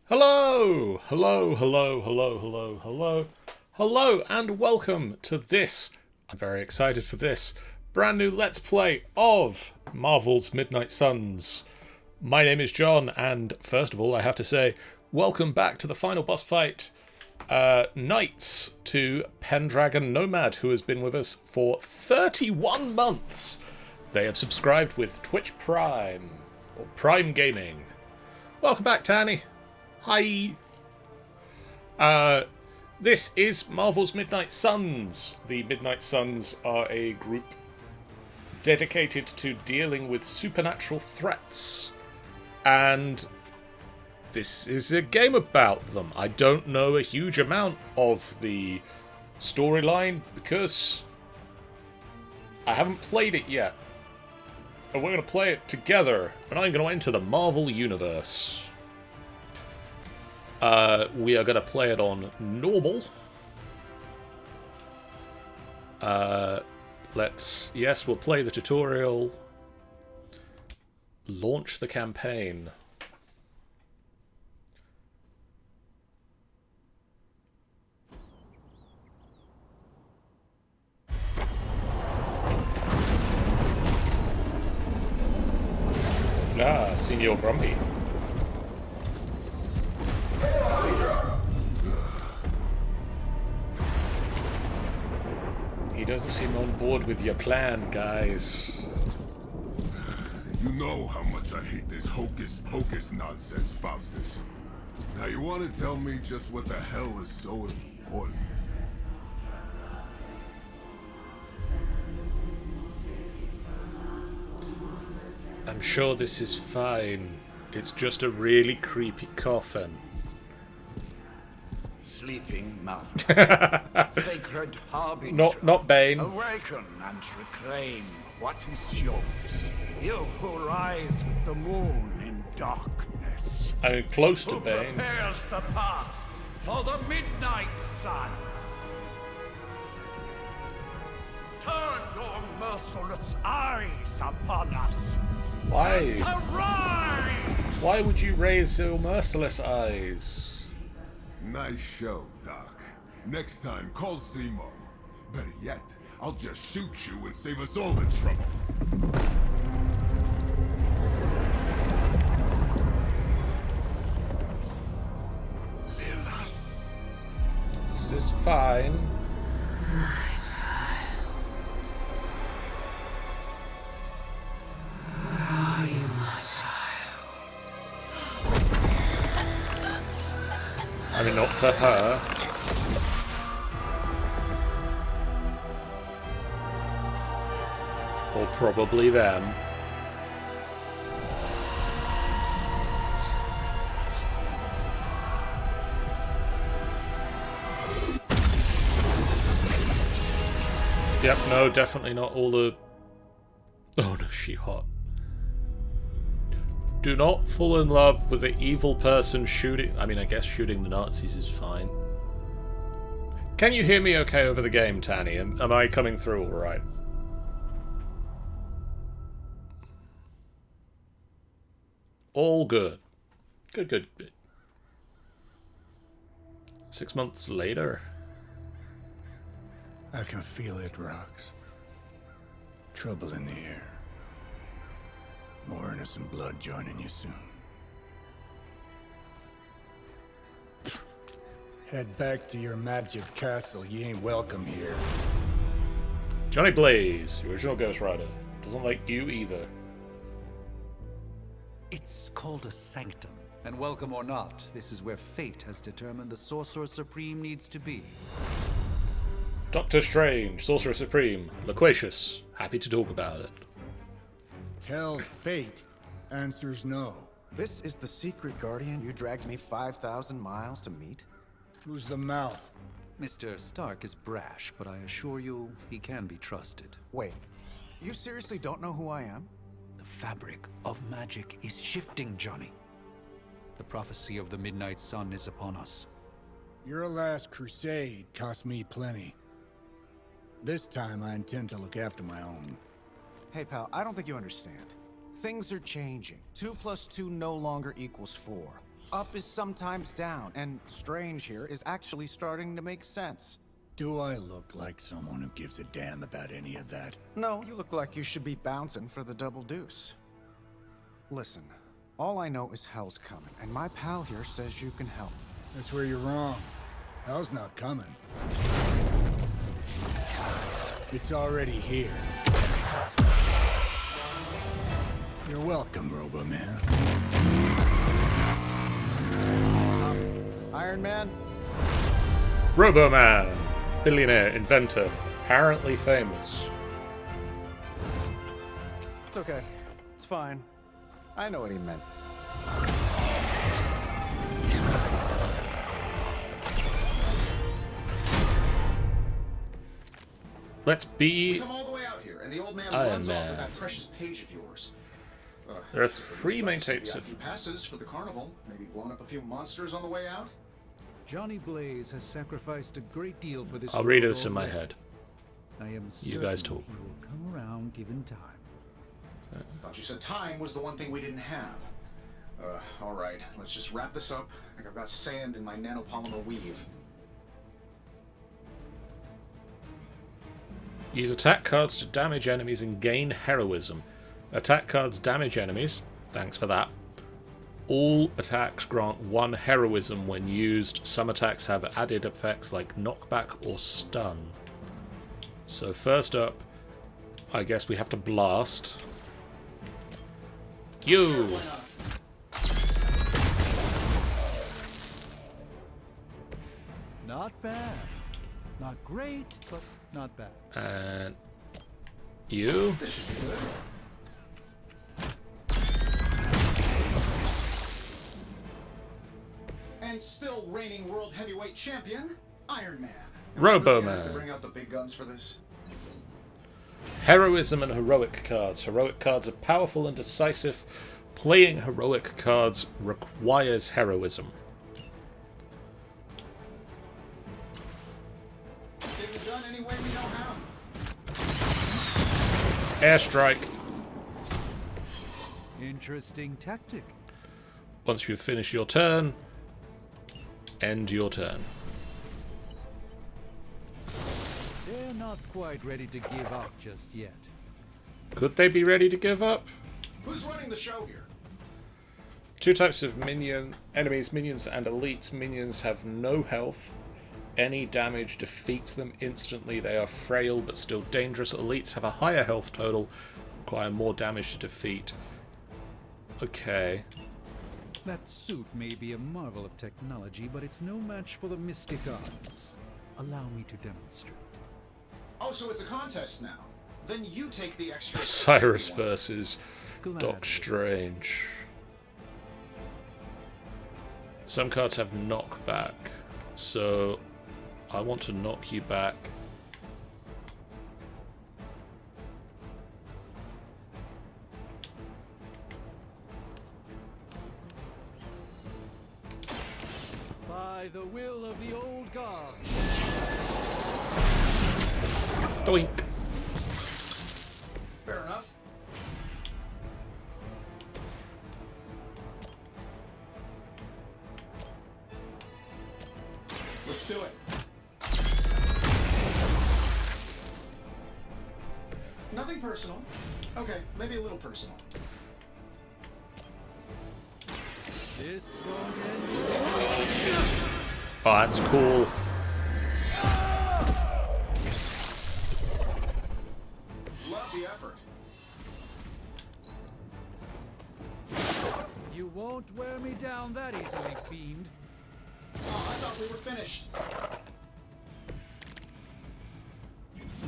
Hello, hello, hello, hello, hello, hello, hello, and welcome to this. I'm very excited for this brand new Let's Play of Marvel's Midnight Suns. My name is John, and first of all, I have to say, welcome back to the final boss fight. Knights to Pendragon Nomad, who has been with us for 31 months. They have subscribed with Twitch Prime, or Prime Gaming. Welcome back, Tanny. Hi. This is Marvel's Midnight Suns. The Midnight Suns are a group dedicated to dealing with supernatural threats. And this is a game about them. I don't know a huge amount of the storyline because I haven't played it yet. And we're going to play it together, and I'm going to enter the Marvel Universe. We are going to play it on normal. Yes, we'll play the tutorial. Launch the campaign. Ah, Senior Grumpy. He doesn't seem on board with your plan, guys. You know how much I hate this hocus-pocus nonsense, Faustus. Now you want to tell me just what the hell is so important? I'm sure this is fine. It's just a really creepy coffin. Sleeping mother, sacred harbinger, Not Bane. awaken and reclaim what is yours. You who rise with the moon in darkness, I mean, close to who Bane. prepares the path for the midnight sun. Turn your merciless eyes upon us. Why? Arise! Why would you raise your merciless eyes? Nice show, Doc. Next time, call Zemo. Better yet, I'll just shoot you and save us all the trouble. This is fine. I mean, not for her. Or probably them. Yep, no, definitely not all the... Oh no, she hot. Do not fall in love with the evil person shooting... I mean, I guess shooting the Nazis is fine. Can you hear me okay over the game, Tanny? Am I coming through alright? All good. Good, good, good. 6 months later. I can feel it, Rox. Trouble in the air. More innocent blood joining you soon. Head back to your magic castle. You ain't welcome here. Johnny Blaze, the original Ghost Rider. Doesn't like you either. It's called a sanctum, and welcome or not, this is where fate has determined the Sorcerer Supreme needs to be. Doctor Strange, Sorcerer Supreme, loquacious, happy to talk about it. Tell fate. Answers no. This is the secret guardian you dragged me 5,000 miles to meet? Who's the mouth? Mr. Stark is brash, but I assure you, he can be trusted. Wait, you seriously don't know who I am? The fabric of magic is shifting, Johnny. The prophecy of the Midnight Sun is upon us. Your last crusade cost me plenty. This time I intend to look after my own. Hey pal, I don't think you understand. Things are changing. 2 + 2 no longer equals 4. up is sometimes down, and strange here is actually starting to make sense. Do I look like someone who gives a damn about any of that? No, you look like you should be bouncing for the double deuce. Listen, all I know is hell's coming, and my pal here says you can help. That's where you're wrong. Hell's not coming. It's already here. You're welcome, Robo-Man. Iron Man? Robo-Man, billionaire, inventor, apparently famous. It's okay. It's fine. I know what he meant. Let's be Come all the way out here, and the old man Iron runs off Man. with that precious page of yours. There are 3 main tapes of... VIP passes for the carnival. Maybe blown up a few monsters on the way out. Johnny Blaze has sacrificed a great deal for this. I'll read world this in my already. head. I am You guys certain talk. He will come around given time. Thought you said time was the one thing we didn't have. All right, let's just wrap this up. I think I've got sand in my nanopolymer weave. Use attack cards to damage enemies and gain heroism. Attack cards damage enemies. Thanks for that. All attacks grant 1 heroism when used. Some attacks have added effects like knockback or stun. So first up, I guess we have to blast. You! Not bad. Not great, but not bad. And you? This should be good. And still reigning world heavyweight champion, Iron Man. Robo-Man. Have to bring out the big guns for this. Heroism and heroic cards. Heroic cards are powerful and decisive. Playing heroic cards requires heroism. Get it done any way we know how. Airstrike. Interesting tactic. Once you finish your turn, end your turn. They're not quite ready to give up just yet. Could they be ready to give up? Who's running the show here? 2 types of enemies, minions and elites. Minions have no health. Any damage defeats them instantly. They are frail but still dangerous. Elites have a higher health total, require more damage to defeat. Okay. That suit may be a marvel of technology, but it's no match for the mystic arts. Allow me to demonstrate. Oh, so it's a contest now. Then you take the extra. Cyrus versus Doc Gladly. Strange. Some cards have knockback, so I want to knock you back. By the will of the old gods. Doink. Fair enough. Let's do it. Nothing personal. Okay, maybe a little personal. This won't end. Oh, that's cool. Love the effort. You won't wear me down that easily, fiend. Oh, I thought we were finished.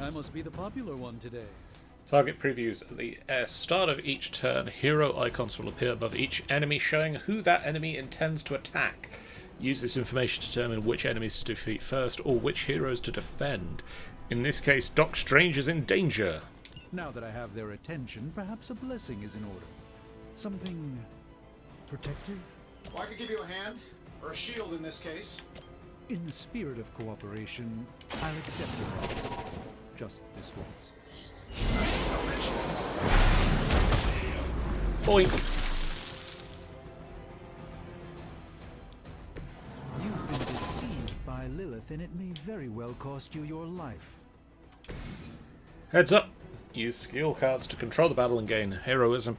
I must be the popular one today. Target previews. At the start of each turn, hero icons will appear above each enemy, showing who that enemy intends to attack. Use this information to determine which enemies to defeat first or which heroes to defend. In this case, Doc Strange is in danger. Now that I have their attention, perhaps a blessing is in order. Something protective? Well, I could give you a hand, or a shield in this case. In the spirit of cooperation, I'll accept your offer. Just this once. Boink. by Lilith, and it may very well cost you your life. Heads up! Use skill cards to control the battle and gain heroism.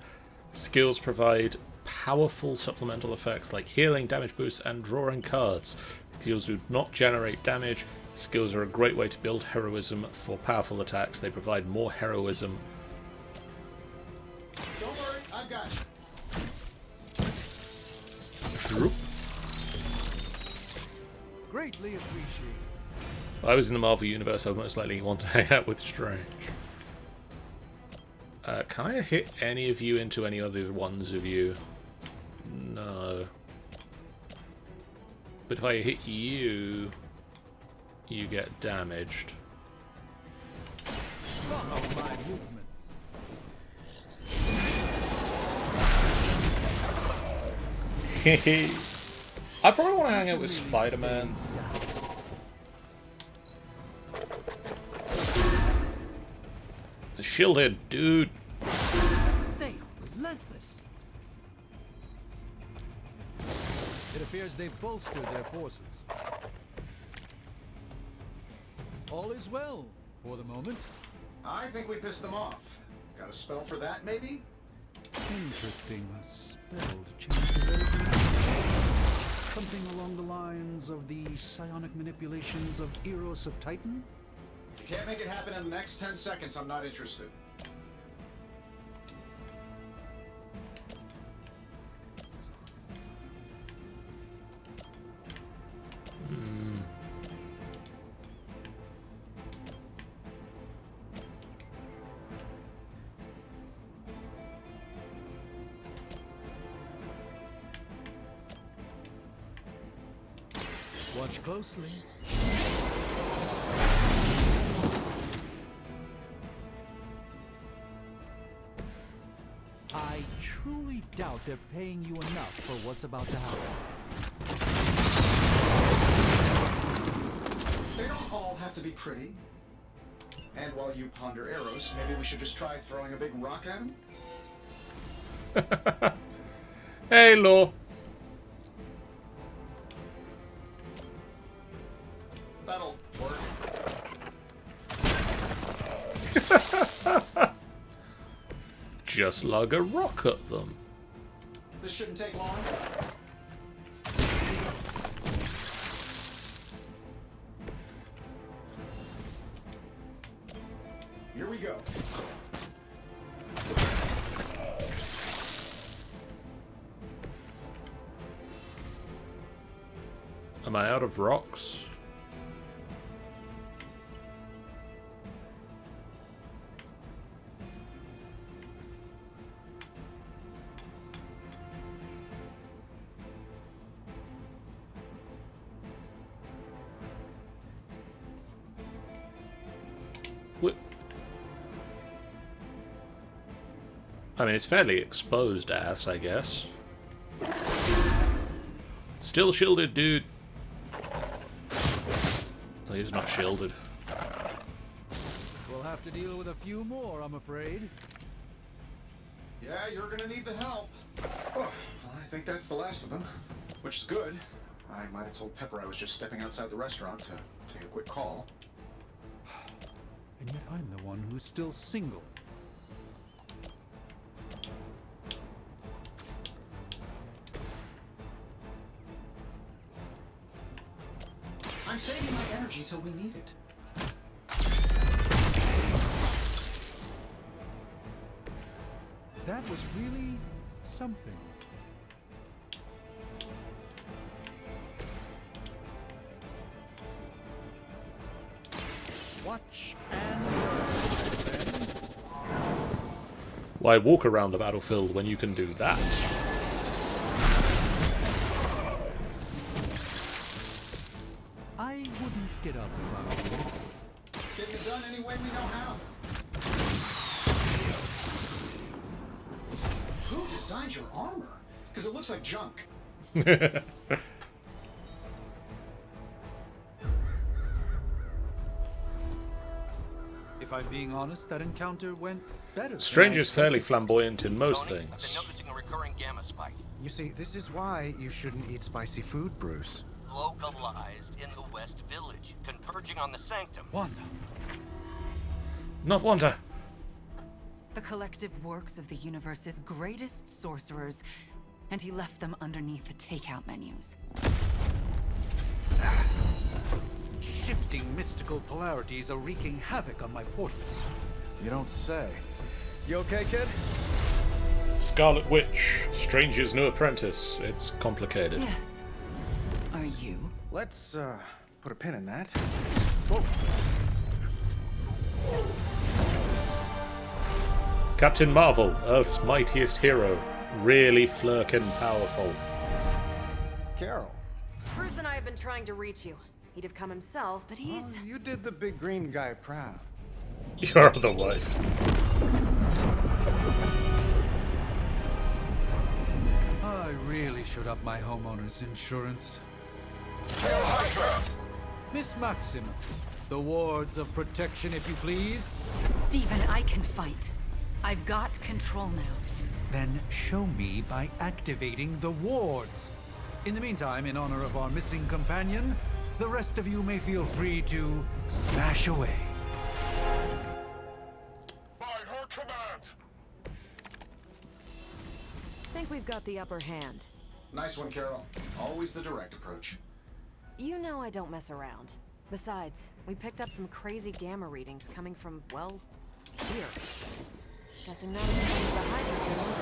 Skills provide powerful supplemental effects like healing, damage boosts, and drawing cards. Skills do not generate damage. Skills are a great way to build heroism for powerful attacks. They provide more heroism. Don't worry, I've got you. Droop. Greatly appreciated. If I was in the Marvel Universe, I'd most likely want to hang out with Strange. Can I hit any of you into any other ones of you? No. But if I hit you, you get damaged. Follow my movements. I probably want to hang out with Spider-Man. The shieldhead dude. They are relentless. It appears they've bolstered their forces. All is well for the moment. I think we pissed them off. Got a spell for that, maybe? Interesting. A spell to change the very something along the lines of the psionic manipulations of Eros of Titan? If you can't make it happen in the next 10 seconds, I'm not interested. Watch closely. I truly doubt they're paying you enough for what's about to happen. They don't all have to be pretty. And while you ponder arrows, maybe we should just try throwing a big rock at him? Hey, Law. That'll work. Just lug a rock at them. This shouldn't take long. Here we go. Am I out of rocks? I mean, it's fairly exposed ass, I guess. Still shielded, dude. Well, he's not shielded. We'll have to deal with a few more, I'm afraid. Yeah, you're gonna need the help. Oh, I think that's the last of them, which is good. I might have told Pepper I was just stepping outside the restaurant to take a quick call. And yet I'm the one who's still single. I'm saving my energy till we need it. That was really something. Watch and learn, friends. Why walk around the battlefield when you can do that? I wouldn't get up if I were you. Get it done any way we know how. Who designed your armor? Because it looks like junk. If I'm being honest, that encounter went better. Strange is fairly flamboyant in most Tony, I've things. been noticing a recurring gamma spike. You see, this is why you shouldn't eat spicy food, Bruce. localized in the West Village, converging on the Sanctum. Wanda. Not Wanda. The collective works of the universe's greatest sorcerers, and he left them underneath the takeout menus. Shifting mystical polarities are wreaking havoc on my portals. You don't say. You okay, kid? Scarlet Witch, Stranger's new apprentice. It's complicated. Yes. Are you? Let's, put a pin in that. Whoa. Captain Marvel, Earth's mightiest hero. Really flirkin' powerful. Carol. Bruce and I have been trying to reach you. He'd have come himself, but he's... Oh, you did the big green guy proud. Your other wife. I really should up my homeowner's insurance. Miss Maximoff, the wards of protection, if you please. Stephen, I can fight. I've got control now. Then show me by activating the wards. In the meantime, in honor of our missing companion, the rest of you may feel free to smash away. By her command. think we've got the upper hand. Nice one, Carol. Always the direct approach. You know I don't mess around. Besides, we picked up some crazy gamma readings coming from, well, here. Guessing not as many as the hydrogens.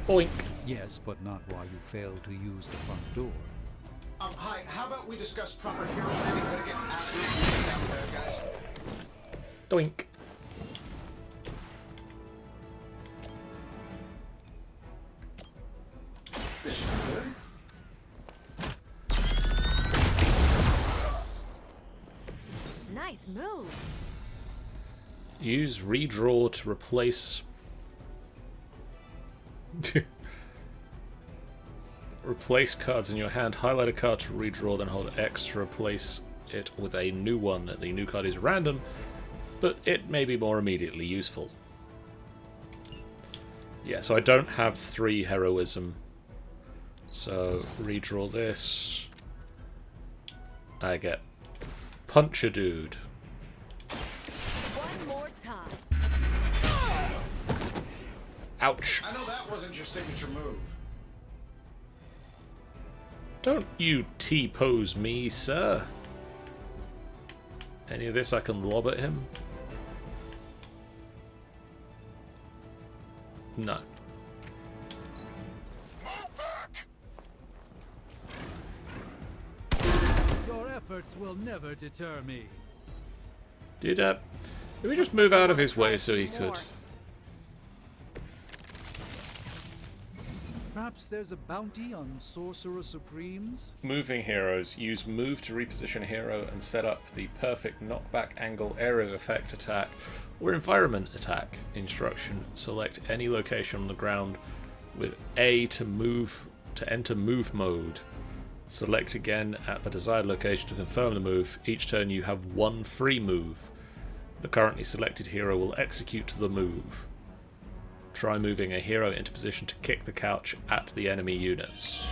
Boink. Yes, but not while you fail to use the front door. Hi, how about we discuss proper hero planning to get absolutely down there, guys? Doink. This should be good. Nice move. Use redraw to replace... replace cards in your hand. Highlight a card to redraw, then hold X to replace it with a new one. The new card is random, but it may be more immediately useful. Yeah, so I don't have 3 heroism. So redraw this. I get punch a dude. One more time. Ouch. I know that wasn't your signature move. Don't you T-pose me, sir. Any of this I can lob at him? No. Your efforts will never deter me. Did we just move out of his way so he could? Perhaps there's a bounty on Sorcerer Supremes? Moving heroes. Use move to reposition a hero and set up the perfect knockback angle area effect attack or environment attack instruction. Select any location on the ground with A to move to enter move mode. Select again at the desired location to confirm the move. Each turn you have 1 free move. The currently selected hero will execute the move. Try moving a hero into position to kick the couch at the enemy units.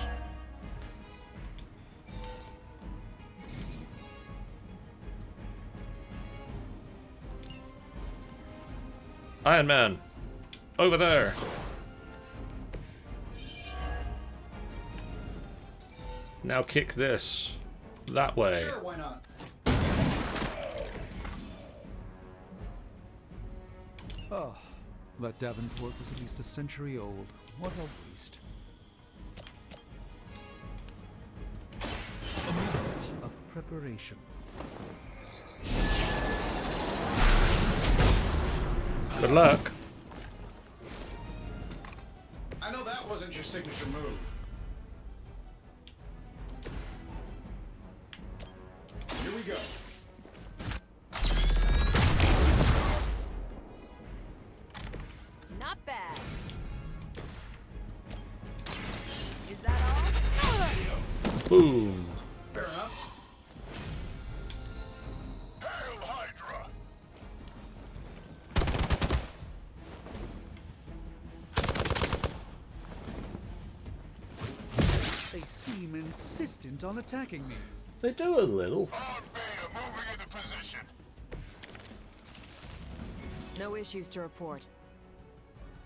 Iron Man! Over there! Now kick this. That way. Sure, why not? Oh, that Davenport was at least a century old. What a waste. A minute of preparation. Good luck. I know that wasn't your signature move. Here we go. Not bad. Is that all? Boom. Fair enough. Hail Hydra! They seem insistent on attacking me. They do a little. Moving into position. No issues to report.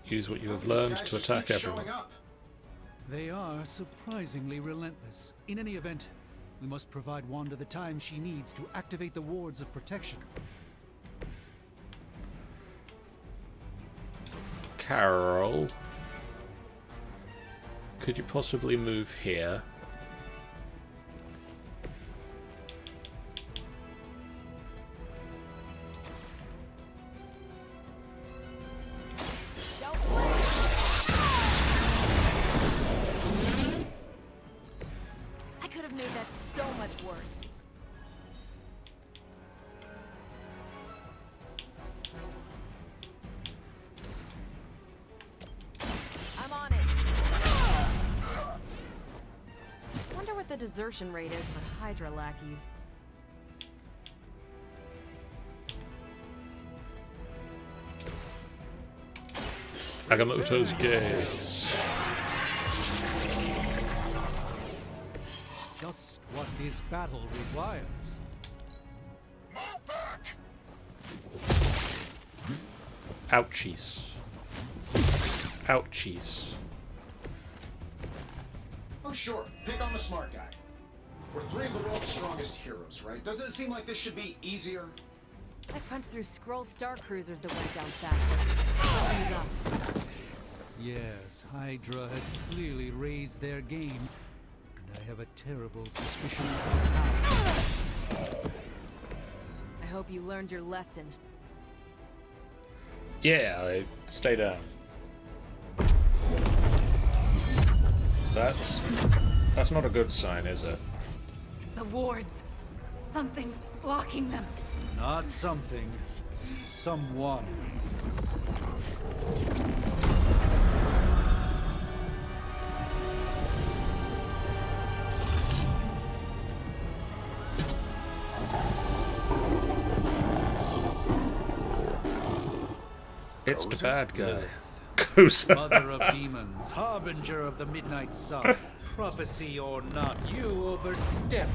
Use what you have learned to attack everyone. They are surprisingly relentless. In any event, we must provide Wanda the time she needs to activate the wards of protection. Carol, could you possibly move here? I could have made that so much worse. I'm on it. Wonder what the desertion rate is for Hydra lackeys. Agamotto's gaze. Just what this battle requires. Move back. Ouchies. Ouchies. Oh, sure. Pick on the smart guy. We're three of the world's strongest heroes, right? Doesn't it seem like this should be easier? I punched through Skrull Star Cruisers that went down faster. Something's up. Yes, Hydra has clearly raised their game, and I have a terrible suspicion of how. I hope you learned your lesson. Yeah, stay down. That's not a good sign, is it? The wards. Something's blocking them. Not something. Someone. It's the bad guy. Mother of demons, harbinger of the midnight sun. Prophecy or not, you overstep.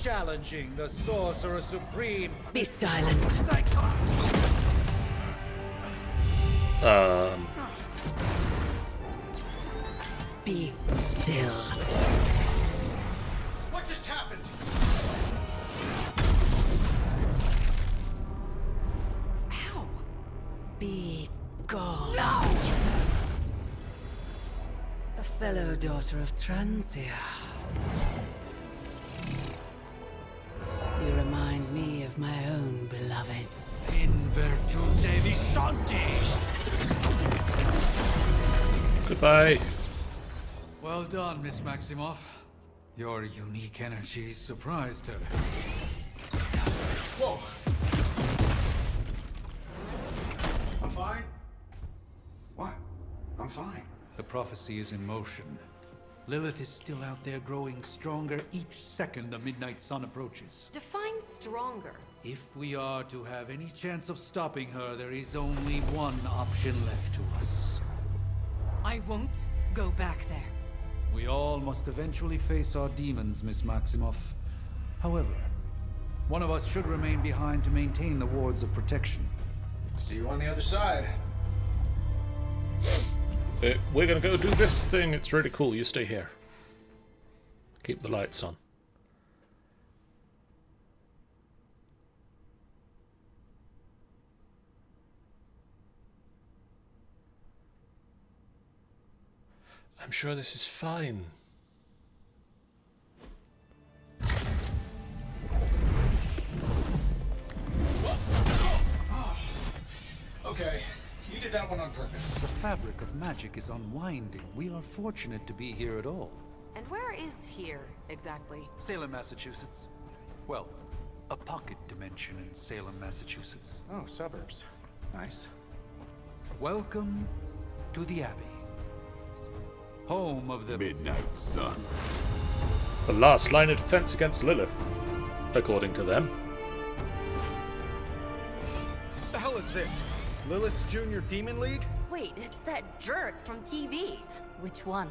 Challenging the sorcerer supreme. Be silent. Be still. What just happened? Ow. Be gone. No! A fellow daughter of Transia. You remind me of my own beloved. In virtute vishanti. Goodbye. Well done, Miss Maximoff. Your unique energy surprised her. Whoa. I'm fine. What? I'm fine. The prophecy is in motion. Lilith is still out there growing stronger each second the midnight sun approaches. Define stronger. If we are to have any chance of stopping her, there is only one option left to us. I won't go back there. We all must eventually face our demons, Miss Maximoff. However, one of us should remain behind to maintain the wards of protection. See you on the other side. We're gonna go do this thing. It's really cool. You stay here. Keep the lights on. I'm sure this is fine. Okay, you did that one on purpose. The fabric of magic is unwinding. We are fortunate to be here at all. And where is here, exactly? Salem, Massachusetts. Well, a pocket dimension in Salem, Massachusetts. Oh, suburbs. Nice. Welcome to the Abbey. Home of the Midnight Sun. The last line of defense against Lilith, according to them. The hell is this? Lilith's Junior Demon League? Wait, it's that jerk from TV. Which one?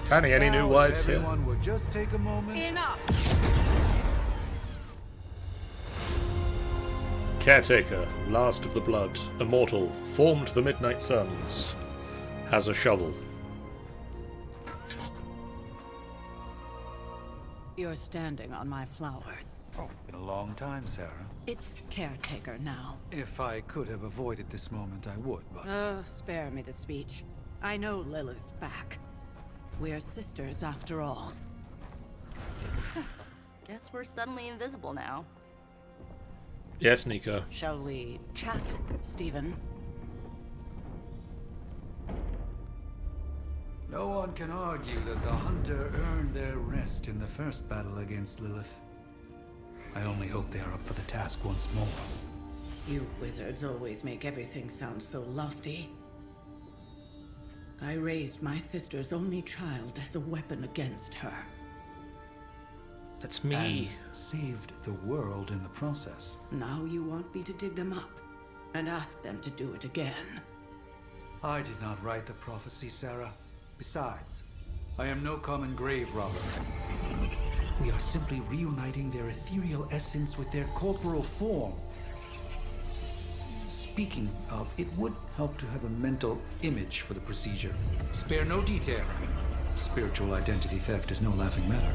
Tanny, any new wives here? Everyone would just take a moment. Enough! Caretaker, last of the blood, immortal, formed the Midnight Suns, has a shovel. You're standing on my flowers. Oh, been a long time, Sarah. It's caretaker now. If I could have avoided this moment, I would, but... Oh, spare me the speech. I know Lilith's back. We're sisters after all. Guess we're suddenly invisible now. Yes, Nico. Shall we chat, Stephen? No one can argue that the Hunter earned their rest in the first battle against Lilith. I only hope they are up for the task once more. You wizards always make everything sound so lofty. I raised my sister's only child as a weapon against her. That's me. And saved the world in the process. Now you want me to dig them up and ask them to do it again. I did not write the prophecy, Sarah. Besides, I am no common grave robber. We are simply reuniting their ethereal essence with their corporal form. Speaking of, it would help to have a mental image for the procedure. Spare no detail. Spiritual identity theft is no laughing matter.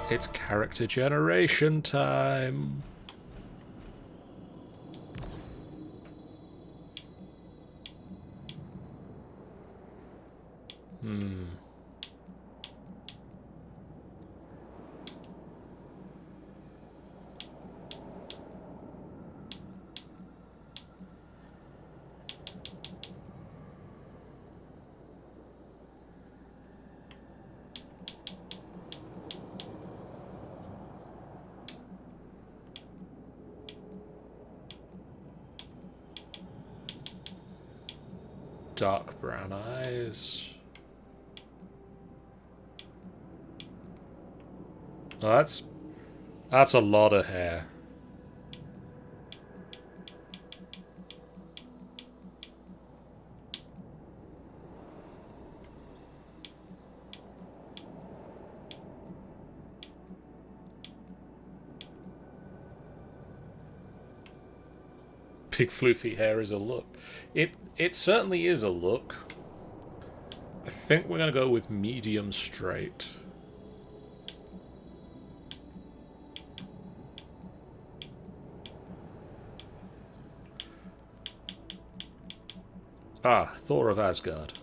It's character generation time. Dark brown eyes. Oh, that's a lot of hair. Big floofy hair is a look. It certainly is a look. I think we're gonna go with medium straight. Ah, Thor of Asgard.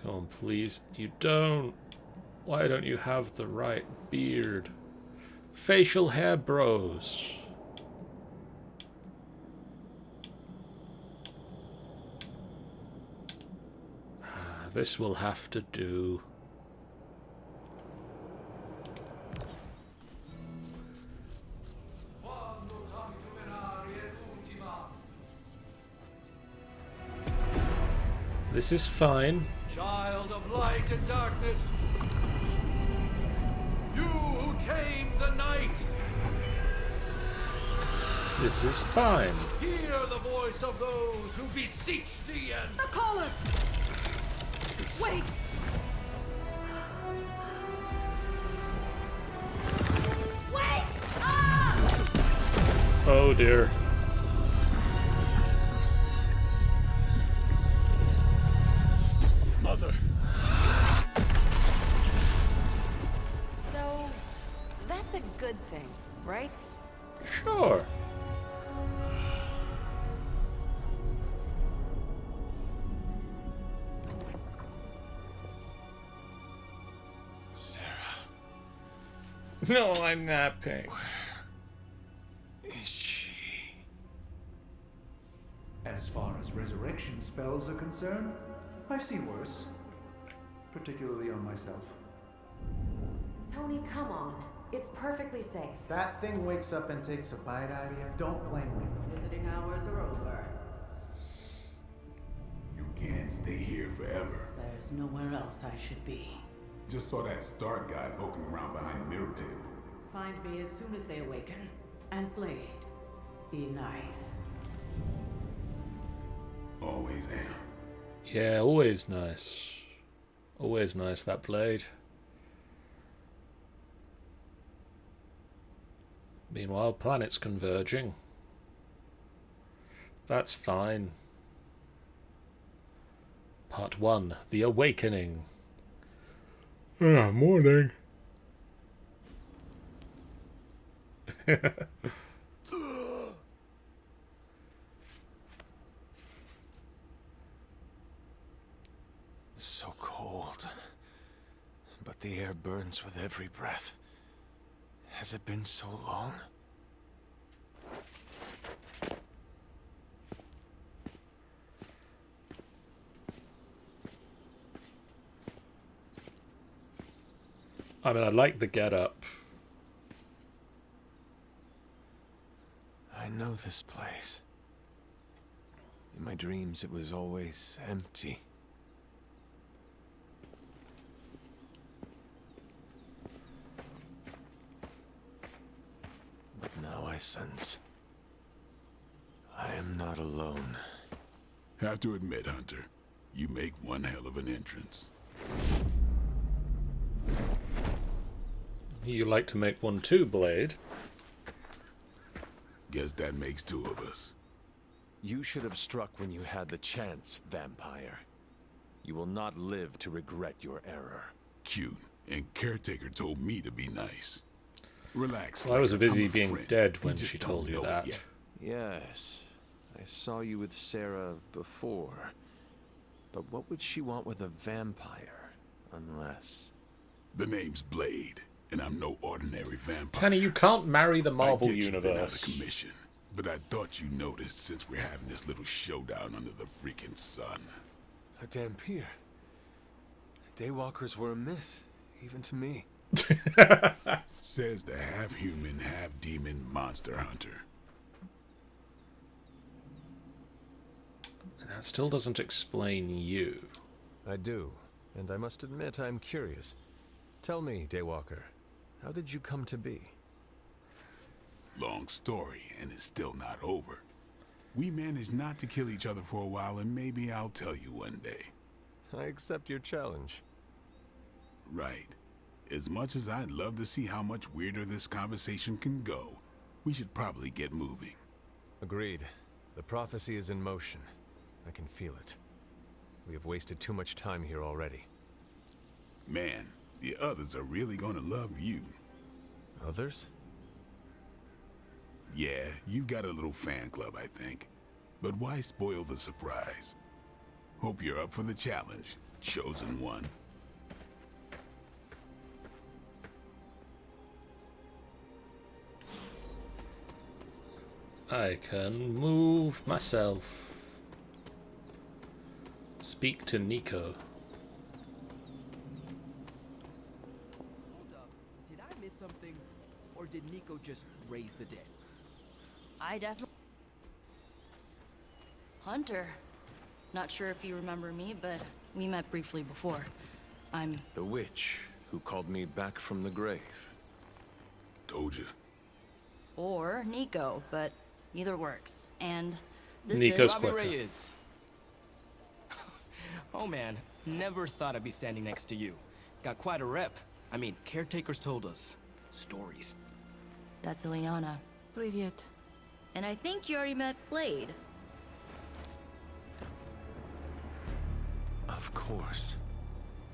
Come on, please. You don't. Why don't you have the right beard? Facial hair bros. This will have to do. This is fine. Child of light and darkness, you who tame the night, This is fine. hear the voice of those who beseech thee and... The collar! Wait! Wait! Ah! Oh dear. Mother. So, that's a good thing, right? Sure. No, I'm napping. Is she? As far as resurrection spells are concerned, I've seen worse. Particularly on myself. Tony, come on. It's perfectly safe. That thing wakes up and takes a bite out of you. Don't blame me. Visiting hours are over. You can't stay here forever. There's nowhere else I should be. Just saw that Stark guy poking around behind the mirror table. Find me as soon as they awaken. And Blade. Be nice. Always am. Yeah, always nice. Always nice, that blade. Meanwhile, planets converging. That's fine. Part 1, The Awakening. Ah, morning. So cold. But the air burns with every breath. Has it been so long? I mean, I like the get-up. I know this place. In my dreams, it was always empty. But now I sense I am not alone. Have to admit, Hunter, you make one hell of an entrance. You like to make one too, Blade. Guess that makes two of us. You should have struck when you had the chance, vampire. You will not live to regret your error. Cute, and Caretaker told me to be nice. Relax. Well, I was busy I'm a being friend. dead when You just she don't told you know it that. yet. Yes, I saw you with Sarah before. But what would she want with a vampire, unless... The name's Blade, and I'm no ordinary vampire. Kenny, you can't marry the Marvel I get you've been out of Universe. commission, but I thought you noticed since we're having this little showdown under the freaking sun. A Dampier. Daywalkers were a myth, even to me. Says the half-human, half-demon monster hunter. That still doesn't explain you. I do, and I must admit I'm curious. Tell me, Daywalker, how did you come to be? Long story, and it's still not over. We managed not to kill each other for a while, and maybe I'll tell you one day. I accept your challenge. Right. As much as I'd love to see how much weirder this conversation can go, we should probably get moving. Agreed. The prophecy is in motion. I can feel it. We have wasted too much time here already. Man, the others are really gonna love you. Others? Yeah, you've got a little fan club, I think. But why spoil the surprise? Hope you're up for the challenge, chosen one. I can move myself. Speak to Nico. Hold up. Did I miss something? Or did Nico just raise the dead? I definitely... Hunter. Not sure if you remember me, but we met briefly before. I'm... The witch who called me back from the grave. Told you. Or Nico, but either works. And this Nico's is... Robbie quicker. Reyes. Oh man, never thought I'd be standing next to you. Got quite a rep. I mean, caretakers told us stories. That's Ileana. Привет. And I think you already met Blade. Of course.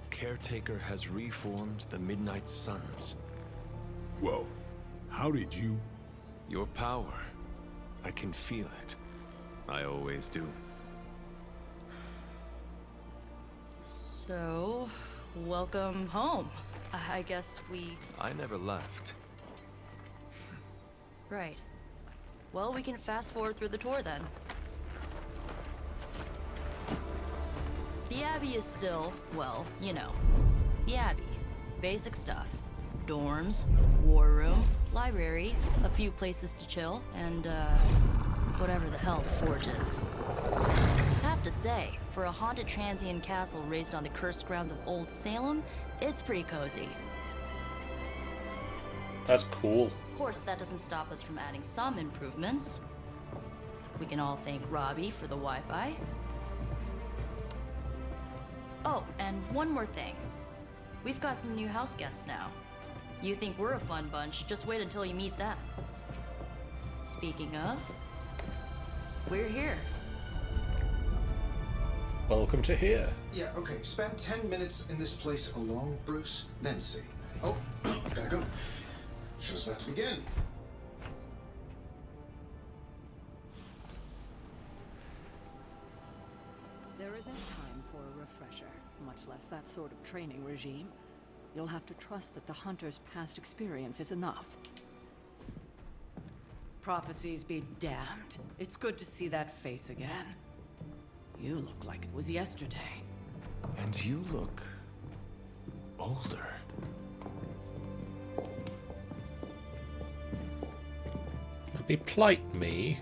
Caretaker has reformed the Midnight Suns. Whoa, how did you... Your power. I can feel it. I always do. So, welcome home. I guess we... I never left. Right. Well, we can fast forward through the tour then. The Abbey is still, well, you know, the Abbey. Basic stuff. Dorms, war room, library, a few places to chill, and, whatever the hell the Forge is. Have to say, for a haunted transient castle raised on the cursed grounds of Old Salem, it's pretty cozy. That's cool. Of course, that doesn't stop us from adding some improvements. We can all thank Robbie for the Wi-Fi. Oh, and one more thing. We've got some new house guests now. You think we're a fun bunch, just wait until you meet them. Speaking of, we're here. Welcome to here. Yeah, okay. Spend 10 minutes in this place alone, Bruce, then see. Oh, gotta go. Show's about to begin. There isn't time for a refresher, much less that sort of training regime. You'll have to trust that the Hunter's past experience is enough. Prophecies be damned. It's good to see that face again. You look like it was yesterday. And you look older. That'd be plight me.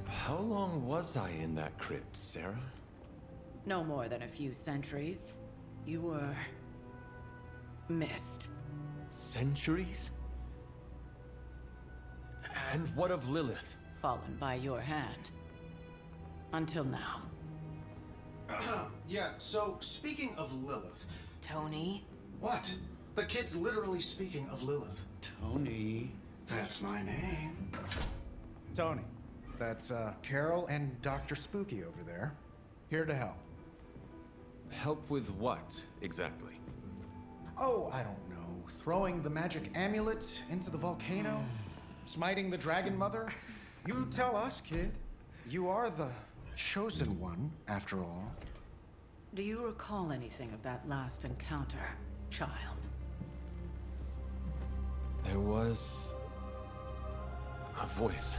How long was I in that crypt, Sarah? No more than a few centuries. You were... missed. Centuries? And what of Lilith? Fallen by your hand. Until now. Yeah, so speaking of Lilith... Tony? What? The kid's literally speaking of Lilith. Tony. That's my name. Tony. That's, Carol and Dr. Spooky over there. Here to help. Help with what, exactly? Oh, I don't know. Throwing the magic amulet into the volcano? Smiting the Dragon Mother? You tell us, kid. You are the chosen one, after all. Do you recall anything of that last encounter, child? There was... a voice.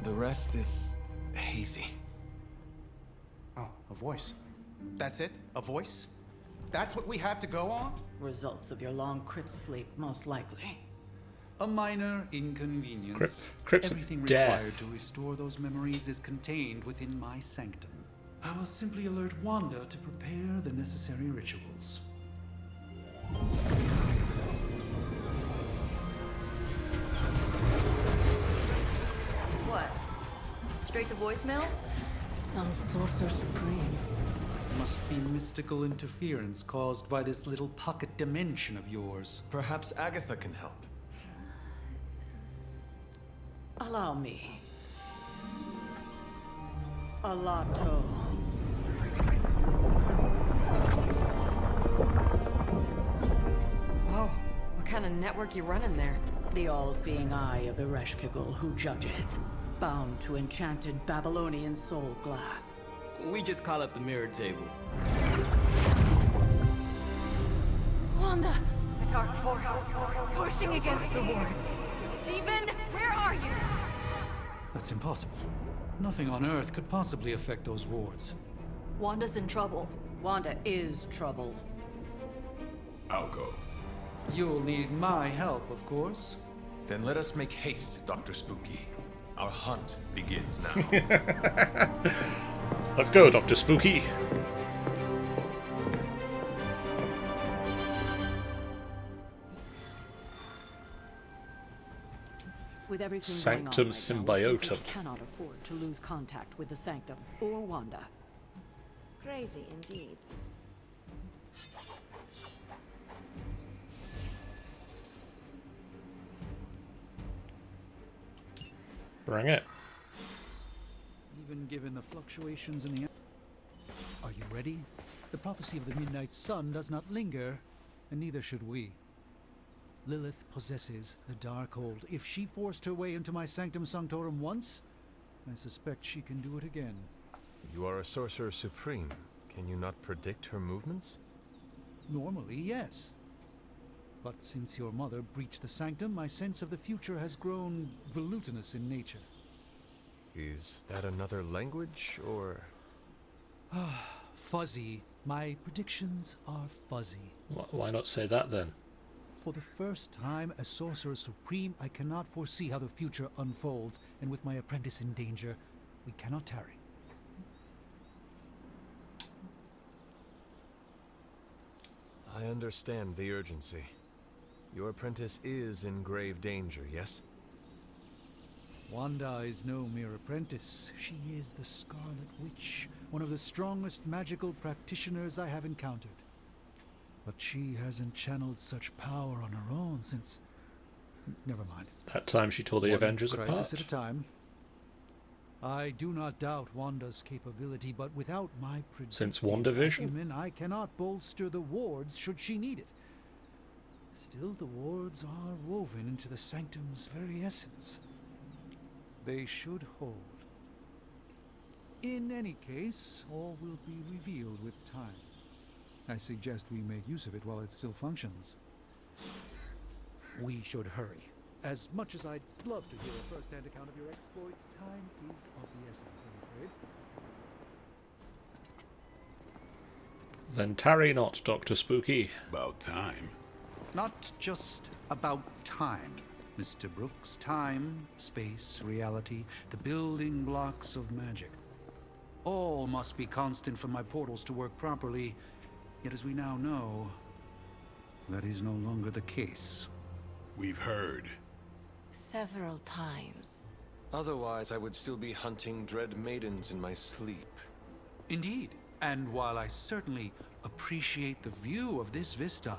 The rest is hazy. Oh, a voice. That's it? A voice? That's what we have to go on? Results of your long crypt sleep, most likely. A minor inconvenience. Crypt's Everything death. required to restore those memories is contained within my sanctum. I will simply alert Wanda to prepare the necessary rituals. What? Straight to voicemail? Some sorcerer supreme. Must be mystical interference caused by this little pocket dimension of yours. Perhaps Agatha can help. Allow me. Alato. Whoa, what kind of network you running there? The all-seeing eye of Ereshkigal who judges, bound to enchanted Babylonian soul glass. We just call it the mirror table. Wanda! The dark force, pushing against the wards. Stephen, where are you? That's impossible. Nothing on Earth could possibly affect those wards. Wanda's in trouble. Wanda is trouble. I'll go. You'll need my help, of course. Then let us make haste, Dr. Spooky. Our hunt begins now. Let's go, Dr. Spooky. With everything Sanctum going on right now, we symbiotum. simply cannot afford to lose contact with the Sanctum or Wanda. Crazy indeed. Bring it. Even given the fluctuations in the... Are you ready? The prophecy of the Midnight Sun does not linger, and neither should we. Lilith possesses the Darkhold. If she forced her way into my Sanctum Sanctorum once, I suspect she can do it again. You are a sorcerer supreme. Can you not predict her movements? Normally, yes. But since your mother breached the Sanctum, my sense of the future has grown volutinous in nature. Is that another language, or...? Fuzzy. My predictions are fuzzy. Why not say that then? For the first time as Sorcerer Supreme, I cannot foresee how the future unfolds, and with my apprentice in danger, we cannot tarry. I understand the urgency. Your apprentice is in grave danger, yes? Wanda is no mere apprentice. She is the Scarlet Witch, one of the strongest magical practitioners I have encountered. But she hasn't channeled such power on her own since... Never mind. That time she tore the Avengers apart. Crisis at a time. I do not doubt Wanda's capability, but without my Since WandaVision, acumen, I cannot bolster the wards should she need it. Still, the wards are woven into the sanctum's very essence. They should hold. In any case, all will be revealed with time. I suggest we make use of it while it still functions. We should hurry. As much as I'd love to hear a first-hand account of your exploits, time is of the essence, I'm afraid. then tarry not, Dr. Spooky. About time. Not just about time, Mr. Brooks. Time, space, reality, the building blocks of magic. All must be constant for my portals to work properly. Yet as we now know, that is no longer the case. We've heard. Several times. Otherwise, I would still be hunting dread maidens in my sleep. Indeed. And while I certainly appreciate the view of this vista,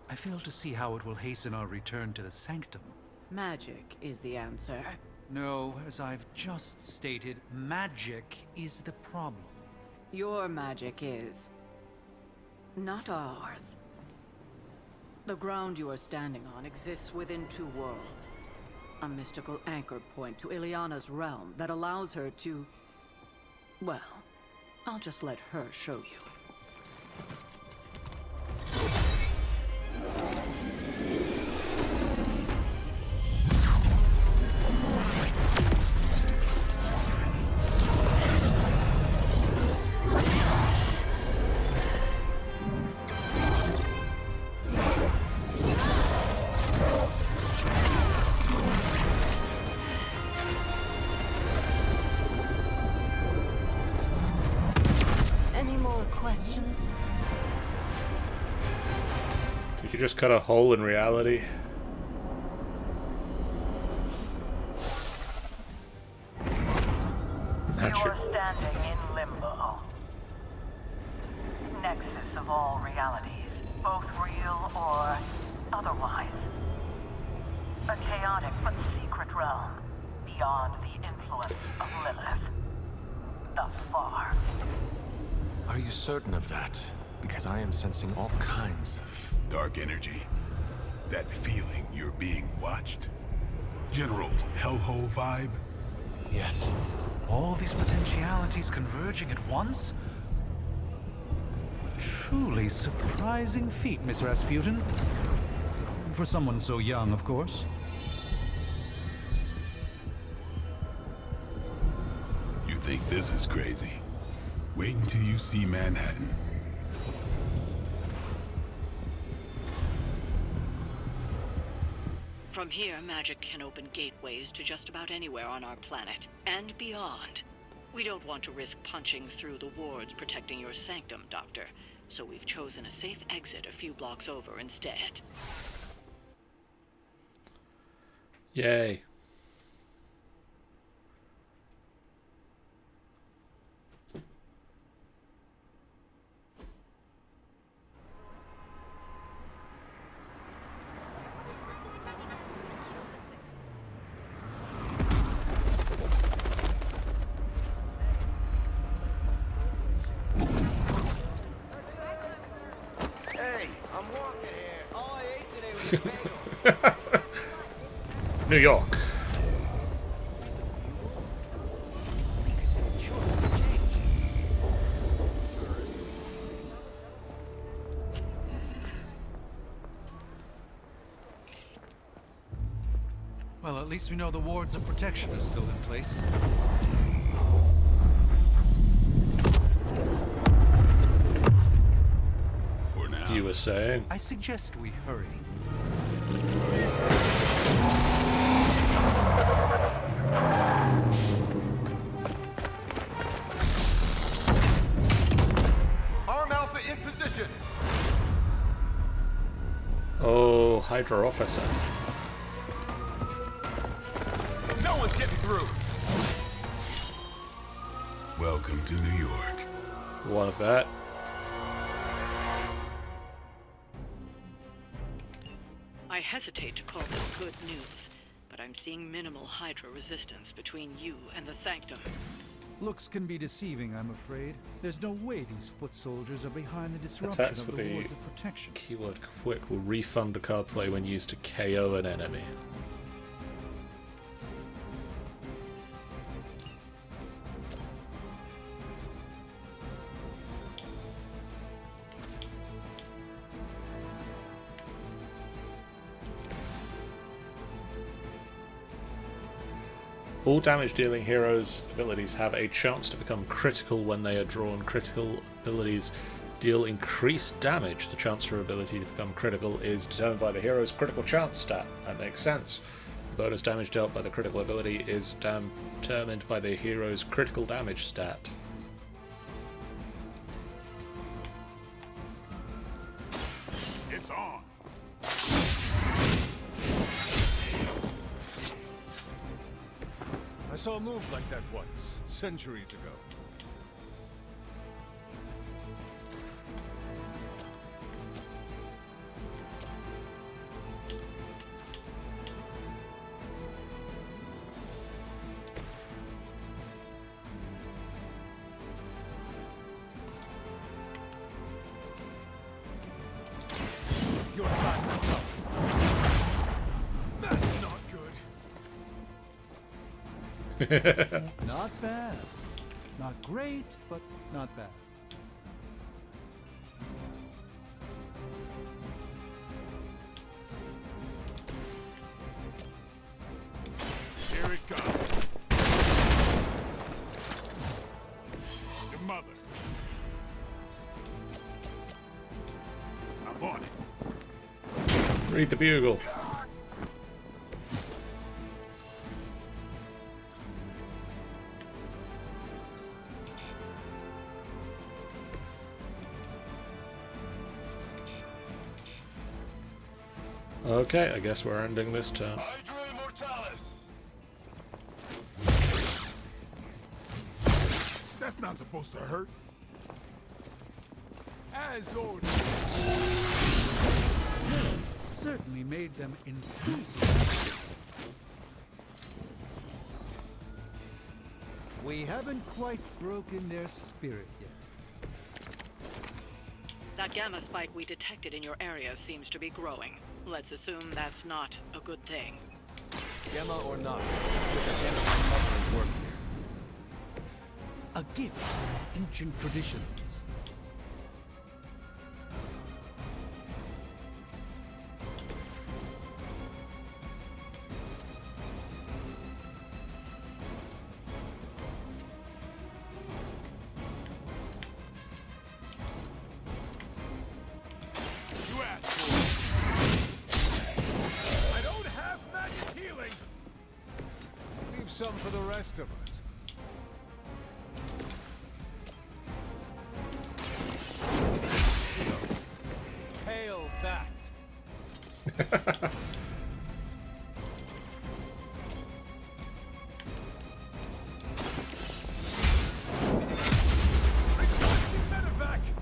I fail to see how it will hasten our return to the sanctum. Magic is the answer. No, as I've just stated, magic is the problem. Your magic is. Not ours. The ground you are standing on exists within two worlds. A mystical anchor point to Ileana's realm that allows her to... Well, I'll just let her show you. Did you just cut a hole in reality? You're standing in limbo. Nexus of all realities, both real or otherwise. A chaotic but secret realm, beyond the influence of Lilith. Thus far. Are you certain of that? Because I am sensing all kinds of... dark energy. That feeling you're being watched. General hellhole vibe? Yes. All these potentialities converging at once? Truly surprising feat, Miss Rasputin. For someone so young, of course. You think this is crazy? Wait until you see Manhattan. From here, magic can open gateways to just about anywhere on our planet, and beyond. We don't want to risk punching through the wards protecting your sanctum, Doctor, so we've chosen a safe exit a few blocks over instead. Yay. New York. Well, at least we know the wards of protection are still in place. For now. You were saying? I suggest we hurry. Arm Alpha in position. Oh, Hydra officer. No one one's getting through. Welcome to New York. What a bet. I hesitate to call this good news, but I'm seeing minimal Hydra resistance between you and the Sanctum. Looks can be deceiving, I'm afraid. There's no way these foot soldiers are behind the disruption Attacks of with the the wards of protection. keyword quick will refund the card play when used to KO an enemy. All damage-dealing heroes' abilities have a chance to become critical when they are drawn. Critical abilities deal increased damage. The chance for ability to become critical is determined by the hero's critical chance stat. That makes sense. The bonus damage dealt by the critical ability is determined by the hero's critical damage stat. It's on. I saw a move like that once, centuries ago. Your time has come. That's not good. Not bad. Not great, but not bad. Here it comes. Your mother. I'm on it. Read the bugle. Okay, I guess we're ending this turn. That's not supposed to hurt. As ordered. Certainly made them enthusiastic. We haven't quite broken their spirit yet. That gamma spike we detected in your area seems to be growing. Let's assume that's not a good thing. Gamma or not, the gamma mother work here. A gift of ancient traditions. You asked for it. I don't have magic healing. Leave some for the rest of us. Hail that.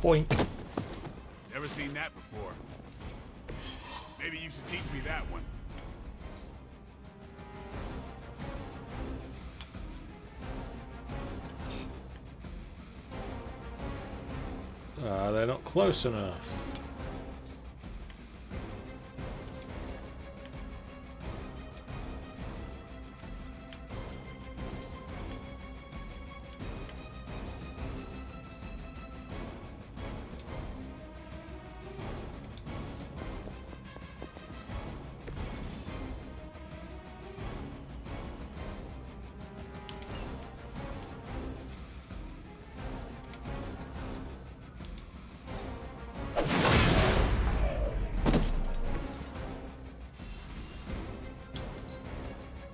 Boink. Never seen that before. Maybe you should teach me that one. They're not close enough.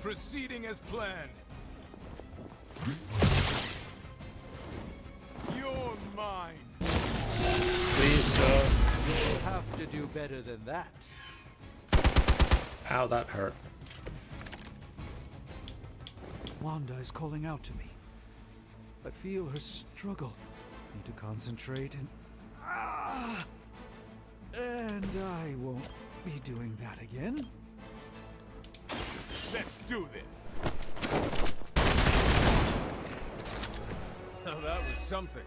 Proceeding as planned. You're mine. Please, sir. You'll have to do better than that. Ow, that hurt. Wanda is calling out to me. I feel her struggle. Need to concentrate and... And I won't be doing that again. Let's do this. Now that was something.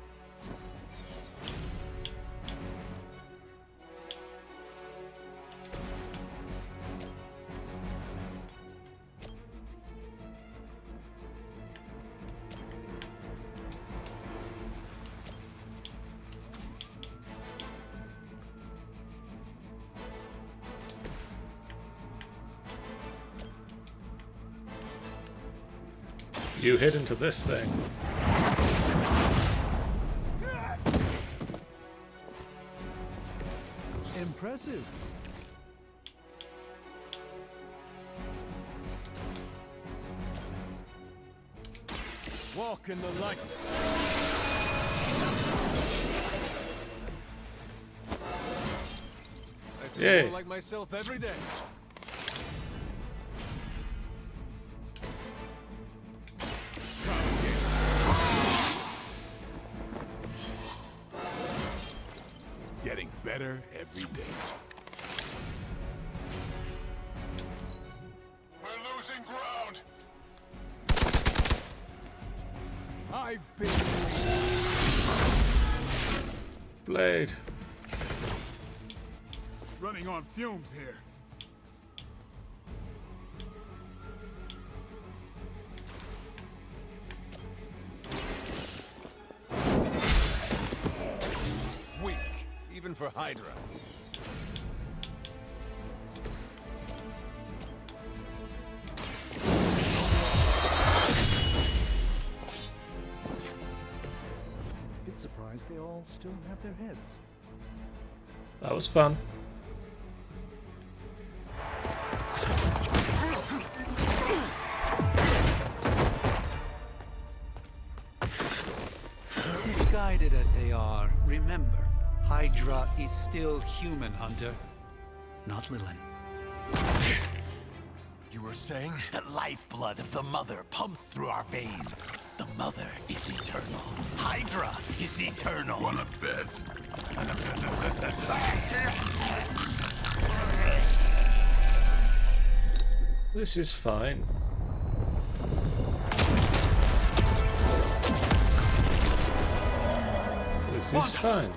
You hit into this thing. Impressive. Walk in the light. I feel Yay. more like myself every day. Getting better every day. We're losing ground. I've been... Blade. running on fumes here. Weak, even for Hydra. Bit surprised they all still have their heads. That was fun. Misguided as they are, remember, Hydra is still human, Hunter. Not Lilin. You were saying? The lifeblood of the Mother pumps through our veins. The Mother is eternal. Hydra is eternal. Wanna bet? This is fine. This is fine.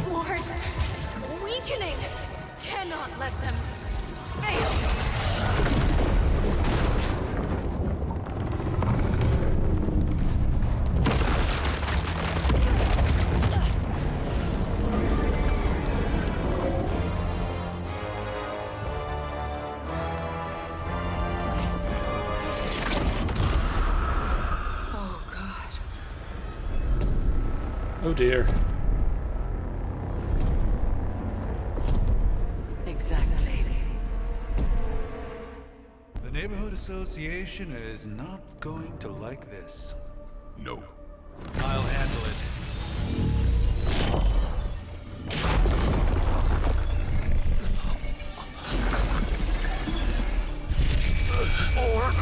Wards! Weakening! Cannot let them fail! Oh, God. Oh dear. Exactly. The Neighborhood Association is not going to like this. No. I'll handle it. Or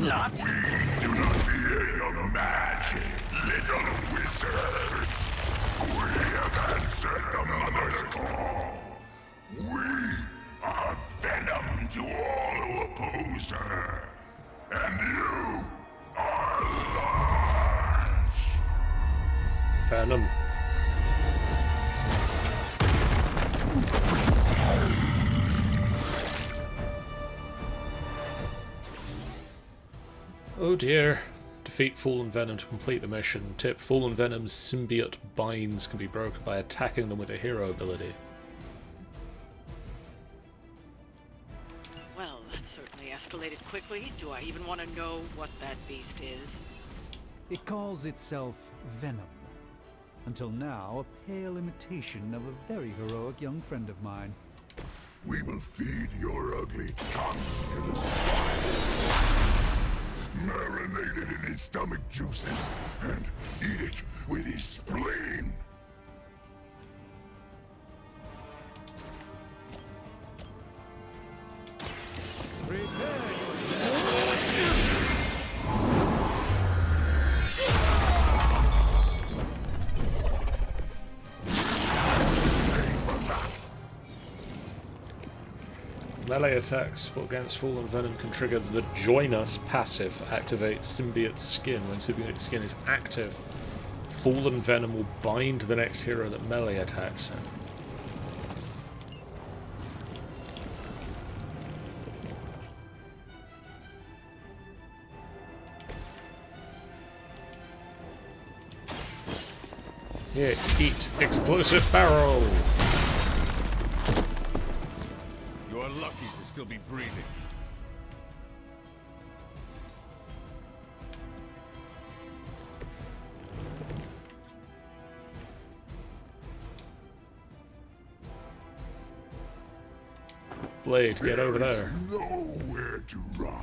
not. We do not fear your magic, little wizard. We have answered the Mother's call. We are venom to all who oppose her. And you are large. Venom. Oh dear. Defeat Fallen Venom to complete the mission. Tip: Fallen Venom's symbiote binds can be broken by attacking them with a hero ability. Well, that certainly escalated quickly. Do I even want to know what that beast is? It calls itself Venom. Until now, a pale imitation of a very heroic young friend of mine. We will feed your ugly tongue to the swine. Marinate it in his stomach juices and eat it with his spleen. Prepare yourself. Melee attacks against Fallen Venom can trigger the Join Us passive. Activate Symbiote Skin. When Symbiote Skin is active, Fallen Venom will bind the next hero that melee attacks him. Here, eat explosive barrel! You're lucky to still be breathing. Blade, get over there. Nowhere to run.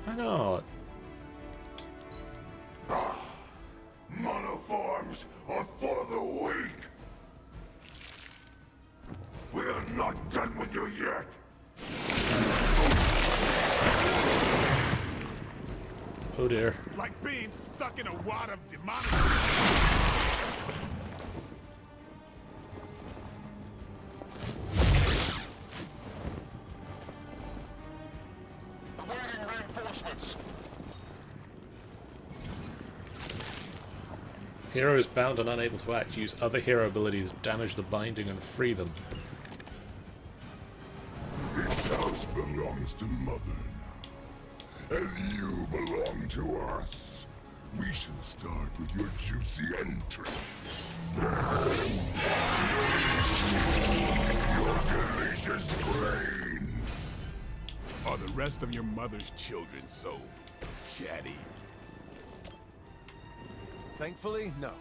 Why not? Monoforms are for the weak. We are not done with you yet. Oh dear. Like being stuck in a wad of demonic. Heroes bound and unable to act use other hero abilities, damage the binding, and free them. This house belongs to Mother now, as you belong to us. We shall start with your juicy entry. Your delicious brains. Are the rest of your mother's children so chatty? Thankfully, no.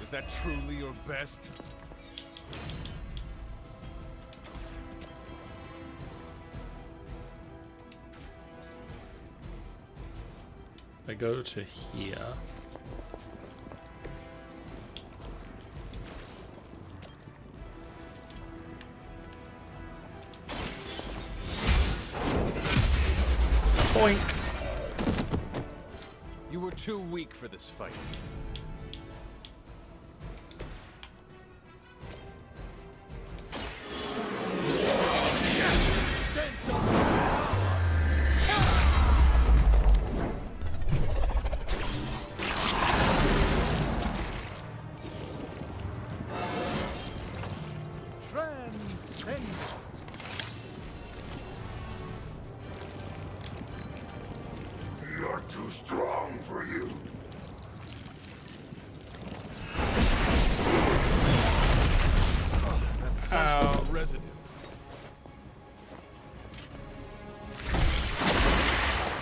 Is that truly your best? I go to here. Boink. You were too weak for this fight. You're too strong for you. Ow. Residue.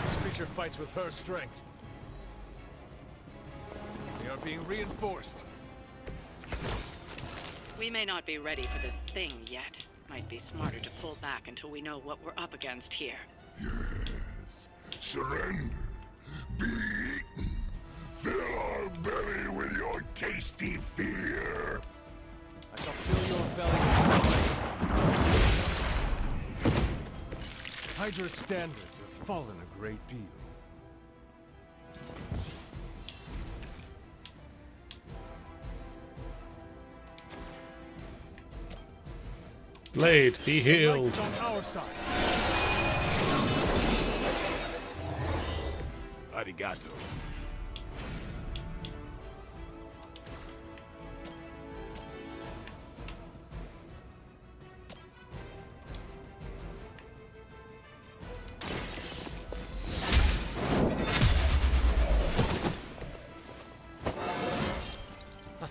This creature fights with her strength. We are being reinforced. We may not be ready for this thing yet. Might be smarter to pull back until we know what we're up against here. Yes. Surrender. Be eaten. Fill our belly with your tasty fear. I shall fill your belly with joy. Hydra's standards have fallen a great deal. Blade, be healed. The light is on our side. Arigato.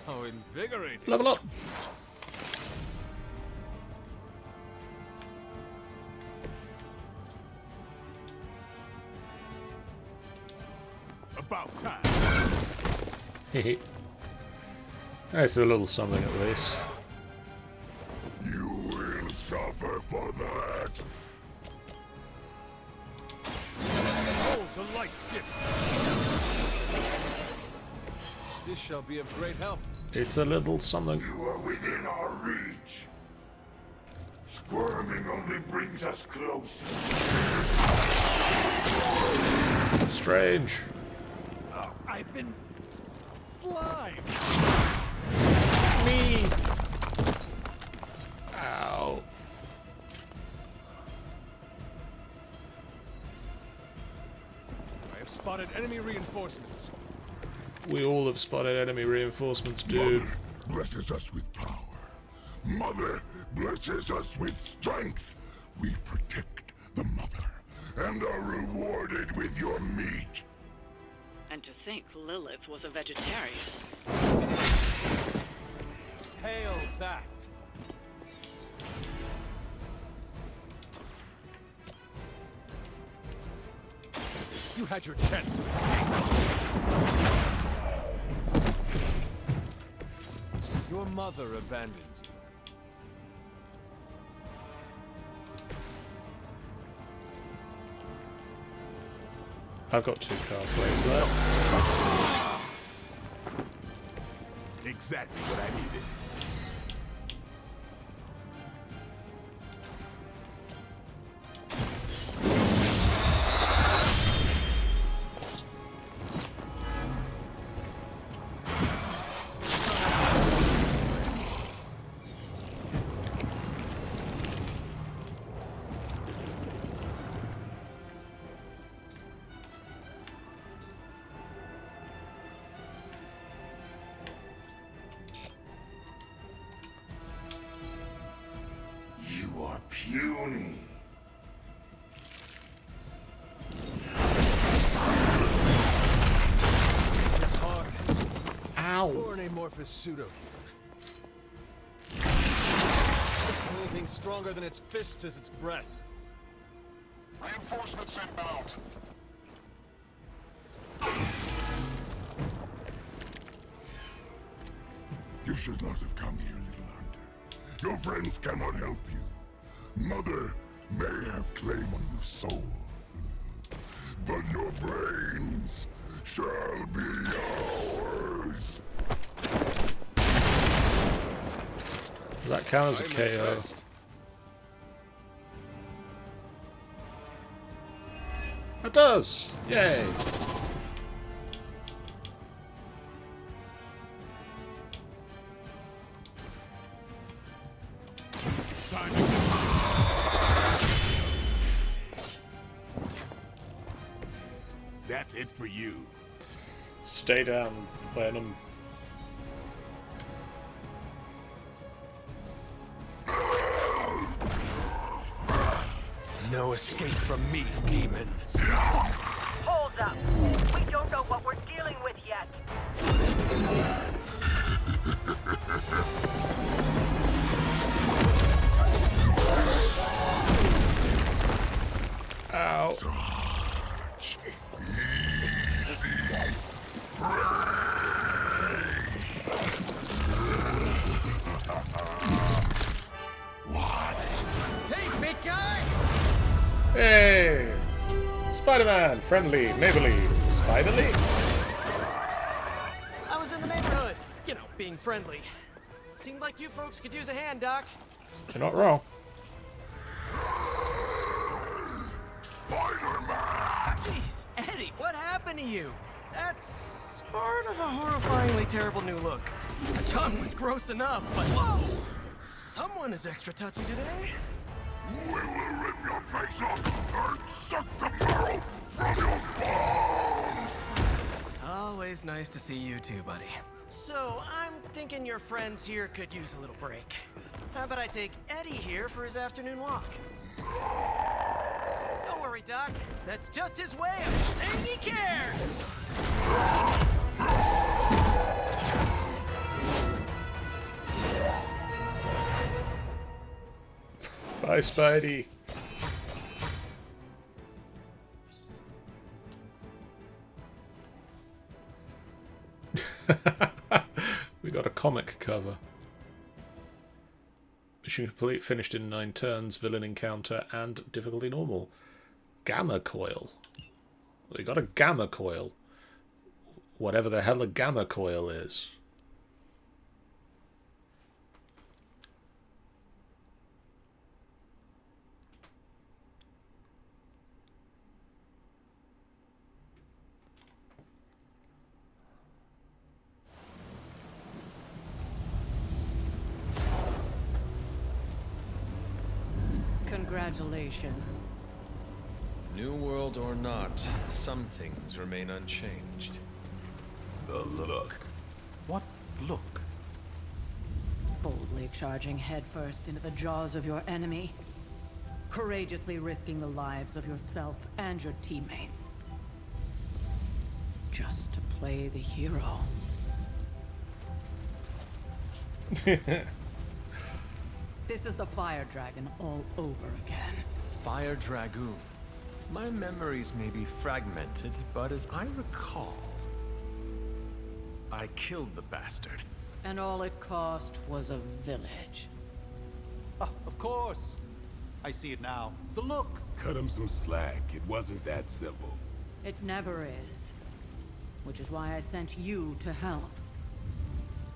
How invigorating. Level up. About time. Hehe. That's a little something at least. You will suffer for that. Oh, the light's gift. This shall be of great help. It's a little something. You are within our reach. Squirming only brings us closer. Strange. Oh, I I've been slimed. Me. Ow. I have spotted enemy reinforcements. We all have spotted enemy reinforcements, dude. Mother blesses us with power. Mother blesses us with strength. We protect the mother and are rewarded with your meat. And to think Lilith was a vegetarian. Hail that. You had your chance to escape. Your mother abandons you. I've got 2 card plays left. Exactly what I needed. You are puny. It's hard. Ow. For an amorphous pseudo. The only thing stronger than its fists is its breath. Reinforcements inbound. You should not have come here, little hunter. Your friends cannot help you. Mother may have claim on your soul, but your brains shall be ours. Does that count as a KO? It does! Yay! That's it for you. Stay down, Venom. No escape from me, demon. Hold up. We don't know what we're dealing with yet. Ow. Such easy Hey, big guy! Hey! Spider-Man, friendly, neighborly, spiderly. I was in the neighborhood. You know, being friendly. Seemed like you folks could use a hand, Doc. You're not wrong. Spider-Man! Jeez, Eddie, what happened to you? That's part of a horrifyingly terrible new look. The tongue was gross enough, but whoa! Someone is extra touchy today. We will rip your face off and suck the marrow from your bones! Always nice to see you too, buddy. So, I'm thinking your friends here could use a little break. How about I take Eddie here for his afternoon walk? Don't worry, Doc. That's just his way of saying he cares! Bye, Spidey. We got a comic cover. Mission complete, finished in 9 turns, villain encounter, and difficulty normal. Gamma coil. We got a gamma coil. Whatever the hell a gamma coil is. Congratulations. New world or not, some things remain unchanged. The look. What look? Boldly charging headfirst into the jaws of your enemy. Courageously risking the lives of yourself and your teammates. Just to play the hero. This is the Fire Dragon all over again. Fire Dragoon. My memories may be fragmented, but as I recall, I killed the bastard. And all it cost was a village. Ah, of course. I see it now. The look. Cut him some slack. It wasn't that simple. It never is. Which is why I sent you to help.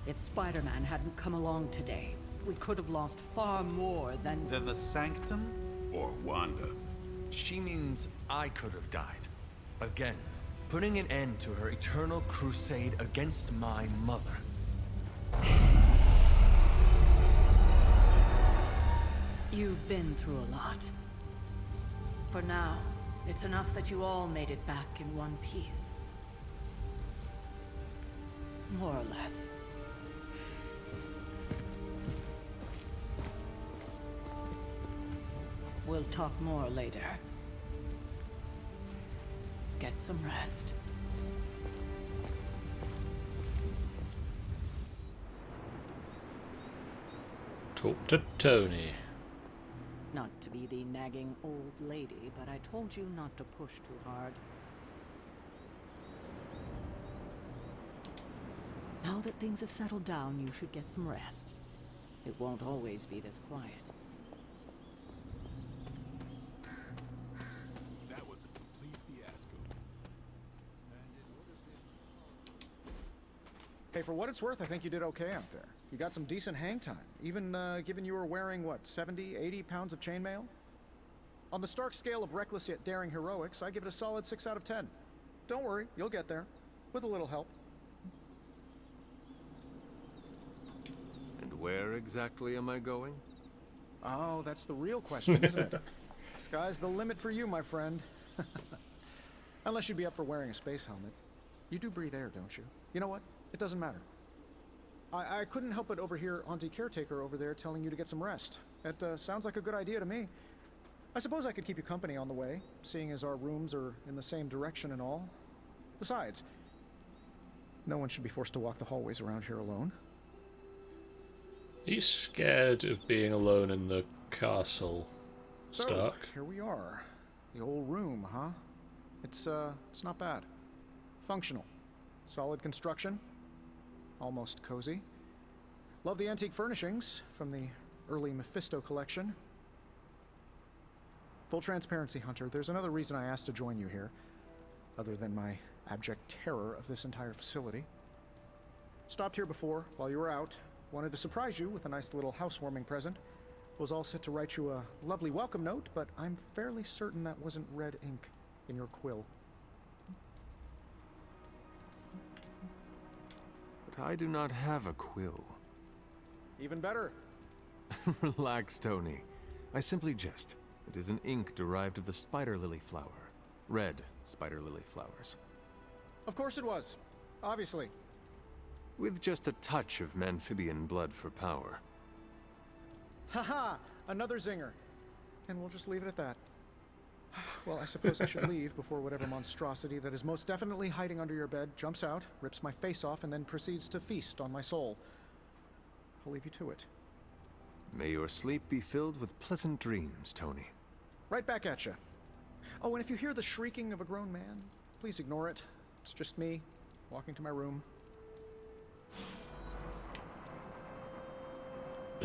If Spider-Man hadn't come along today, we could have lost far more than... Than the Sanctum? Or Wanda. She means I could have died. Again, putting an end to her eternal crusade against my mother. You've been through a lot. For now, it's enough that you all made it back in one piece. More or less. We'll talk more later. Get some rest. Talk to Tony. Not to be the nagging old lady, but I told you not to push too hard. Now that things have settled down, you should get some rest. It won't always be this quiet. That was a complete fiasco. Hey, for what it's worth, I think you did okay out there. You got some decent hang time, even given you were wearing, what, 70, 80 pounds of chainmail? On the Stark scale of reckless yet daring heroics, I give it a solid 6 out of 10. Don't worry, you'll get there. With a little help. And where exactly am I going? Oh, that's the real question, isn't it? Sky's the limit for you, my friend. Unless you'd be up for wearing a space helmet. You do breathe air, don't you? You know what? It doesn't matter. I couldn't help but overhear Auntie Caretaker over there telling you to get some rest. It sounds like a good idea to me. I suppose I could keep you company on the way, seeing as our rooms are in the same direction and all. Besides, no one should be forced to walk the hallways around here alone. Are you scared of being alone in the castle, So, Stark? here we are. The old room, huh? It's not bad. Functional. Solid construction. Almost cozy. Love the antique furnishings from the early Mephisto collection. Full transparency, Hunter, there's another reason I asked to join you here, other than my abject terror of this entire facility. Stopped here before, while you were out. Wanted to surprise you with a nice little housewarming present. Was all set to write you a lovely welcome note, but I'm fairly certain that wasn't red ink in your quill. But I do not have a quill. Even better. Relax, Tony. I simply jest. It is an ink derived of the spider lily flower. Red spider lily flowers. Of course it was. Obviously. With just a touch of amphibian blood for power. Haha! Another zinger. And we'll just leave it at that. Well, I suppose I should leave before whatever monstrosity that is most definitely hiding under your bed jumps out, rips my face off, and then proceeds to feast on my soul. I'll leave you to it. May your sleep be filled with pleasant dreams, Tony. Right back at you. Oh, and if you hear the shrieking of a grown man, please ignore it. It's just me, walking to my room.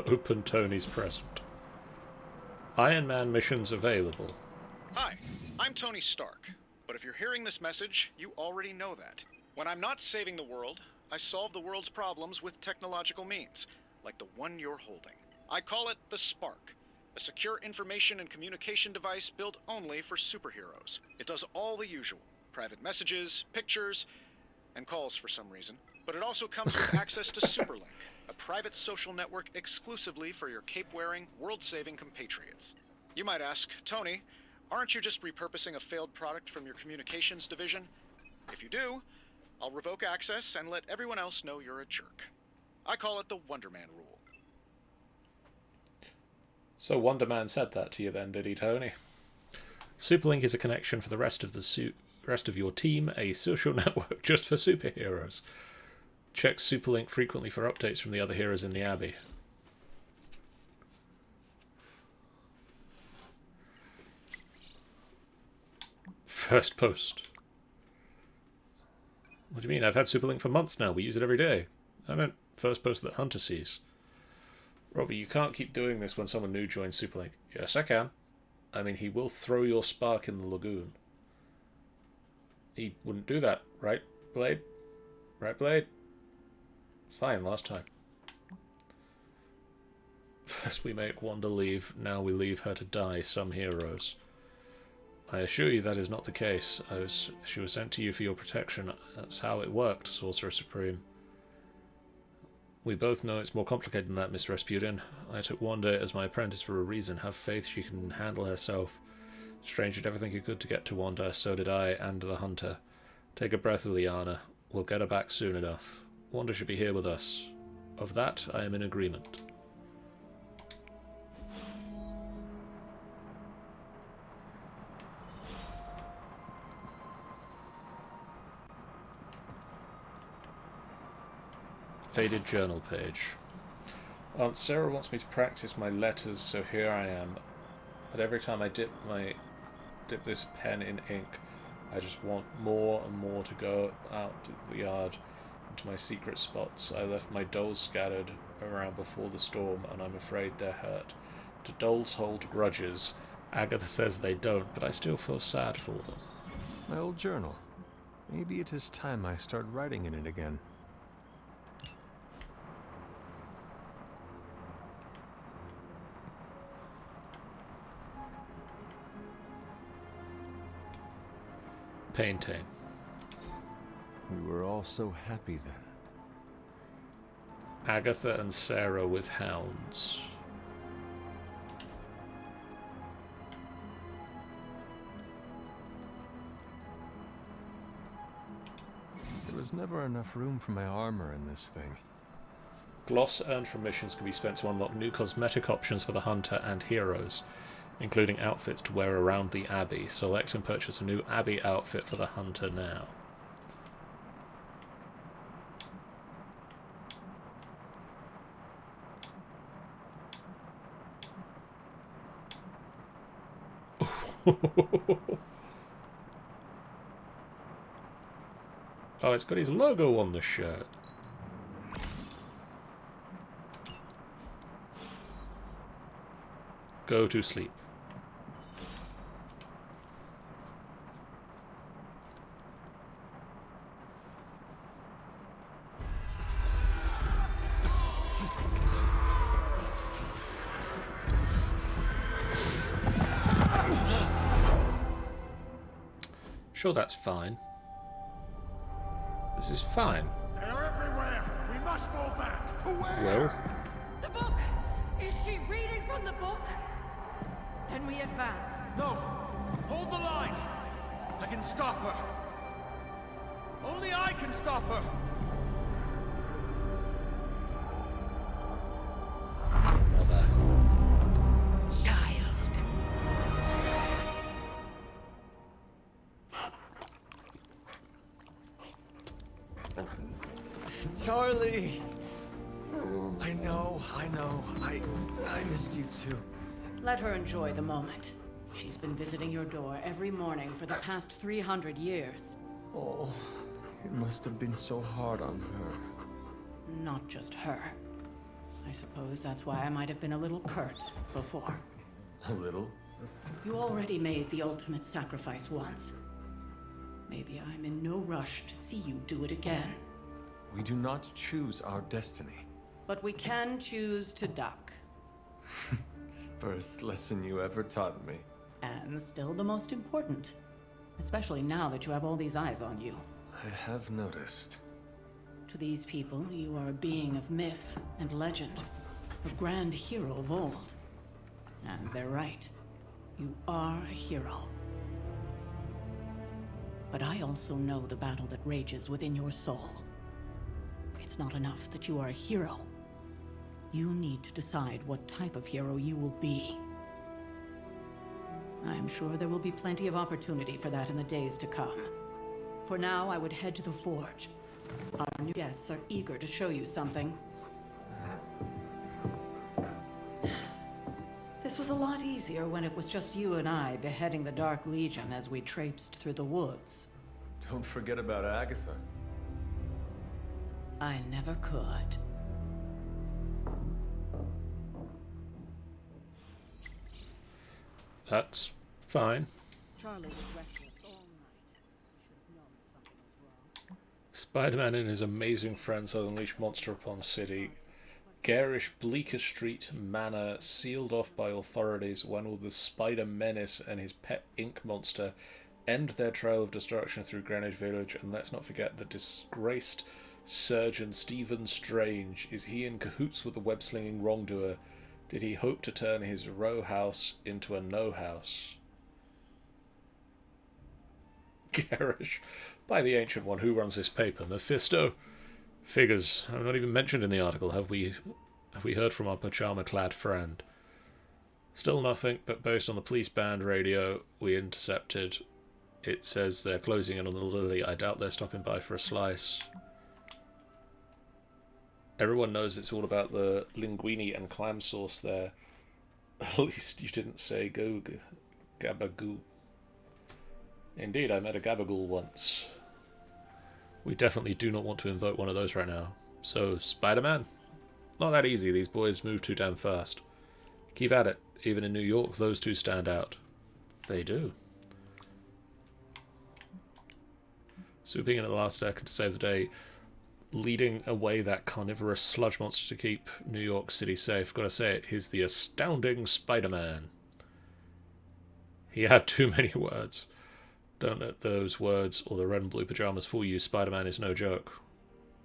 Open Tony's present. Iron Man missions available. Hi, I'm Tony Stark. But if you're hearing this message, you already know that. When I'm not saving the world, I solve the world's problems with technological means, like the one you're holding. I call it the Spark, a secure information and communication device built only for superheroes. It does all the usual, private messages, pictures, and calls for some reason. But it also comes with access to Superlink, a private social network exclusively for your cape-wearing, world-saving compatriots. You might ask, Tony, aren't you just repurposing a failed product from your communications division? If you do, I'll revoke access and let everyone else know you're a jerk. I call it the Wonder Man rule. So Wonder Man said that to you then, did he, Tony? Superlink is a connection for the rest of your team, a social network just for superheroes. Check Superlink frequently for updates from the other heroes in the Abbey. First post. What do you mean? I've had Superlink for months now. We use it every day. I meant first post that Hunter sees. Robbie, you can't keep doing this when someone new joins Superlink. Yes, I can. I mean, he will throw your spark in the lagoon. He wouldn't do that, right, Blade? Right, Blade? Fine, last time. First we make Wanda leave, now we leave her to die, some heroes. I assure you that is not the case. She was sent to you for your protection. That's how it worked, Sorcerer Supreme. We both know it's more complicated than that, Miss Rasputin. I took Wanda as my apprentice for a reason. Have faith she can handle herself. Strange did everything he could to get to Wanda, so did I and the Hunter. Take a breath, Liliana. We'll get her back soon enough. Wanda should be here with us. Of that, I am in agreement. Faded journal page. Aunt Sarah wants me to practice my letters, so here I am. But every time I dip this pen in ink, I just want more and more to go out to the yard into my secret spots. I left my dolls scattered around before the storm, and I'm afraid they're hurt. Do dolls hold grudges? Agatha says they don't, but I still feel sad for them. My old journal. Maybe it is time I start writing in it again. Painting. We were all so happy then. Agatha and Sarah with hounds. There was never enough room for my armor in this thing. Gloss earned from missions can be spent to unlock new cosmetic options for the Hunter and heroes, including outfits to wear around the Abbey. Select and purchase a new Abbey outfit for the Hunter now. Oh, it's got his logo on the shirt. Go to sleep. Sure, that's fine. This is fine. They're everywhere. We must fall back. To where? Well, The book! Is she reading from the book? Then we advance. No! Hold the line! I can stop her. Only I can stop her. mother. Child. Charlie! I know. I missed you too. Let her enjoy the moment. She's been visiting your door every morning for the past 300 years. Oh, it must have been so hard on her. Not just her. I suppose that's why I might have been a little curt before. A little? You already made the ultimate sacrifice once. Maybe I'm in no rush to see you do it again. We do not choose our destiny. But we can choose to duck. First lesson you ever taught me. And still the most important. Especially now that you have all these eyes on you. I have noticed. To these people, you are a being of myth and legend. A grand hero of old. And they're right. You are a hero. But I also know the battle that rages within your soul. It's not enough that you are a hero. You need to decide what type of hero you will be. I am sure there will be plenty of opportunity for that in the days to come. For now, I would head to the Forge. Our new guests are eager to show you something. This was a lot easier when it was just you and I beheading the Dark Legion as we traipsed through the woods. Don't forget about Agatha. I never could. That's fine. Charlie was restless all night. Should have known something was wrong. Spider-Man and his amazing friends have unleashed monster upon city. Garish Bleecker Street Manor sealed off by authorities. When will the Spider Menace and his pet ink monster end their trail of destruction through Greenwich Village? And let's not forget the disgraced surgeon Stephen Strange. Is he in cahoots with the web-slinging wrongdoer? Did he hope to turn his row house into a no house? Garish. By the Ancient One, who runs this paper? Mephisto? Figures. I'm not even mentioned in the article. Have we heard from our pajama-clad friend? Still nothing, but based on the police band radio we intercepted, it says they're closing in on the Lily. I doubt they're stopping by for a slice. Everyone knows it's all about the linguine and clam sauce there. At least you didn't say go gabagoo. Indeed, I met a gabagool once. We definitely do not want to invoke one of those right now. So, Spider-Man? Not that easy, these boys move too damn fast. Keep at it. Even in New York, those two stand out. They do. Swooping in at the last second to save the day, leading away that carnivorous sludge monster to keep New York City safe. Gotta say it, he's the astounding Spider-Man. He had too many words. Don't let those words or the red and blue pajamas fool you. Spider-Man is no joke.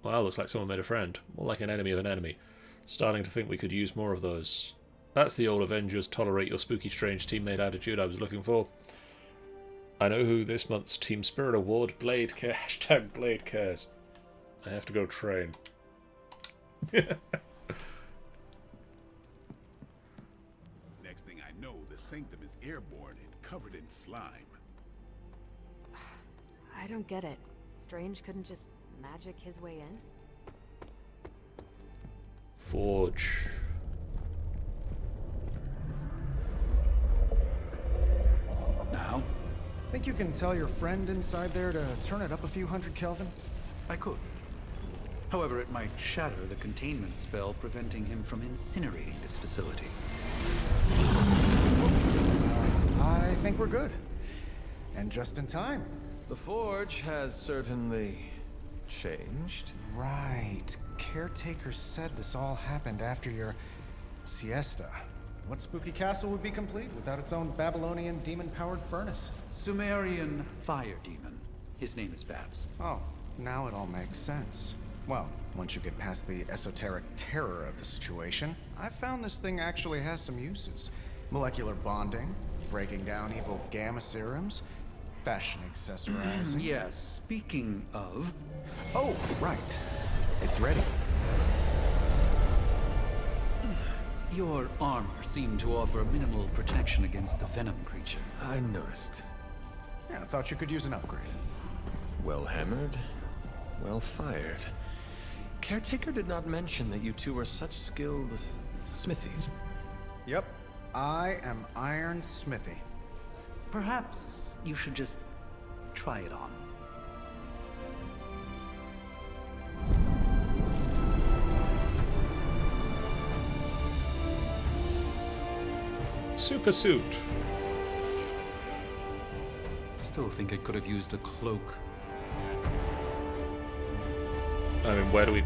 Well, looks like someone made a friend. More like an enemy of an enemy. Starting to think we could use more of those. That's the old Avengers tolerate your spooky strange teammate attitude I was looking for. I know who this month's Team Spirit Award Blade Care # Blade cares. I have to go train. Next thing I know, the Sanctum is airborne and covered in slime. I don't get it. Strange couldn't just magic his way in? Forge. Now? Think you can tell your friend inside there to turn it up a few hundred Kelvin? I could. However, it might shatter the containment spell preventing him from incinerating this facility. I think we're good. And just in time. The Forge has certainly changed. Right. Caretaker said this all happened after your siesta. What spooky castle would be complete without its own Babylonian demon-powered furnace? Sumerian fire demon. His name is Babs. Oh, now it all makes sense. Well, once you get past the esoteric terror of the situation, I've found this thing actually has some uses. Molecular bonding, breaking down evil gamma serums, fashion accessorizing. Yes, speaking of... Oh, right. It's ready. Your armor seemed to offer minimal protection against the venom creature. I noticed. Yeah, I thought you could use an upgrade. Well hammered, well fired. Caretaker did not mention that you two are such skilled smithies. Yep, I am Iron Smithy. Perhaps you should just try it on. Super suit. Still think it could have used a cloak. I mean, where do we...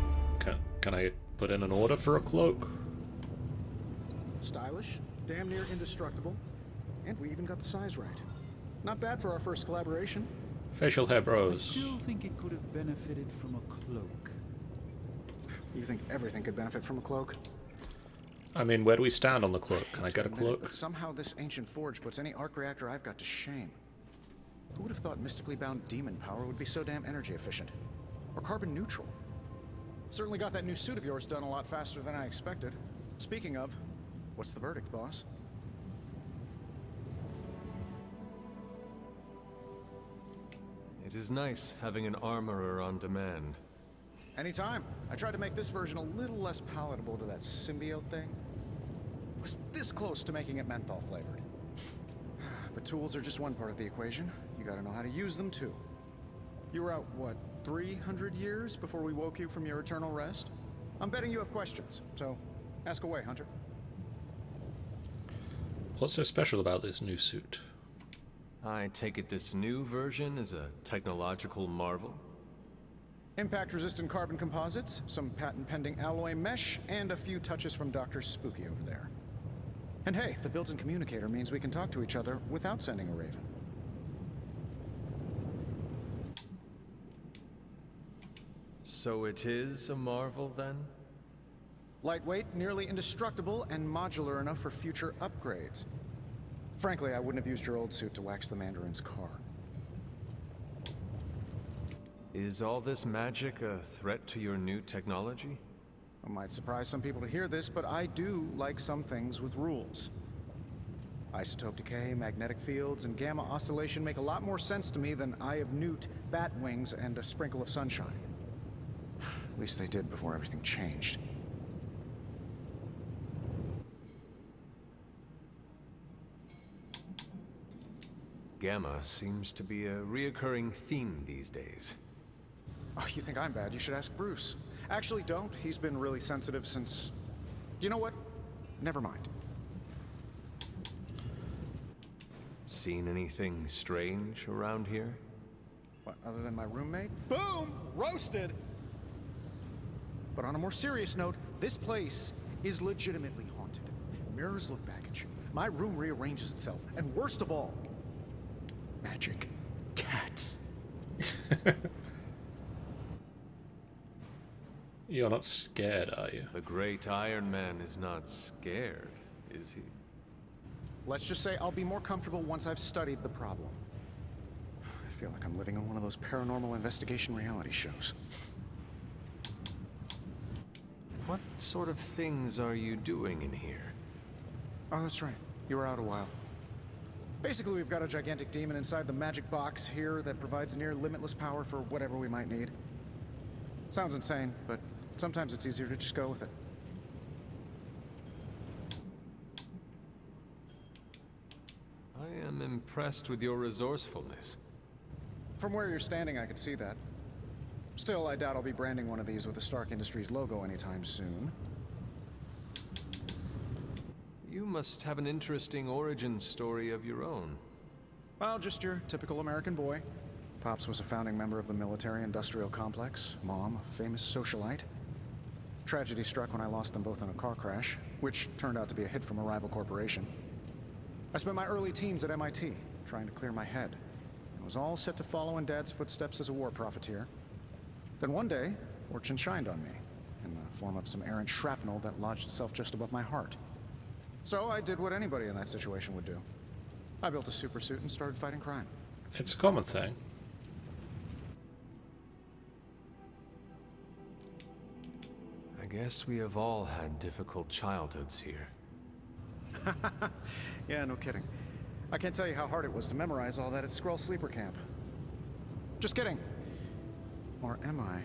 Can I put in an order for a cloak? Stylish, damn near indestructible, and we even got the size right. Not bad for our first collaboration. Facial hair I bros. still think it could have benefited from a cloak. You think everything could benefit from a cloak? I mean, where do we stand on the cloak? Can I get a cloak? But somehow this ancient forge puts any arc reactor I've got to shame. Who would have thought mystically bound demon power would be so damn energy efficient? Or carbon neutral? Certainly got that new suit of yours done a lot faster than I expected. Speaking of, what's the verdict, boss? It is nice having an armorer on demand. Anytime. I tried to make this version a little less palatable to that symbiote thing. Was this close to making it menthol flavored. But tools are just one part of the equation. You gotta know how to use them too. You were out, what, 300 years before we woke you from your eternal rest? I'm betting you have questions, so ask away, Hunter. What's so special about this new suit? I take it this new version is a technological marvel? Impact-resistant carbon composites, some patent-pending alloy mesh, and a few touches from Dr. Spooky over there. And hey, the built-in communicator means we can talk to each other without sending a raven. So it is a marvel, then? Lightweight, nearly indestructible, and modular enough for future upgrades. Frankly, I wouldn't have used your old suit to wax the Mandarin's car. Is all this magic a threat to your new technology? It might surprise some people to hear this, but I do like some things with rules. Isotope decay, magnetic fields, and gamma oscillation make a lot more sense to me than Eye of Newt, bat wings, and a sprinkle of sunshine. At least they did before everything changed. Gamma seems to be a reoccurring theme these days. Oh, you think I'm bad? You should ask Bruce. Actually, don't. He's been really sensitive since... You know what? Never mind. Seen anything strange around here? What, other than my roommate? Boom! Roasted! But on a more serious note, this place is legitimately haunted. Mirrors look back at you. My room rearranges itself. And worst of all, magic cats. You're not scared, are you? The great Iron Man is not scared, is he? Let's just say I'll be more comfortable once I've studied the problem. I feel like I'm living on one of those paranormal investigation reality shows. What sort of things are you doing in here? Oh, that's right. You were out a while. Basically, we've got a gigantic demon inside the magic box here that provides near limitless power for whatever we might need. Sounds insane, but sometimes it's easier to just go with it. I am impressed with your resourcefulness. From where you're standing, I could see that. Still, I doubt I'll be branding one of these with the Stark Industries logo anytime soon. You must have an interesting origin story of your own. Well, just your typical American boy. Pops was a founding member of the military-industrial complex. Mom, a famous socialite. Tragedy struck when I lost them both in a car crash, which turned out to be a hit from a rival corporation. I spent my early teens at MIT, trying to clear my head. I was all set to follow in Dad's footsteps as a war profiteer. Then one day, fortune shined on me, in the form of some errant shrapnel that lodged itself just above my heart. So I did what anybody in that situation would do. I built a supersuit and started fighting crime. It's a common thing. I guess we have all had difficult childhoods here. Yeah, no kidding. I can't tell you how hard it was to memorize all that at Skrull Sleeper Camp. Just kidding. Or am I?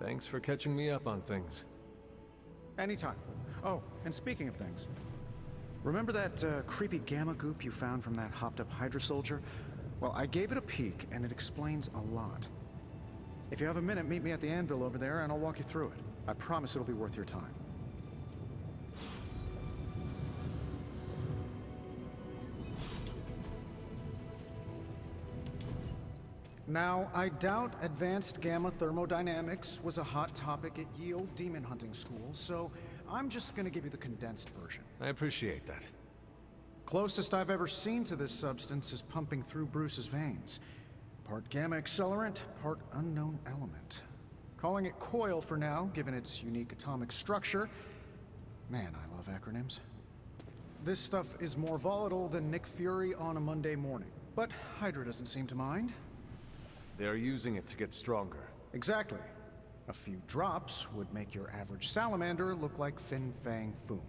Thanks for catching me up on things. Anytime. Oh, and speaking of things, remember that creepy gamma goop you found from that hopped-up Hydra soldier? Well, I gave it a peek, and it explains a lot. If you have a minute, meet me at the anvil over there, and I'll walk you through it. I promise it'll be worth your time. Now, I doubt advanced gamma thermodynamics was a hot topic at Ye Olde Demon Hunting School, so I'm just gonna give you the condensed version. I appreciate that. Closest I've ever seen to this substance is pumping through Bruce's veins. Part gamma accelerant, part unknown element. Calling it Coil for now, given its unique atomic structure. Man, I love acronyms. This stuff is more volatile than Nick Fury on a Monday morning. But Hydra doesn't seem to mind. They're using it to get stronger. Exactly. A few drops would make your average salamander look like Fin Fang Foom.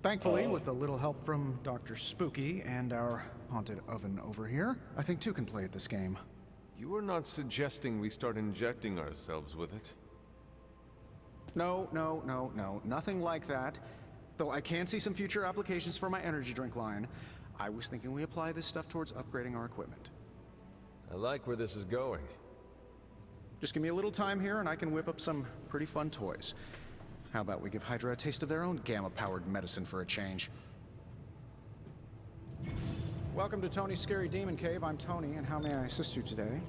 Thankfully, with a little help from Dr. Spooky and our haunted oven over here, I think two can play at this game. You are not suggesting we start injecting ourselves with it? No, nothing like that. Though I can see some future applications for my energy drink line. I was thinking we apply this stuff towards upgrading our equipment. I like where this is going. Just give me a little time here and I can whip up some pretty fun toys. How about we give Hydra a taste of their own gamma-powered medicine for a change? Welcome to Tony's Scary Demon Cave. I'm Tony, and how may I assist you today?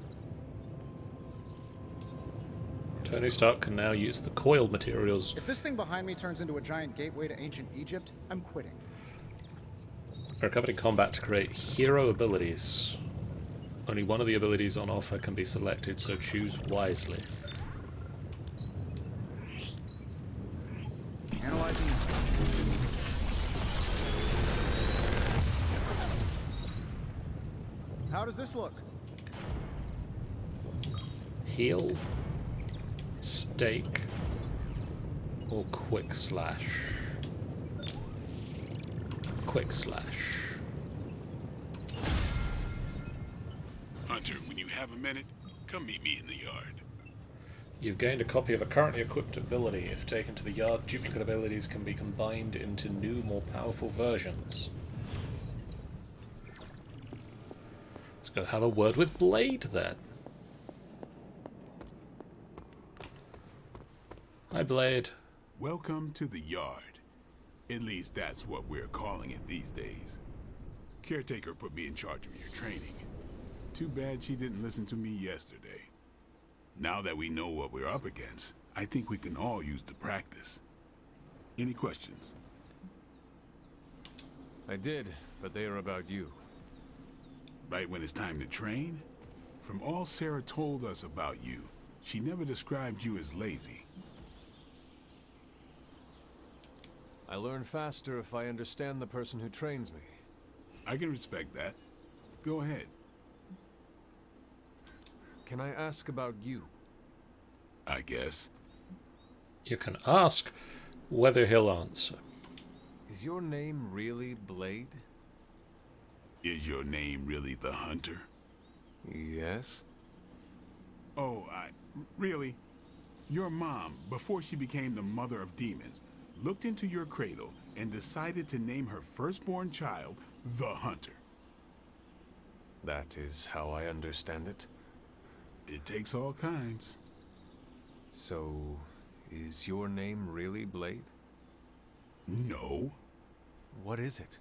Tony Stark can now use the coil materials. If this thing behind me turns into a giant gateway to ancient Egypt, I'm quitting. For recovered in combat to create hero abilities. Only one of the abilities on offer can be selected, so choose wisely. Analyzing. How does this look? Heal, stake, or quick slash? Quick slash. Hunter, when you have a minute, come meet me in the yard. You've gained a copy of a currently equipped ability. If taken to the yard, duplicate abilities can be combined into new, more powerful versions. Let's go have a word with Blade, then. Hi, Blade. Welcome to the yard. At least that's what we're calling it these days. Caretaker put me in charge of your training. Too bad she didn't listen to me yesterday. Now that we know what we're up against, I think we can all use the practice. Any questions? I did, but they are about you. Right when it's time to train? From all Sarah told us about you, she never described you as lazy. I learn faster if I understand the person who trains me. I can respect that. Go ahead. Can I ask about you? I guess. You can ask whether he'll answer. Is your name really Blade? Is your name really the Hunter? Yes. Oh, really? Your mom, before she became the mother of demons, looked into your cradle and decided to name her firstborn child the Hunter. That is how I understand it. It takes all kinds. So, is your name really Blade? No. What is it?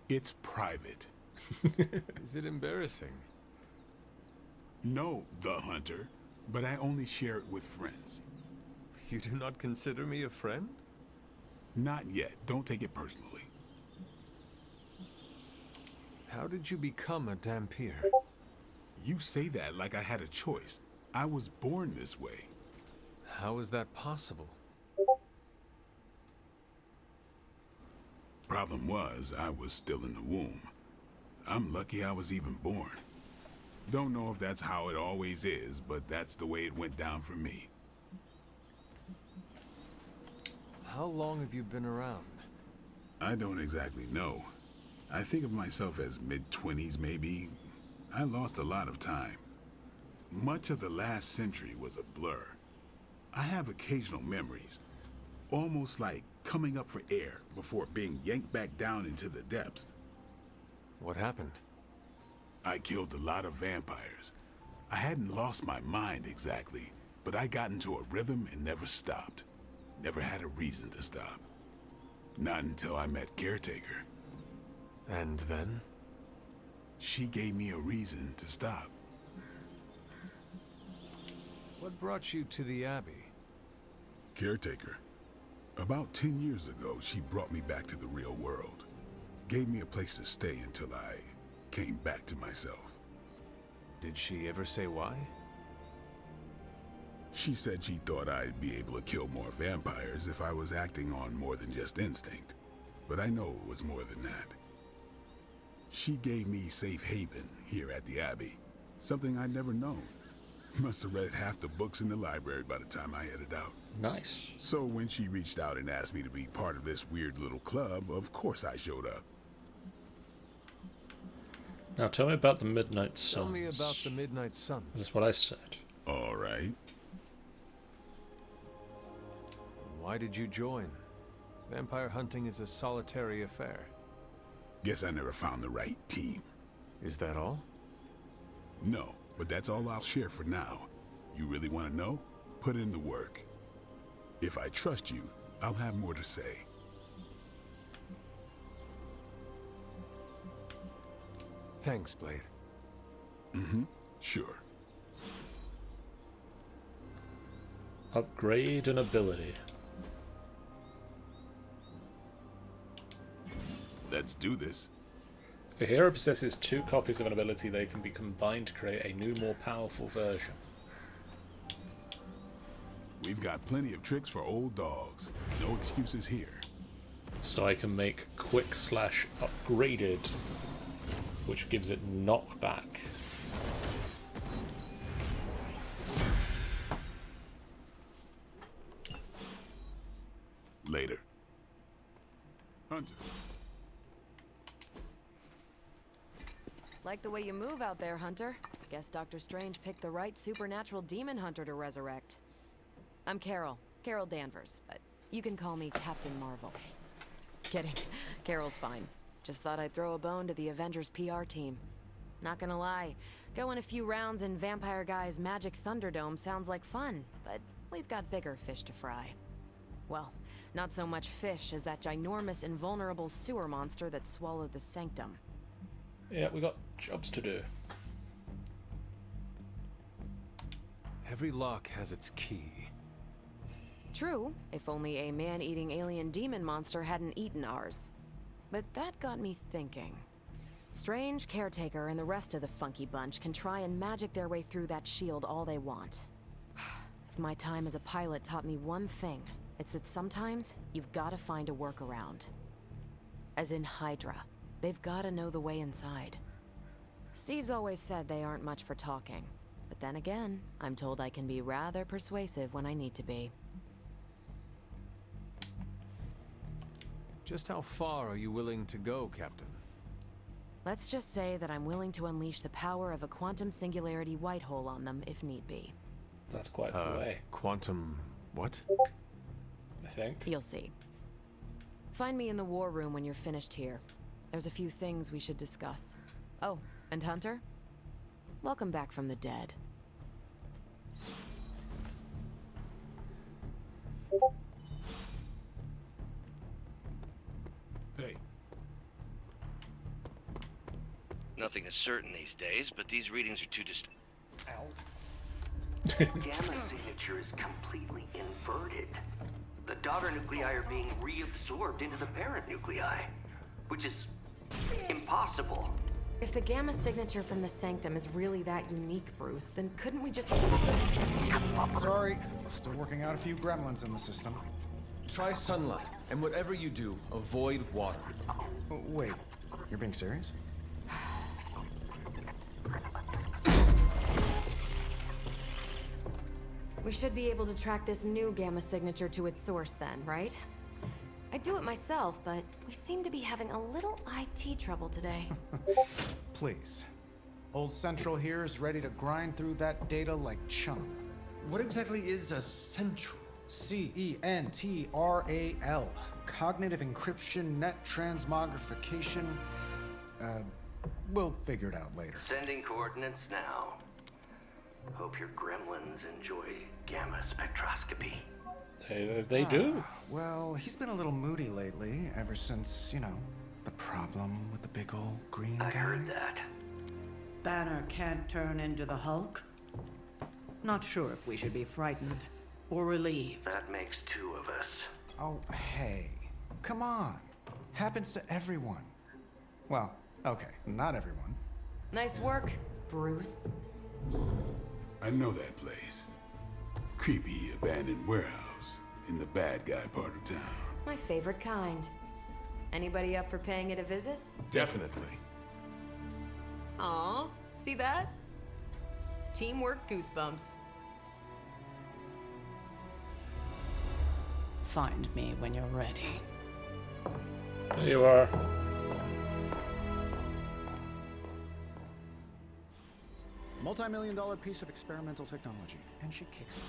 It's private. Is it embarrassing? No, the Hunter, but I only share it with friends. You do not consider me a friend? Not yet. Don't take it personally. How did you become a Dampier? You say that like I had a choice. I was born this way. How is that possible? Problem was, I was still in the womb. I'm lucky I was even born. Don't know if that's how it always is, but that's the way it went down for me. How long have you been around? I don't exactly know. I think of myself as mid-20s, maybe. I lost a lot of time. Much of the last century was a blur. I have occasional memories, almost like coming up for air before being yanked back down into the depths. What happened? I killed a lot of vampires. I hadn't lost my mind exactly, but I got into a rhythm and never stopped. Never had a reason to stop. Not until I met Caretaker. And then? She gave me a reason to stop. What brought you to the Abbey? Caretaker. About 10 years ago, she brought me back to the real world. Gave me a place to stay until I came back to myself. Did she ever say why? She said she thought I'd be able to kill more vampires if I was acting on more than just instinct. But I know it was more than that. She gave me safe haven here at the Abbey, something I'd never known. Must have read half the books in the library by the time I headed out. Nice. So when she reached out and asked me to be part of this weird little club, of course I showed up. Now tell me about the Midnight Suns. Tell me about the Midnight Suns. That's what I said. All right. Why did you join? Vampire hunting is a solitary affair. Guess I never found the right team. Is that all? No, but that's all I'll share for now. You really want to know? Put in the work. If I trust you, I'll have more to say. Thanks, Blade. Mm-hmm. Sure. Upgrade an ability. Let's do this. If a hero possesses 2 copies of an ability, they can be combined to create a new, more powerful version. We've got plenty of tricks for old dogs. No excuses here. So I can make quick slash upgraded, which gives it knockback. Later. Hunter. Like the way you move out there, Hunter. Guess Dr. Strange picked the right supernatural demon hunter to resurrect. I'm Carol Danvers, but you can call me Captain Marvel. Kidding. Carol's fine. Just thought I'd throw a bone to the Avengers PR team. Not gonna lie, going a few rounds in Vampire Guy's Magic Thunderdome sounds like fun, but we've got bigger fish to fry. Well, not so much fish as that ginormous invulnerable sewer monster that swallowed the Sanctum. Yeah, we got jobs to do. Every lock has its key. True, if only a man-eating alien demon monster hadn't eaten ours. But that got me thinking. Strange, Caretaker, and the rest of the funky bunch can try and magic their way through that shield all they want. If my time as a pilot taught me one thing, it's that sometimes you've got to find a workaround. As in Hydra. They've got to know the way inside. Steve's always said they aren't much for talking. But then again, I'm told I can be rather persuasive when I need to be. Just how far are you willing to go, Captain? Let's just say that I'm willing to unleash the power of a quantum singularity white hole on them if need be. That's quite a way. Quantum... what? I think. You'll see. Find me in the war room when you're finished here. There's a few things we should discuss. Oh, and Hunter? Welcome back from the dead. Hey. Nothing is certain these days, but these readings are too distant. Gamma signature is completely inverted. The daughter nuclei are being reabsorbed into the parent nuclei, which is impossible. If the gamma signature from the Sanctum is really that unique, Bruce, then couldn't we just... Sorry, still working out a few gremlins in the system. Try sunlight, and whatever you do, avoid water. Wait, you're being serious? We should be able to track this new gamma signature to its source then, right? I'd do it myself, but we seem to be having a little IT trouble today. Please. Old Central here is ready to grind through that data like chum. What exactly is a central? CENTRAL. Cognitive encryption, net transmogrification. We'll figure it out later. Sending coordinates now. Hope your gremlins enjoy gamma spectroscopy. They do. Well, he's been a little moody lately, ever since, you know, the problem with the big old green guy. I heard that. Banner can't turn into the Hulk? Not sure if we should be frightened or relieved. That makes 2 of us. Oh, hey. Come on. Happens to everyone. Well, okay, not everyone. Nice work, Bruce. I know that place. Creepy abandoned warehouse in the bad guy part of town. My favorite kind. Anybody up for paying it a visit? Definitely. Aw, see that? Teamwork goosebumps. Find me when you're ready. There you are. Multi-million-dollar piece of experimental technology, and she kicks it.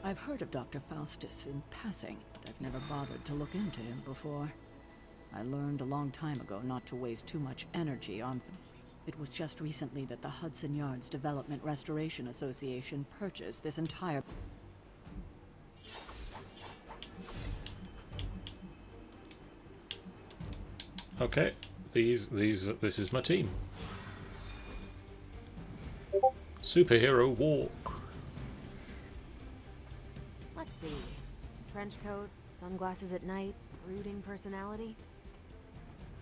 I've heard of Dr. Faustus in passing, but I've never bothered to look into him before. I learned a long time ago not to waste too much energy on... It was just recently that the Hudson Yards Development Restoration Association purchased this entire... Okay, this is my team. Superhero walk. Let's see. Trench coat, sunglasses at night, brooding personality.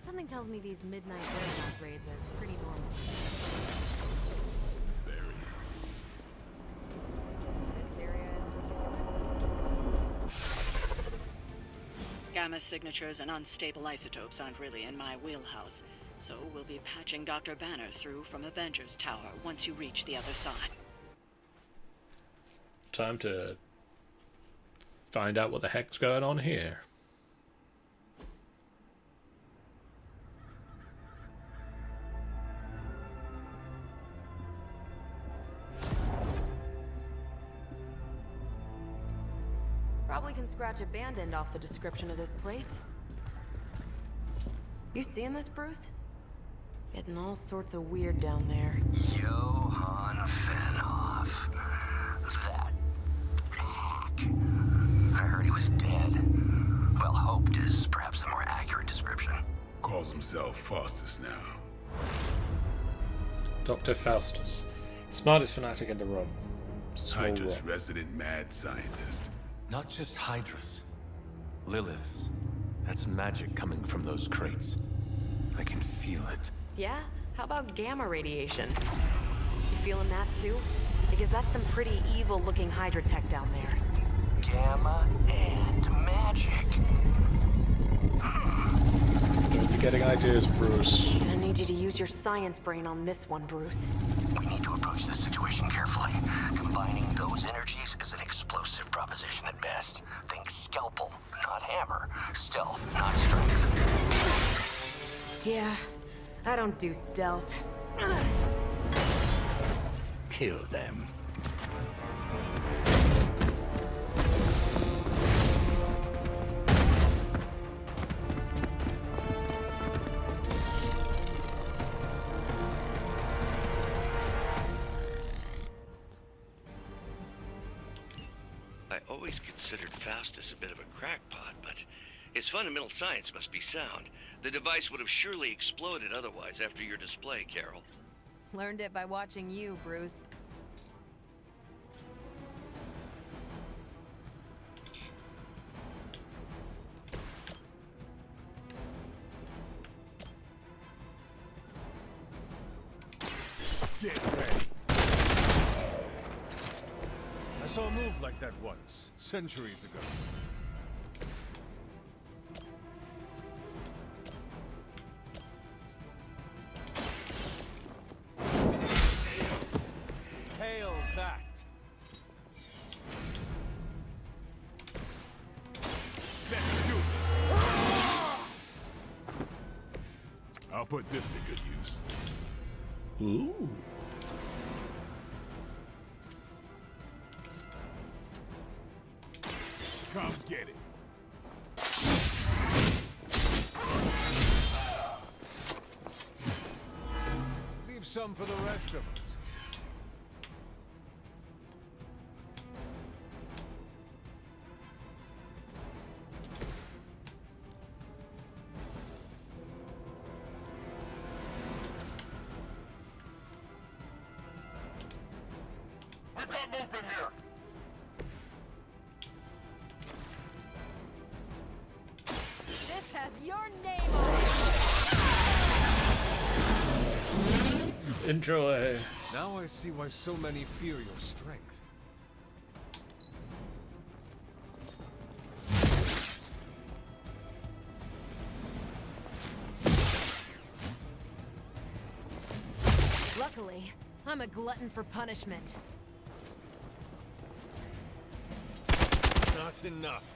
Something tells me these midnight warehouse raids are pretty normal. This area in particular? Gamma signatures and unstable isotopes aren't really in my wheelhouse, so we'll be patching Dr. Banner through from Avengers Tower once you reach the other side. Time to find out what the heck's going on here. Probably can scratch abandoned off the description of this place. You seeing this, Bruce? Getting all sorts of weird down there. Johann Fenhoff. That hack. I heard he was dead. Well, hoped is perhaps the more accurate description. Calls himself Faustus now. Dr. Faustus. Smartest fanatic in the room. It's a small Hydra's room. resident mad scientist. Not just Hydra's. Lilith's. That's magic coming from those crates. I can feel it. Yeah? How about gamma radiation? You feeling that too? Because that's some pretty evil-looking Hydra tech down there. Gamma and magic. Don't be getting ideas, Bruce. Gonna need you to use your science brain on this one, Bruce. We need to approach this situation carefully. Combining those energies is an explosive proposition at best. Think scalpel, not hammer. Stealth, not strength. Yeah, I don't do stealth. Kill them. I always considered Faustus a bit of a crackpot, but his fundamental science must be sound. The device would have surely exploded otherwise after your display, Carol. Learned it by watching you, Bruce. Get ready. I saw a move like that once, centuries ago. Hail that. Let's do it. I'll put this to good use. Ooh. Come get it. Leave some for the rest of us. We got movement here. This has your name on it! Enjoy. Now I see why so many fear your strength. Luckily, I'm a glutton for punishment. Not enough.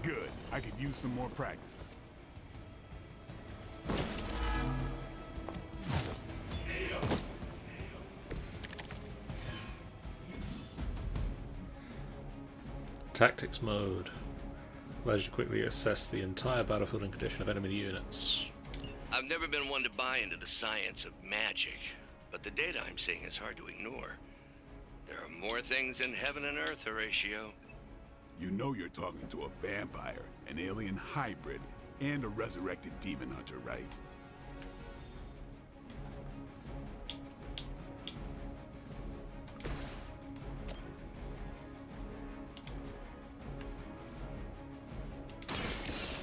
Good. I could use some more practice. Tactics mode allows you to quickly assess the entire battlefield and condition of enemy units. I've never been one to buy into the science of magic, but the data I'm seeing is hard to ignore. There are more things in heaven and earth, Horatio. You know you're talking to a vampire, an alien hybrid, and a resurrected demon hunter, right?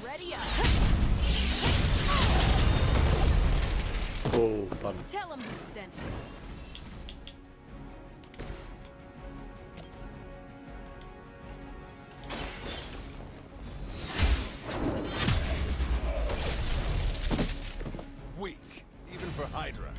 Ready up. Oh, fun. Tell him who sent you. Weak, even for Hydra.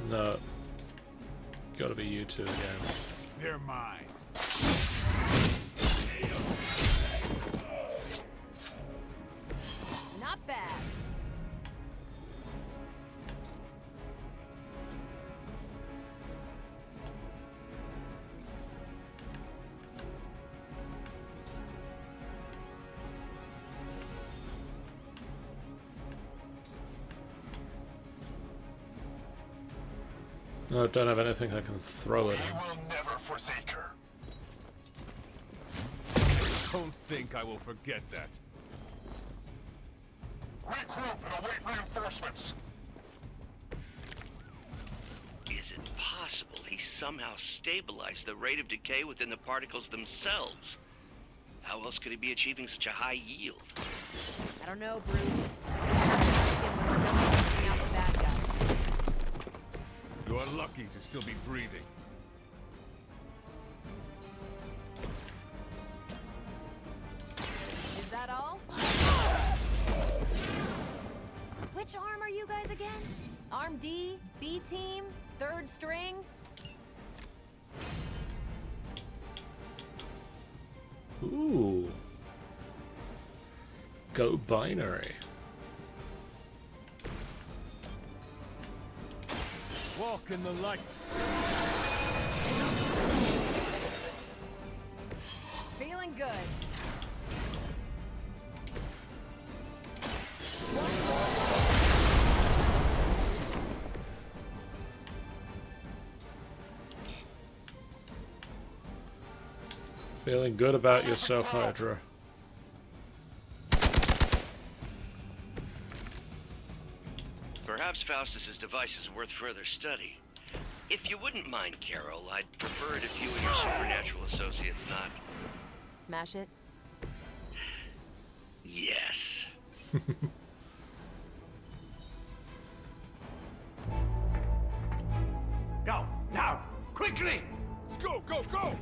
No. Gotta be you two again. They're mine. Not bad. No, don't have anything I can throw at him. will never forsake her. Don't think I will forget that. Regroup and await reinforcements. Is it possible he somehow stabilized the rate of decay within the particles themselves? How else could he be achieving such a high yield? I don't know, Bruce. When we're done taking out the bad guys. You are lucky to still be breathing. Is that all? Which arm are you guys again? Arm D, B team, third string? Ooh. Go binary. Walk in the light. Feeling good. Feeling good about yourself, Hydra. Perhaps Faustus's device is worth further study. If you wouldn't mind, Carol, I'd prefer it if you and your supernatural associates not... Smash it? Yes. Go, now, quickly! Let's go, go, go!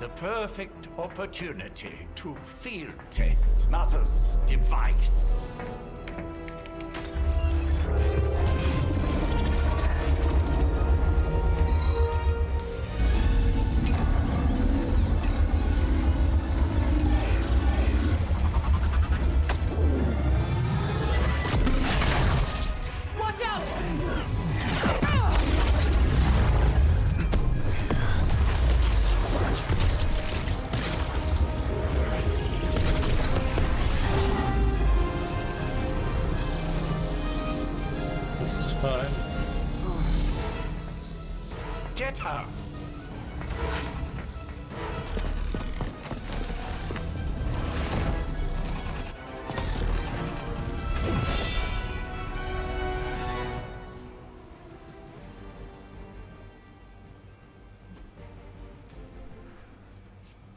The perfect opportunity to field test Mother's device. Watch out!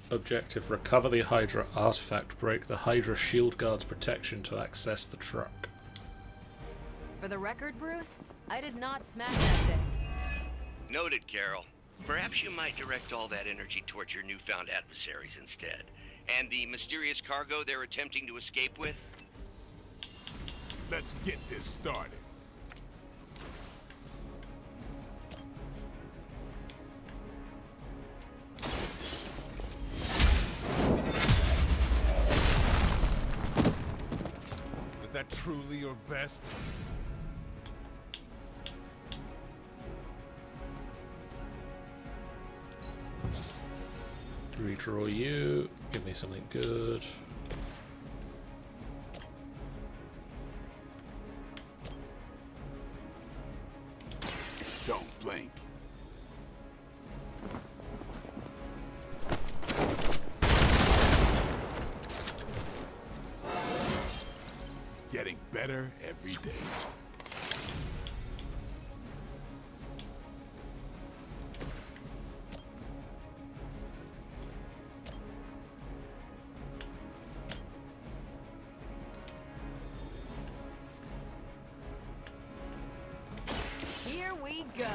Objective: recover the Hydra artifact. Break the Hydra shield guard's protection to access the truck. For the record, Bruce, I did not smash that thing. Noted, Carol. Perhaps you might direct all that energy towards your newfound adversaries instead. And the mysterious cargo they're attempting to escape with? Let's get this started. Was that truly your best? Redraw you. Give me something good. Don't blink. Getting better every day. Here we go.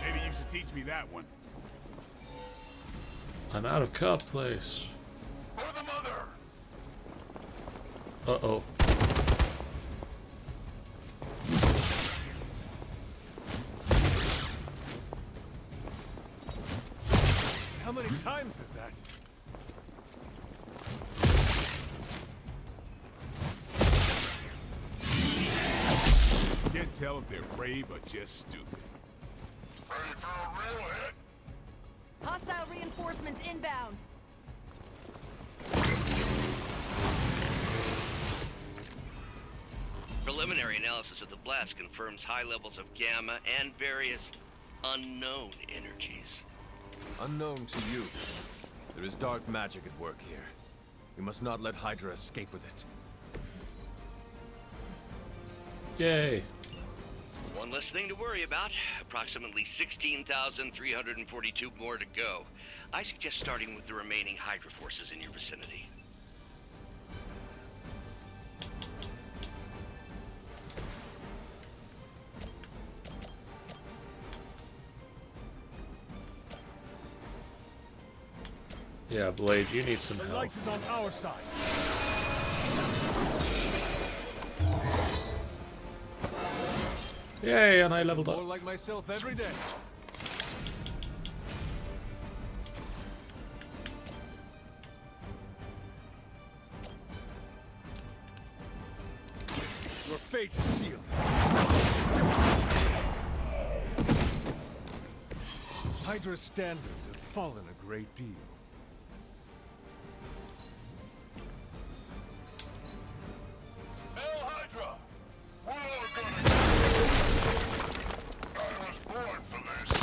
Maybe you should teach me that one. I'm out of card place. For the mother! Uh-oh. How many times is that? Can't tell if they're brave or just stupid. Ready for a real hit? Hostile reinforcements inbound. Preliminary analysis of the blast confirms high levels of gamma and various unknown energies. Unknown to you. There is dark magic at work here. We must not let Hydra escape with it. Yay. One less thing to worry about. Approximately 16,342 more to go. I suggest starting with the remaining Hydra forces in your vicinity. Yeah, Blade, you need some The help. light is on our side. Yay, and I leveled More up. like myself every day. Your fate is sealed. Hydra's standards have fallen a great deal. Hail Hydra! We're all gonna I was born for this.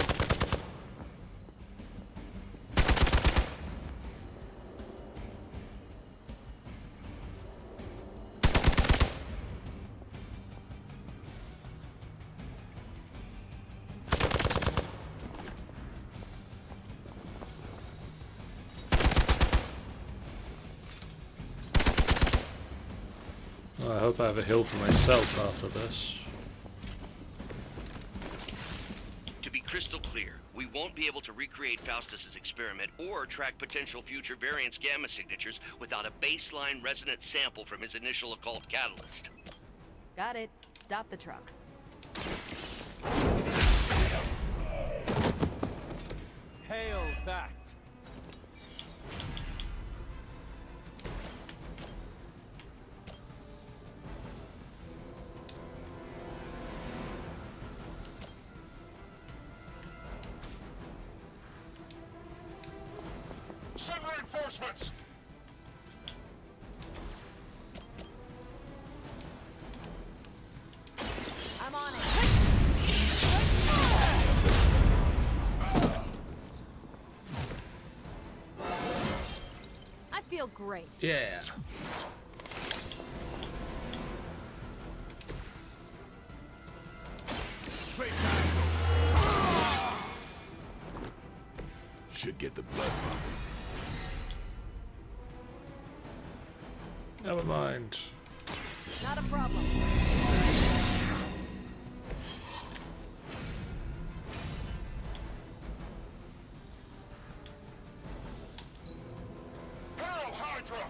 Well, I hope I have a hill for myself after this. To be crystal clear, we won't be able to recreate Faustus's experiment or track potential future variants' gamma signatures without a baseline resonant sample from his initial occult catalyst. Got it. Stop the truck. Hail that! Send reinforcements! I'm on it. I feel great. Yeah. Playtime! should get the blood pumping. Never mind. Not a problem. Hail Hydra!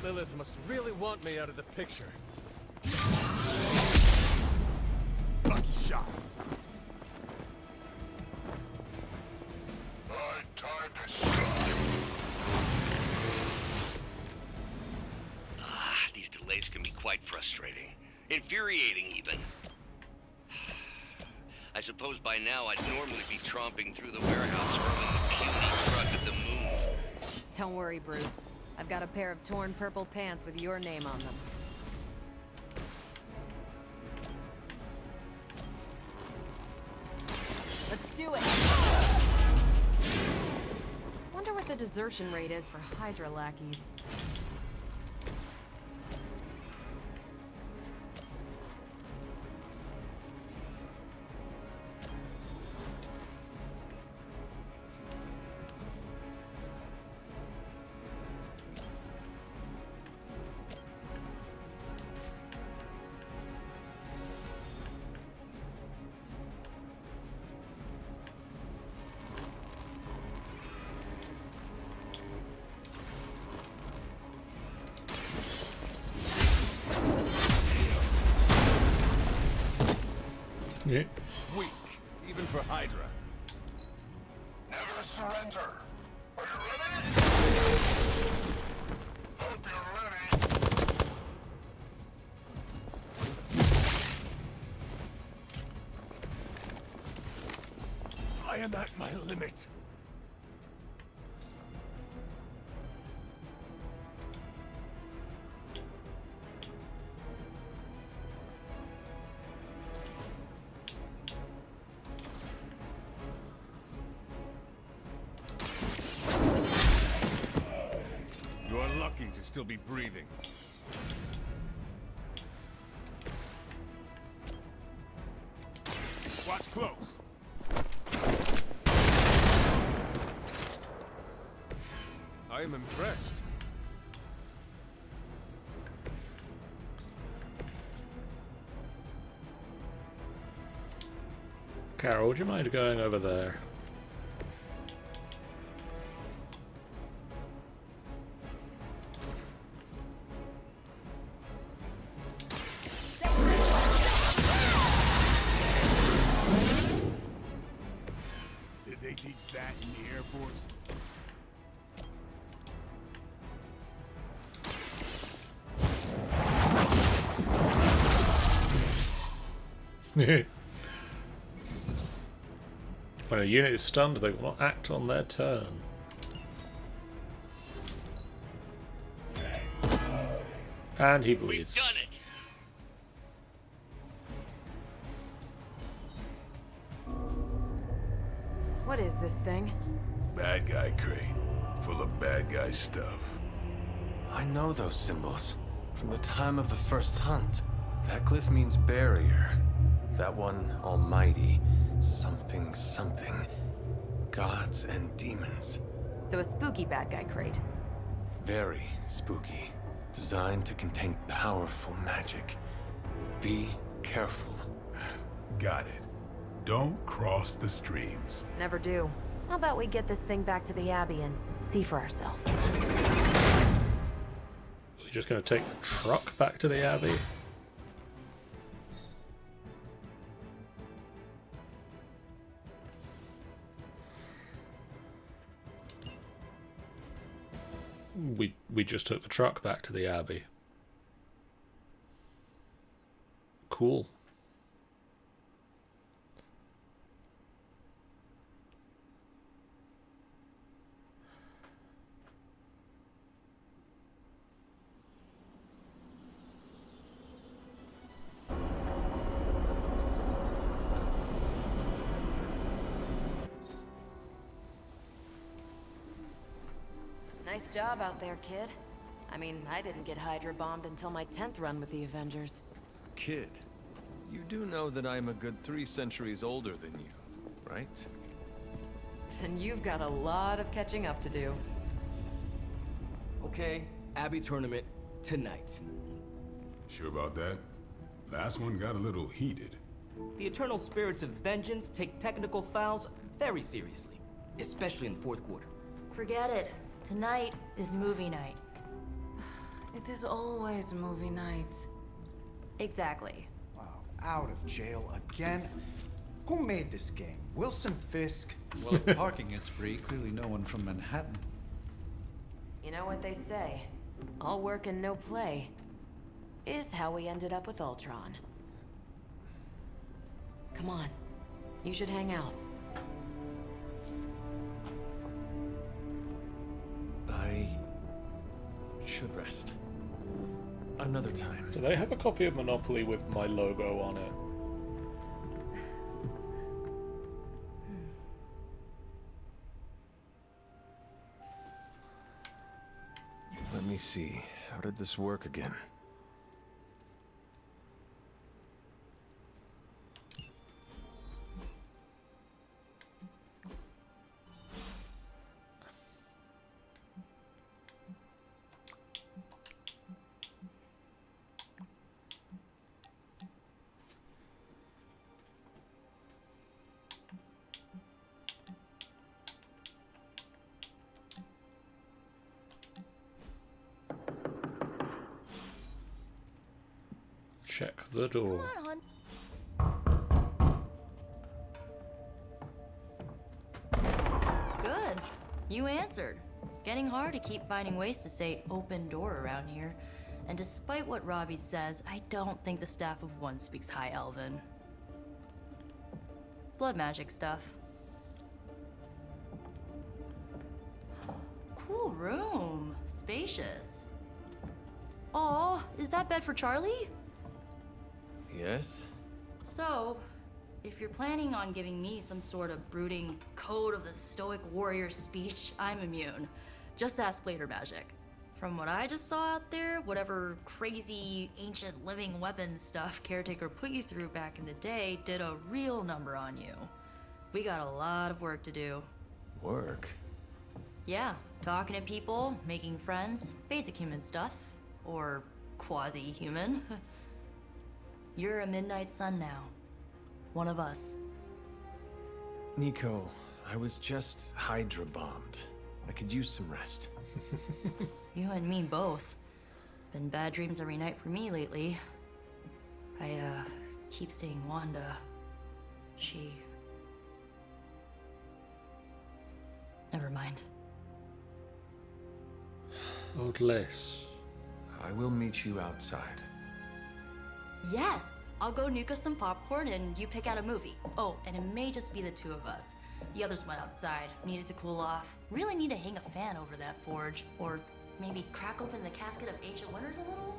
Lilith must really want me out of the picture. Lucky shot. Time to shine. These delays can be quite frustrating. Infuriating, even. I suppose by now I'd normally be tromping through the warehouse from the puny truck at the moon. Don't worry, Bruce. I've got a pair of torn purple pants with your name on them. Let's do it! Wonder what the desertion rate is for Hydra lackeys. Yeah. Weak, even for Hydra. Never surrender. Are you ready? Hope you're ready. I am at my limit. You are lucky to still be breathing. Watch close. I am impressed. Carol, would you mind going over there? Did they teach that in the Air Force? When a unit is stunned, they will not act on their turn. And he bleeds. Done it. What is this thing? Bad guy crate. Full of bad guy stuff. I know those symbols from the time of the first hunt. That glyph means barrier. That one, almighty. Something, something. Gods and demons. So a spooky bad guy crate. Very spooky. Designed to contain powerful magic. Be careful. Got it. Don't cross the streams. Never do. How about we get this thing back to the Abbey and see for ourselves? We're just going to take the truck back to the Abbey. We just took the truck back to the Abbey. Cool. Nice job out there, kid. I mean, I didn't get Hydra bombed until my 10th run with the Avengers. Kid, you do know that I'm a good 3 centuries older than you, right? Then you've got a lot of catching up to do. Okay, Abbey tournament tonight. Sure about that? Last one got a little heated. The eternal spirits of vengeance take technical fouls very seriously, especially in the fourth quarter. Forget it. Tonight is movie night. It is always movie night. Exactly. Wow, out of jail again? Who made this game? Wilson Fisk? Well, if parking is free, clearly no one from Manhattan. You know what they say? All work and no play is how we ended up with Ultron. Come on. You should hang out. I should rest. Another time. Do they have a copy of Monopoly with my logo on it? Let me see. How did this work again? Check the door. Come on, hon. Good. You answered. Getting hard to keep finding ways to say open door around here. And despite what Robbie says, I don't think the staff of One speaks High Elven. Blood magic stuff. Cool room. Spacious. Aw, is that bed for Charlie? Yes? So, if you're planning on giving me some sort of brooding code of the stoic warrior speech, I'm immune. Just ask later magic. From what I just saw out there, whatever crazy ancient living weapons stuff Caretaker put you through back in the day did a real number on you. We got a lot of work to do. Work? Yeah, talking to people, making friends, basic human stuff. Or quasi-human. You're a Midnight Sun now. One of us. Nico, I was just Hydra bombed. I could use some rest. You and me both. Been bad dreams every night for me lately. I, keep seeing Wanda. She... Never mind. Old Les. I will meet you outside. Yes! I'll go nuke us some popcorn and you pick out a movie. Oh, and it may just be the two of us. The others went outside, needed to cool off. Really need to hang a fan over that forge. Or maybe crack open the casket of ancient wonders a little?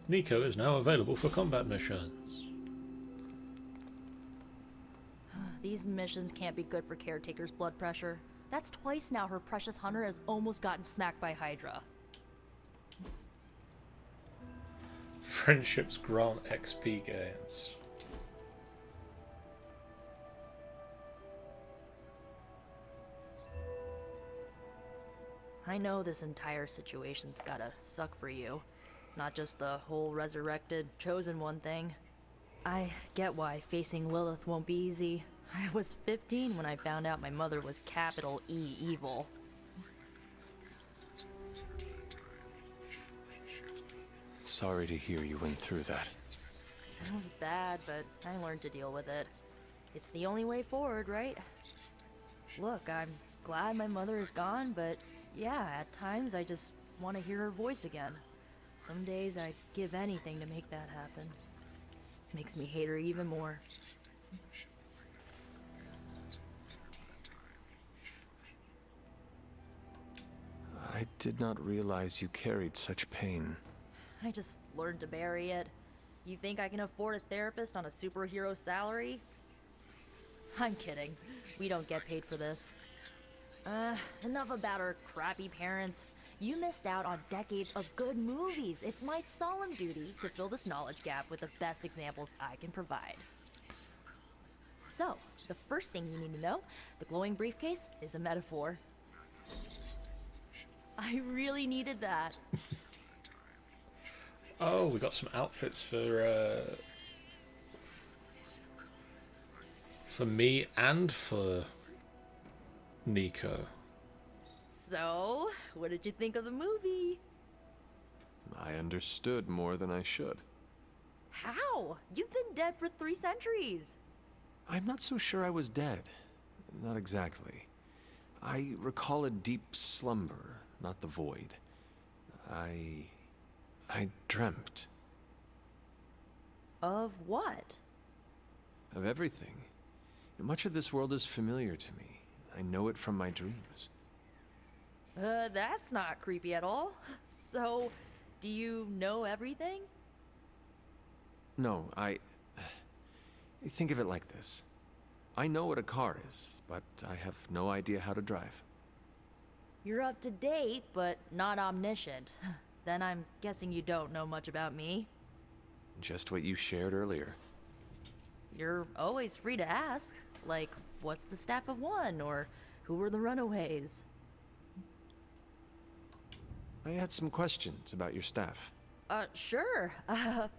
Nico is now available for combat missions. These missions can't be good for Caretaker's blood pressure. That's twice now her precious hunter has almost gotten smacked by Hydra. Friendships grant XP gains. I know this entire situation's gotta suck for you. Not just the whole resurrected, chosen one thing. I get why facing Lilith won't be easy. I was 15 when I found out my mother was capital E evil. Sorry to hear you went through that. It was bad, but I learned to deal with it. It's the only way forward, right? Look, I'm glad my mother is gone, but yeah, at times I just want to hear her voice again. Some days I'd give anything to make that happen. Makes me hate her even more. I did not realize you carried such pain. I just learned to bury it. You think I can afford a therapist on a superhero salary? I'm kidding. We don't get paid for this. Enough about our crappy parents. You missed out on decades of good movies. It's my solemn duty to fill this knowledge gap with the best examples I can provide. So, the first thing you need to know, the glowing briefcase is a metaphor. I really needed that. Oh, we got some outfits for me and for Nico. So, what did you think of the movie? I understood more than I should. How? You've been dead for 3 centuries. I'm not so sure I was dead. Not exactly. I recall a deep slumber, not the void. I dreamt. Of what? Of everything. Much of this world is familiar to me. I know it from my dreams. That's not creepy at all. So, do you know everything? No, think of it like this. I know what a car is, but I have no idea how to drive. You're up to date, but not omniscient. Then I'm guessing you don't know much about me. Just what you shared earlier. You're always free to ask. Like, what's the staff of one? Or who were the runaways? I had some questions about your staff. Sure.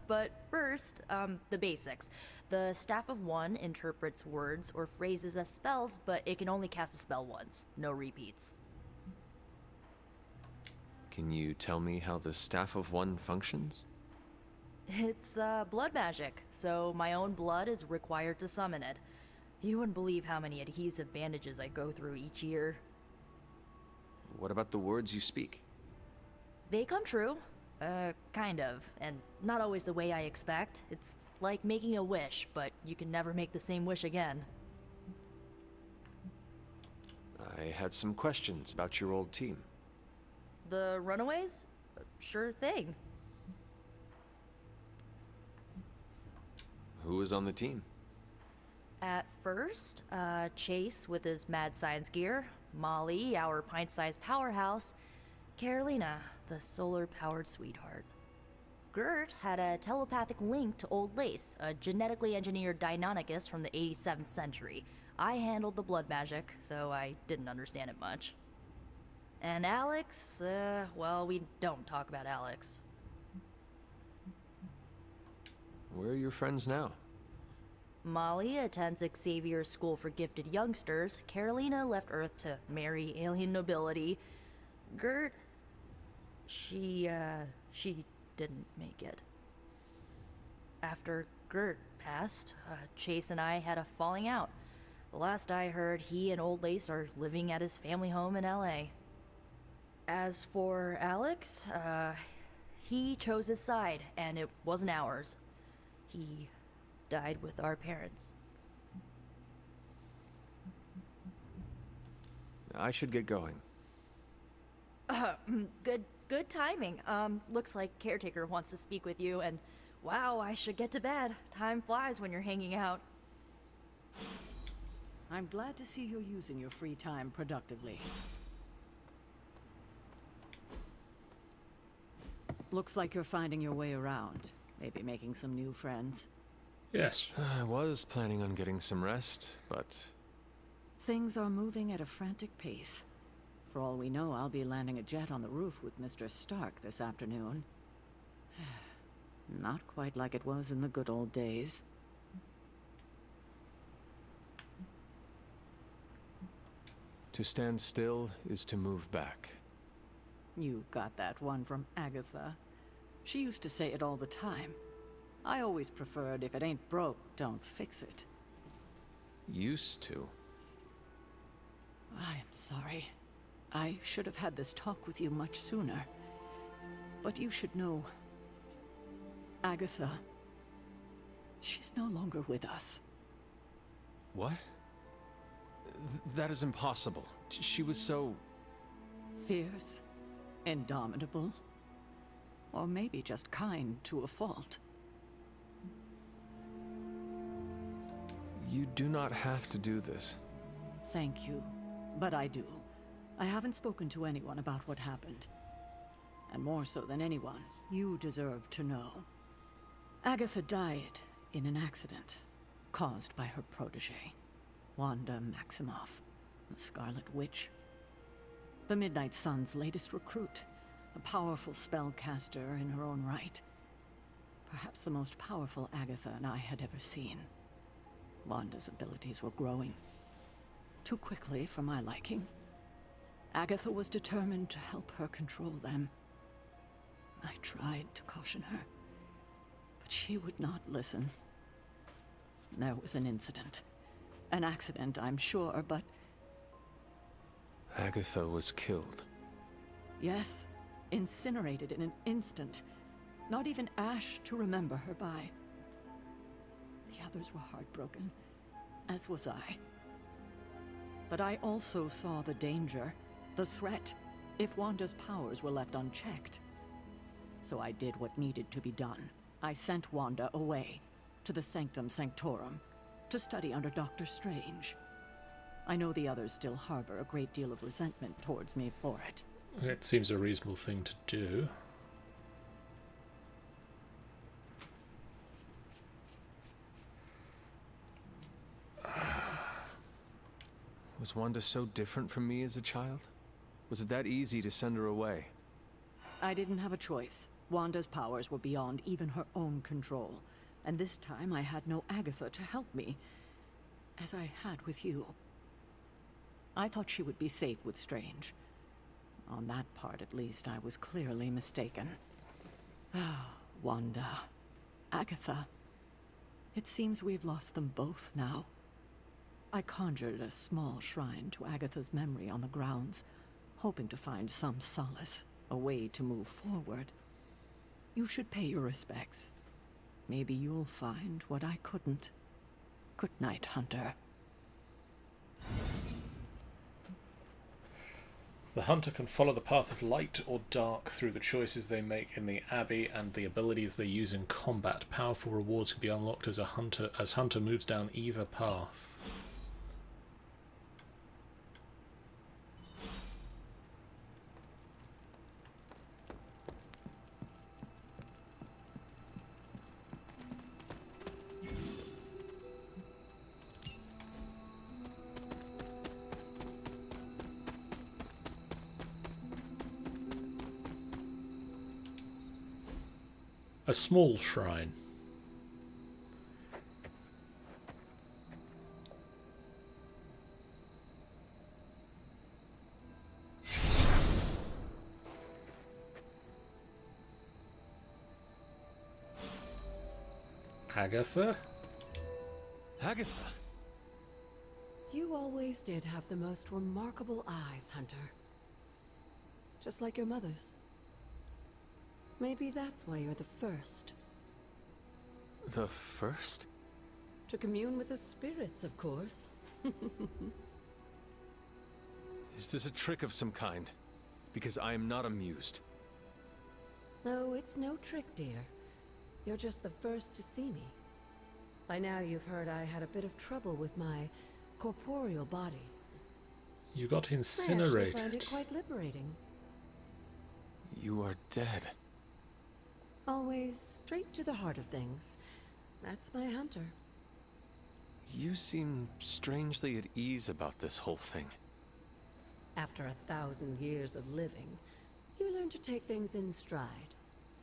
But first, the basics. The staff of one interprets words or phrases as spells, but it can only cast a spell once. No repeats. Can you tell me how the staff of one functions? It's, blood magic, so my own blood is required to summon it. You wouldn't believe how many adhesive bandages I go through each year. What about the words you speak? They come true. Kind of. And not always the way I expect. It's like making a wish, but you can never make the same wish again. I had some questions about your old team. The runaways? Sure thing. Who was on the team? At first, Chase with his mad science gear, Molly, our pint-sized powerhouse, Carolina, the solar-powered sweetheart. Gert had a telepathic link to Old Lace, a genetically engineered Deinonychus from the 87th century. I handled the blood magic, though I didn't understand it much. And Alex, well, we don't talk about Alex. Where are your friends now? Molly attends Xavier's School for Gifted Youngsters. Carolina left Earth to marry alien nobility. Gert, she didn't make it. After Gert passed, Chase and I had a falling out. The last I heard, he and Old Lace are living at his family home in LA. As for Alex, he chose his side, and it wasn't ours. He died with our parents. I should get going. Good timing. Looks like Caretaker wants to speak with you, and wow, I should get to bed. Time flies when you're hanging out. I'm glad to see you're using your free time productively. Looks like you're finding your way around. Maybe making some new friends. Yes. I was planning on getting some rest, but... Things are moving at a frantic pace. For all we know, I'll be landing a jet on the roof with Mr. Stark this afternoon. Not quite like it was in the good old days. To stand still is to move back. You got that one from Agatha. She used to say it all the time. I always preferred if it ain't broke, don't fix it. Used to. I am sorry. I should have had this talk with you much sooner. But you should know... Agatha... she's no longer with us. What? That is impossible. She was so... Fierce. Indomitable. Or maybe just kind to a fault. You do not have to do this. Thank you, but I do. I haven't spoken to anyone about what happened. And more so than anyone, you deserve to know. Agatha died in an accident caused by her protege, Wanda Maximoff, the Scarlet Witch. The Midnight Sun's latest recruit, a powerful spellcaster in her own right. Perhaps the most powerful Agatha and I had ever seen. Wanda's abilities were growing. Too quickly for my liking. Agatha was determined to help her control them. I tried to caution her, but she would not listen. There was an incident. An accident, I'm sure, but... Agatha was killed. Yes, incinerated in an instant. Not even ash to remember her by. The others were heartbroken, as was I. But I also saw the danger, the threat, if Wanda's powers were left unchecked. So I did what needed to be done. I sent Wanda away, to the Sanctum Sanctorum, to study under Doctor Strange. I know the others still harbor a great deal of resentment towards me for it. It seems a reasonable thing to do. Was Wanda so different from me as a child? Was it that easy to send her away? I didn't have a choice. Wanda's powers were beyond even her own control. And this time I had no Agatha to help me, as I had with you. I thought she would be safe with Strange. On that part, at least, I was clearly mistaken. Ah, Wanda. Agatha. It seems we've lost them both now. I conjured a small shrine to Agatha's memory on the grounds, hoping to find some solace, a way to move forward. You should pay your respects. Maybe you'll find what I couldn't. Good night, Hunter. The hunter can follow the path of light or dark through the choices they make in the Abbey and the abilities they use in combat. Powerful rewards can be unlocked as Hunter moves down either path. A small shrine. Agatha? Agatha? You always did have the most remarkable eyes, Hunter. Just like your mother's. Maybe that's why you're the first. The first? To commune with the spirits, of course. Is this a trick of some kind? Because I am not amused. No, it's no trick, dear. You're just the first to see me. By now you've heard I had a bit of trouble with my corporeal body. You got I incinerated. actually find it quite liberating. You are dead. Always straight to the heart of things. That's my Hunter. You seem strangely at ease about this whole thing. After 1,000 years of living, you learn to take things in stride.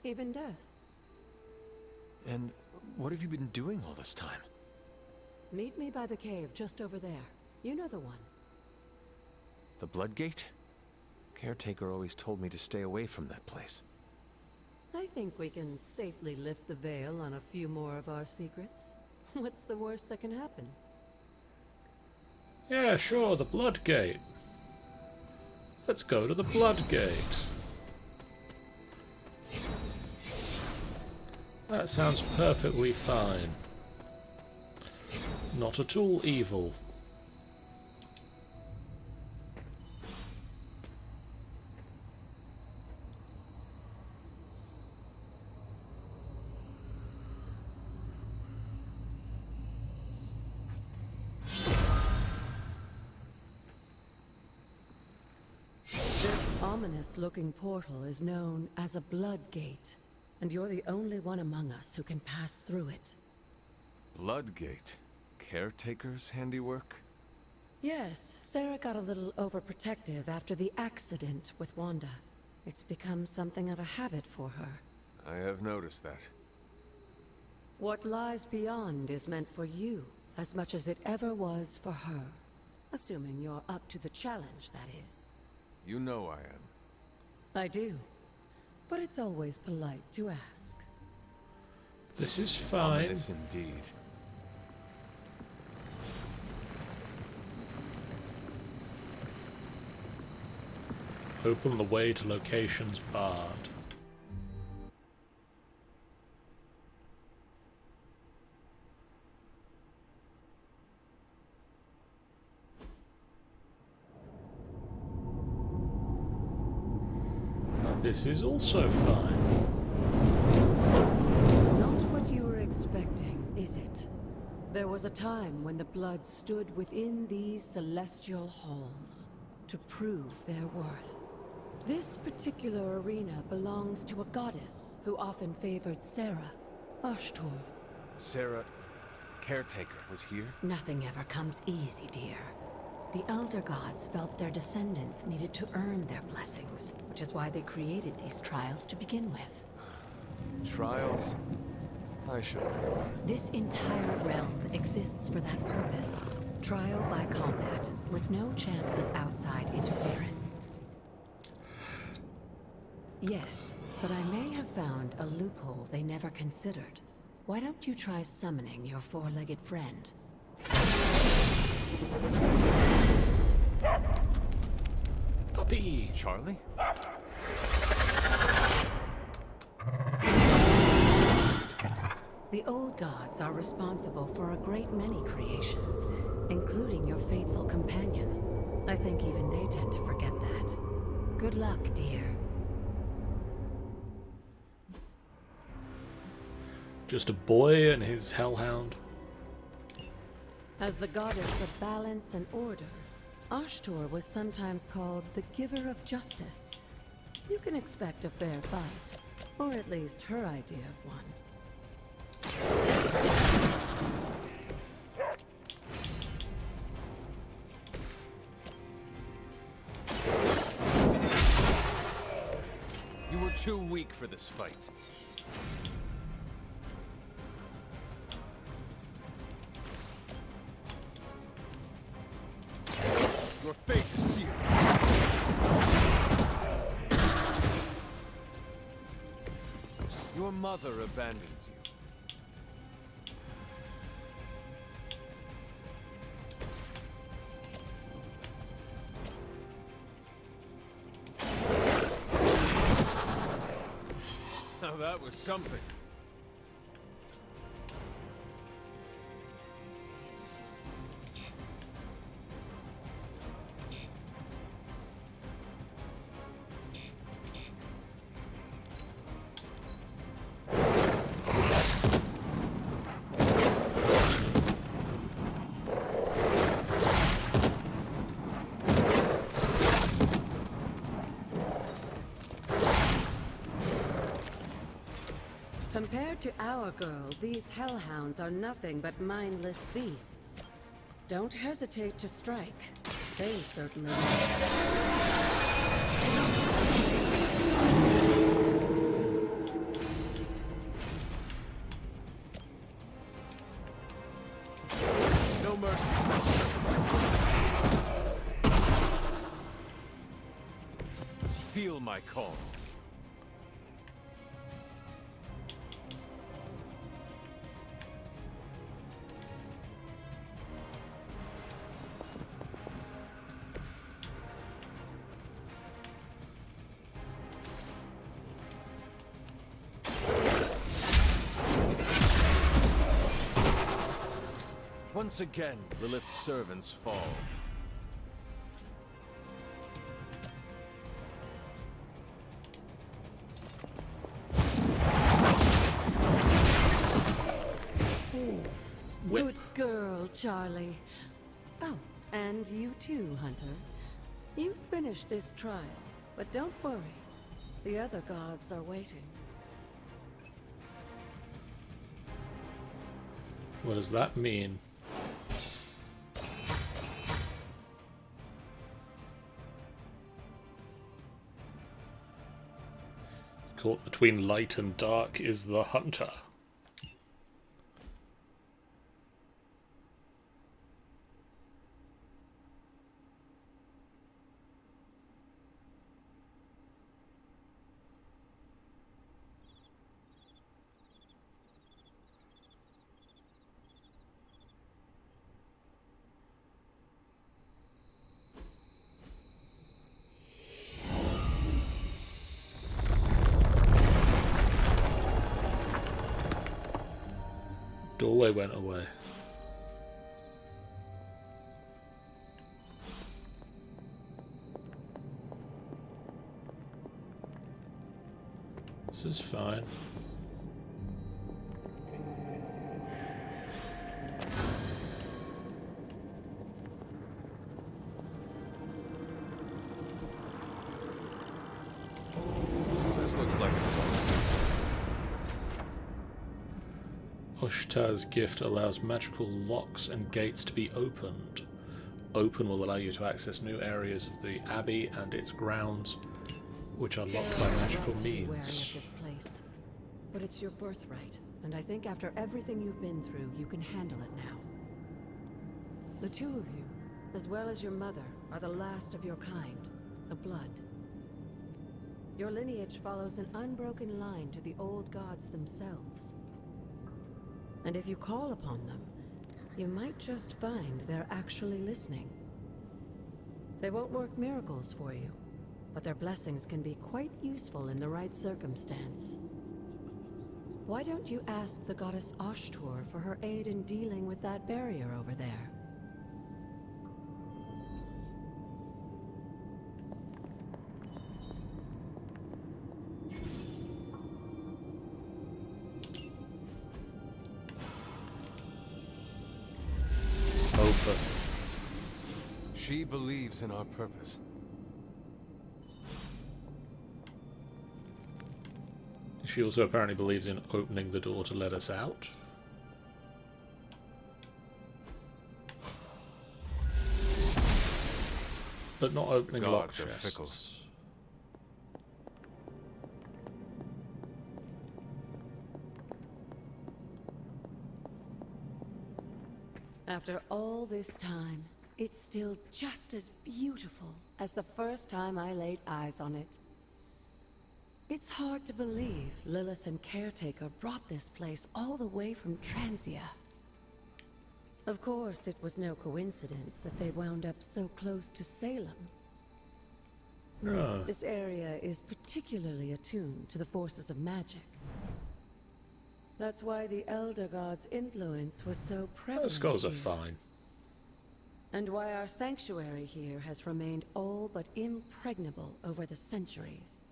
Even death. And what have you been doing all this time? Meet me by the cave just over there. You know the one. The Bloodgate? Caretaker always told me to stay away from that place. I think we can safely lift the veil on a few more of our secrets. What's the worst that can happen? Yeah, sure, the Bloodgate. Let's go to the Bloodgate. That sounds perfectly fine. Not at all evil. ominous-looking portal is known as a blood gate, and you're the only one among us who can pass through it. Bloodgate? Caretaker's handiwork? Yes, Sarah got a little overprotective after the accident with Wanda. It's become something of a habit for her. I have noticed that. What lies beyond is meant for you, as much as it ever was for her. Assuming you're up to the challenge, that is. You know I am. I do. But it's always polite to ask. This is fine. Ominous indeed. Open the way to locations barred. This is also fine. Not what you were expecting, is it? There was a time when the blood stood within these celestial halls to prove their worth. This particular arena belongs to a goddess who often favored Sarah, Ashtor. Sarah, caretaker, was here? Nothing ever comes easy, dear. The Elder Gods felt their descendants needed to earn their blessings, which is why they created these trials to begin with. Trials? I should. This entire realm exists for that purpose. Trial by combat, with no chance of outside interference. Yes, but I may have found a loophole they never considered. Why don't you try summoning your four-legged friend? Puppy! Charlie? The old gods are responsible for a great many creations, including your faithful companion. I think even they tend to forget that. Good luck, dear. Just a boy and his hellhound. As the goddess of balance and order, Ashtor was sometimes called the giver of justice. You can expect a fair fight, or at least her idea of one. You were too weak for this fight. Your fate is sealed. Your mother abandons you. Now that was something. Compared to our girl, these hellhounds are nothing but mindless beasts. Don't hesitate to strike. They certainly No mercy for the servants. Feel my call. Once again, Lilith's servants fall. Good girl, Charlie. Oh, and you too, Hunter. You finished this trial. But don't worry. The other gods are waiting. What does that mean? Caught between light and dark is the hunter. Doorway went away. This is fine. This looks like a Oshtar's gift allows magical locks and gates to be opened. Open will allow you to access new areas of the Abbey and its grounds, which are locked by magical means. Wary of this place. But it's your birthright, and I think after everything you've been through, you can handle it now. The two of you, as well as your mother, are the last of your kind, the Blood. Your lineage follows an unbroken line to the old gods themselves. And if you call upon them, you might just find they're actually listening. They won't work miracles for you, but their blessings can be quite useful in the right circumstance. Why don't you ask the goddess Ashtur for her aid in dealing with that barrier over there? Open. She believes in our purpose. She also apparently believes in opening the door to let us out. But not opening lock Gods are chests. fickle. After all this time, it's still just as beautiful as the first time I laid eyes on it. It's hard to believe Lilith and Caretaker brought this place all the way from Transia. Of course, it was no coincidence that they wound up so close to Salem. No. This area is particularly attuned to the forces of magic. That's why the Elder God's influence was so prevalent. The skulls are here. fine. And why our sanctuary here has remained all but impregnable over the centuries.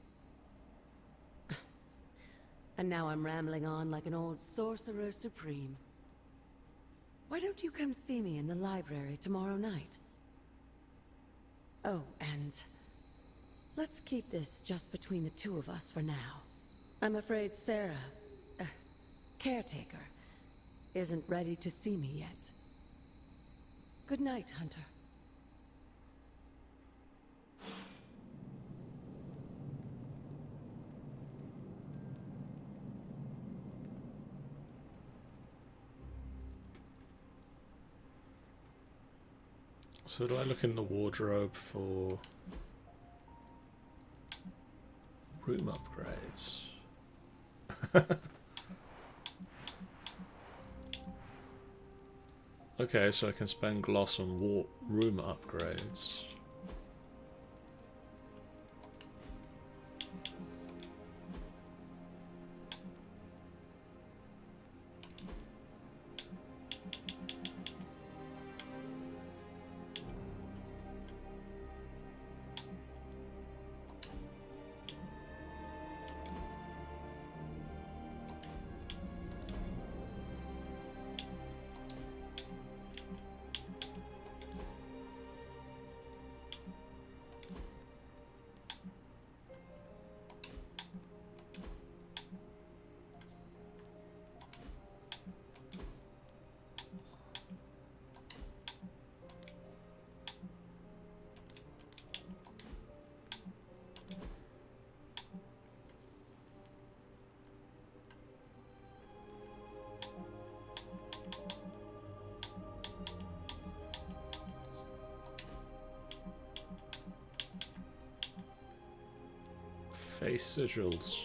And now I'm rambling on like an old sorcerer supreme. Why don't you come see me in the library tomorrow night? Oh, and let's keep this just between the two of us for now. I'm afraid Sarah, Caretaker, isn't ready to see me yet. Good night, Hunter. So do I look in the wardrobe for room upgrades? Okay, so I can spend gloss on room upgrades. Face sigils.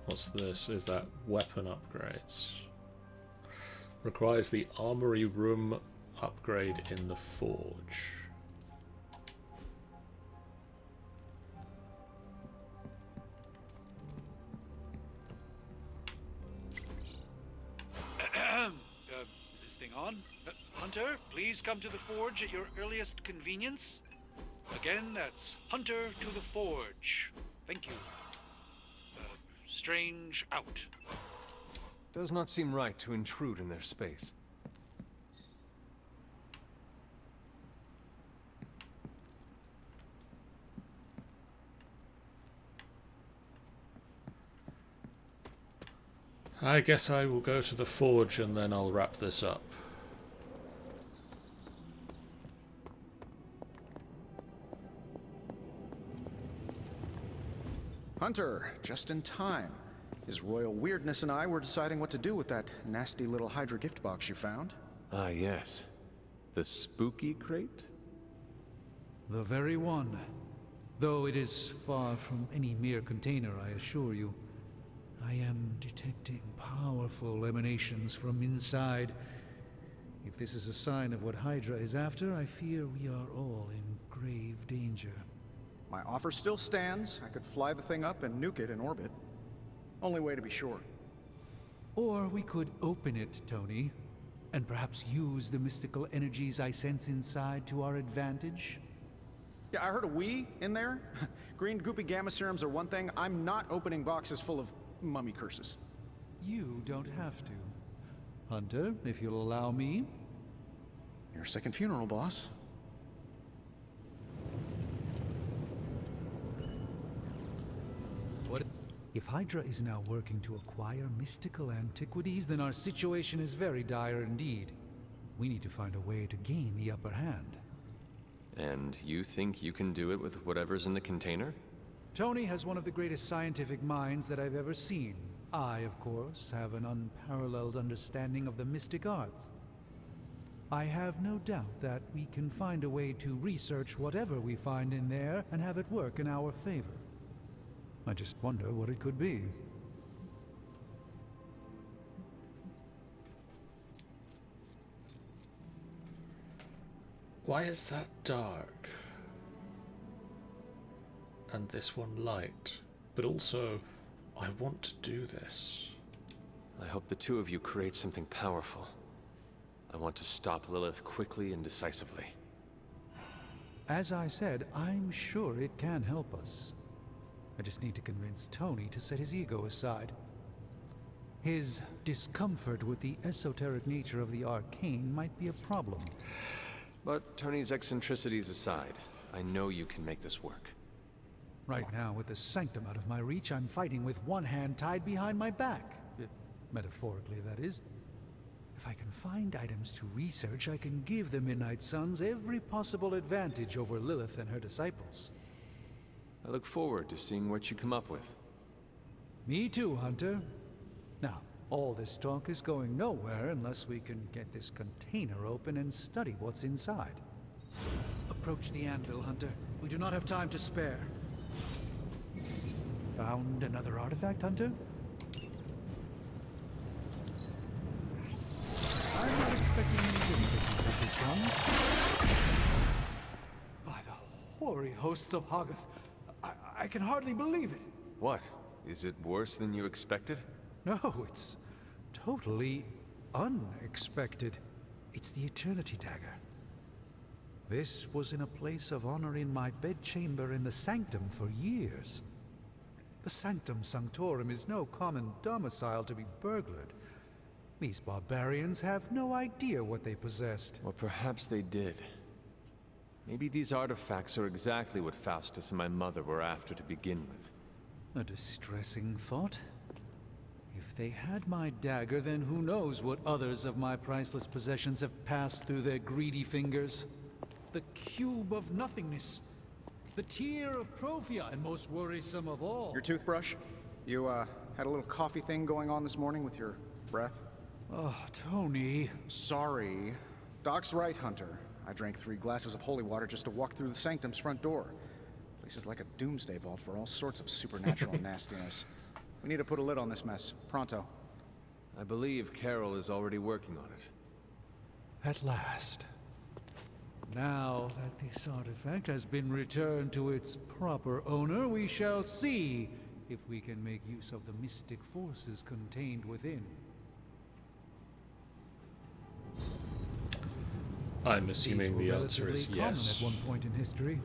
What's this? Is that weapon upgrades? Requires the armory room upgrade in the forge. Is this thing on? Hunter, please come to the forge at your earliest convenience. Again, that's Hunter to the forge. Thank you. Strange out. Does not seem right to intrude in their space. I guess I will go to the forge and then I'll wrap this up. Hunter, just in time. His royal weirdness and I were deciding what to do with that nasty little Hydra gift box you found. Ah, yes. The spooky crate? The very one. Though it is far from any mere container, I assure you. I am detecting powerful emanations from inside. If this is a sign of what Hydra is after, I fear we are all in grave danger. My offer still stands. I could fly the thing up and nuke it in orbit. Only way to be sure. Or we could open it, Tony, and perhaps use the mystical energies I sense inside to our advantage. Yeah, I heard a "we" in there. Green goopy gamma serums are one thing. I'm not opening boxes full of mummy curses. You don't have to. Hunter, if you'll allow me. Your second funeral, boss. What? If Hydra is now working to acquire mystical antiquities, then our situation is very dire indeed. We need to find a way to gain the upper hand. And you think you can do it with whatever's in the container? Tony has one of the greatest scientific minds that I've ever seen. I, of course, have an unparalleled understanding of the mystic arts. I have no doubt that we can find a way to research whatever we find in there and have it work in our favor. I just wonder what it could be. Why is that dark? And this one light? But also, I want to do this. I hope the two of you create something powerful. I want to stop Lilith quickly and decisively. As I said, I'm sure it can help us. I just need to convince Tony to set his ego aside. His discomfort with the esoteric nature of the arcane might be a problem. But Tony's eccentricities aside, I know you can make this work. Right now, with the sanctum out of my reach, I'm fighting with one hand tied behind my back. Metaphorically, that is. If I can find items to research, I can give the Midnight Suns every possible advantage over Lilith and her disciples. I look forward to seeing what you come up with. Me too, Hunter. Now, all this talk is going nowhere unless we can get this container open and study what's inside. Approach the anvil, Hunter. We do not have time to spare. Found another artifact, Hunter? I'm not expecting you to complete this one. By the hoary hosts of Hoggoth, I can hardly believe it. What? Is it worse than you expected? No, it's totally unexpected. It's the Eternity Dagger. This was in a place of honor in my bedchamber in the Sanctum for years. The Sanctum Sanctorum is no common domicile to be burglared. These barbarians have no idea what they possessed. Or perhaps they did. Maybe these artifacts are exactly what Faustus and my mother were after to begin with. A distressing thought. If they had my dagger, then who knows what others of my priceless possessions have passed through their greedy fingers. The cube of nothingness. The tear of Profia, and most worrisome of all. Your toothbrush? You, had a little coffee thing going on this morning with your breath? Oh, Tony. Sorry. Doc's right, Hunter. I drank 3 glasses of holy water just to walk through the sanctum's front door. Place is like a doomsday vault for all sorts of supernatural nastiness. We need to put a lid on this mess. Pronto. I believe Carol is already working on it. At last. Now that this artifact has been returned to its proper owner, we shall see if we can make use of the mystic forces contained within. I'm assuming the answer is These were relatively common yes. at one point in history.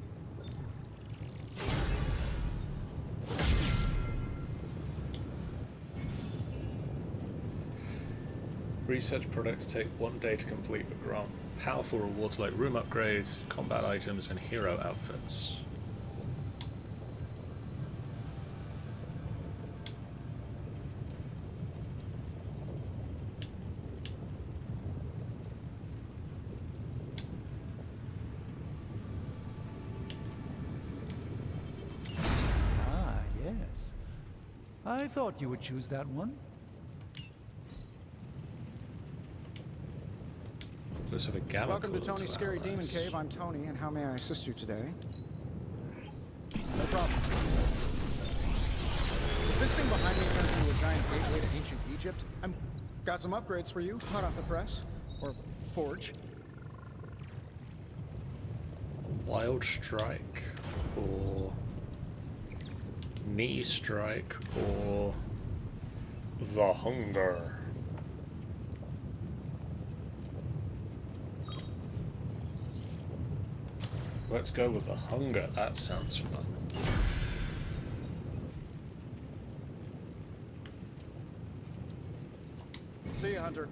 Research products take 1 day to complete but grant powerful rewards like room upgrades, combat items, and hero outfits. Ah, yes. I thought you would choose that one. Of a gamma Welcome to cooler Tony's Scary Demon analyze. Cave. I'm Tony, and how may I assist you today? No problem. This thing behind me turns into a giant gateway to ancient Egypt. I'm got some upgrades for you, hot off the press. Or forge. Wild Strike, or Knee Strike, or The Hunger. Let's go with The Hunger. That sounds fun. See you, Hunter.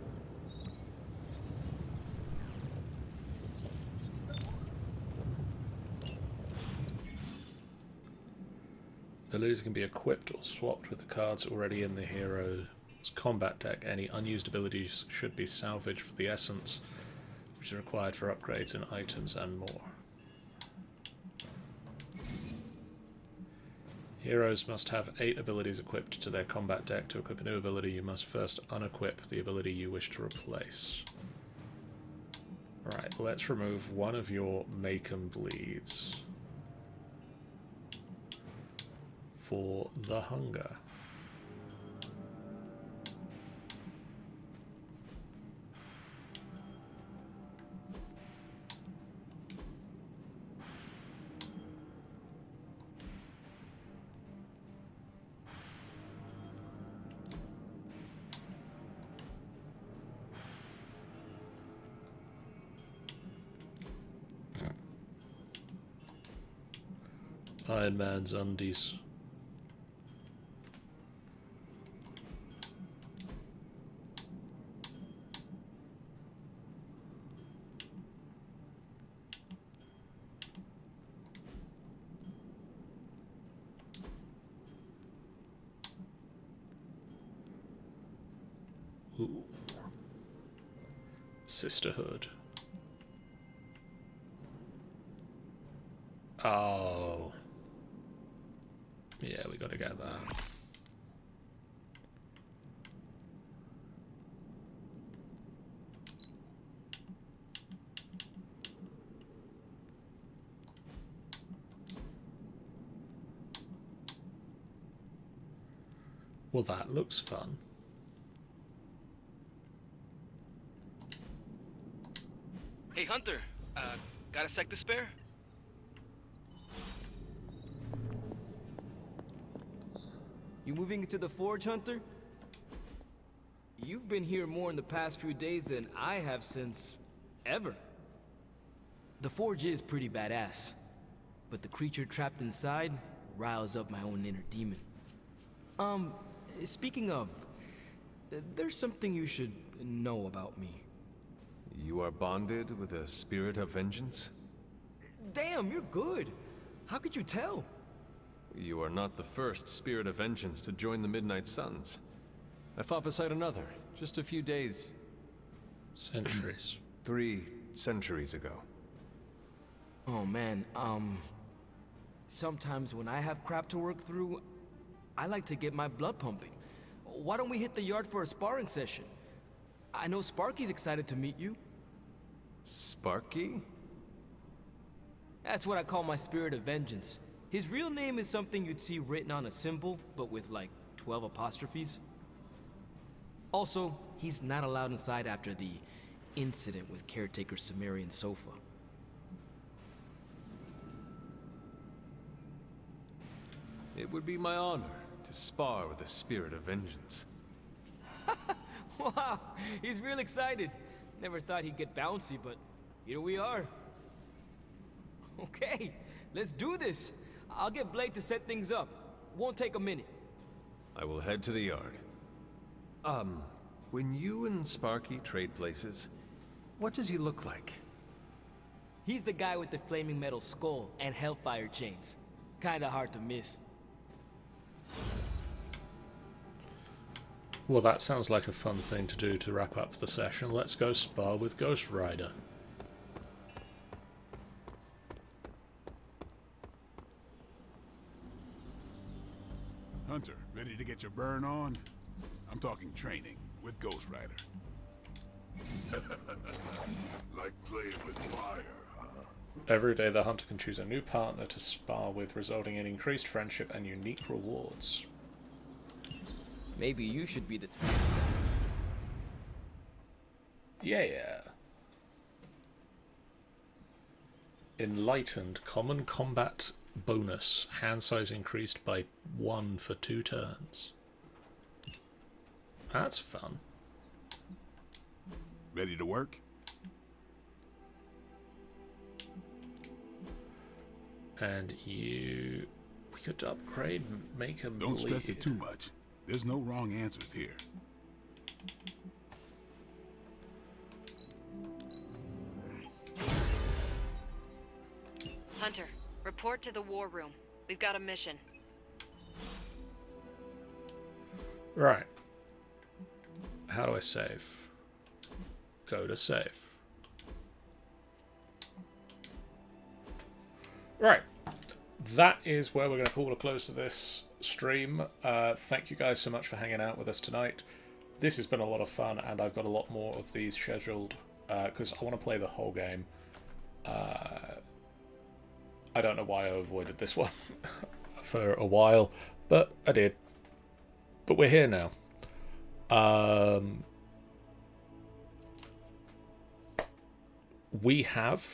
Abilities can be equipped or swapped with the cards already in the hero's combat deck. Any unused abilities should be salvaged for the essence, which is required for upgrades in items and more. Heroes must have 8 abilities equipped to their combat deck. To equip a new ability, you must first unequip the ability you wish to replace. Right, let's remove one of your Make 'em Bleeds for The Hunger. Iron Man's undies. Ooh. Sisterhood. Oh. Yeah, we gotta get that. Well, that looks fun. Hey, Hunter. Got a sec to spare? You moving into the forge, Hunter? You've been here more in the past few days than I have since ever. The forge is pretty badass, but the creature trapped inside riles up my own inner demon. Speaking of, there's something you should know about me. You are bonded with a spirit of vengeance? Damn, you're good. How could you tell? You are not the first spirit of vengeance to join the Midnight Suns. I fought beside another, just a few days... Centuries. 3 centuries ago. Oh man, sometimes when I have crap to work through, I like to get my blood pumping. Why don't we hit the yard for a sparring session? I know Sparky's excited to meet you. Sparky? That's what I call my spirit of vengeance. His real name is something you'd see written on a symbol, but with like 12 apostrophes. Also, he's not allowed inside after the incident with caretaker Sumerian sofa. It would be my honor to spar with the spirit of vengeance. Wow, he's real excited. Never thought he'd get bouncy, but here we are. Okay, let's do this. I'll get Blake to set things up. Won't take a minute. I will head to the yard. When you and Sparky trade places, what does he look like? He's the guy with the flaming metal skull and hellfire chains. Kinda hard to miss. Well, that sounds like a fun thing to do to wrap up the session. Let's go spar with Ghost Rider. Hunter, ready to get your burn on? I'm talking training with Ghost Rider. Like playing with fire, huh? Every day the hunter can choose a new partner to spar with, resulting in increased friendship and unique rewards. Maybe you should be the spirit. Yeah. Enlightened. Common combat bonus. Hand size increased by 1 for 2 turns. That's fun. Ready to work? And you... We could upgrade, make him Don't bleed. stress it too much. There's no wrong answers here. Hunter, report to the war room. We've got a mission. Right. How do I save? Go to save. Right. That is where we're going to call a close to this stream. Thank you guys so much for hanging out with us tonight. This has been a lot of fun, and I've got a lot more of these scheduled because I want to play the whole game. I don't know why I avoided this one for a while, but I did. But we're here now. We have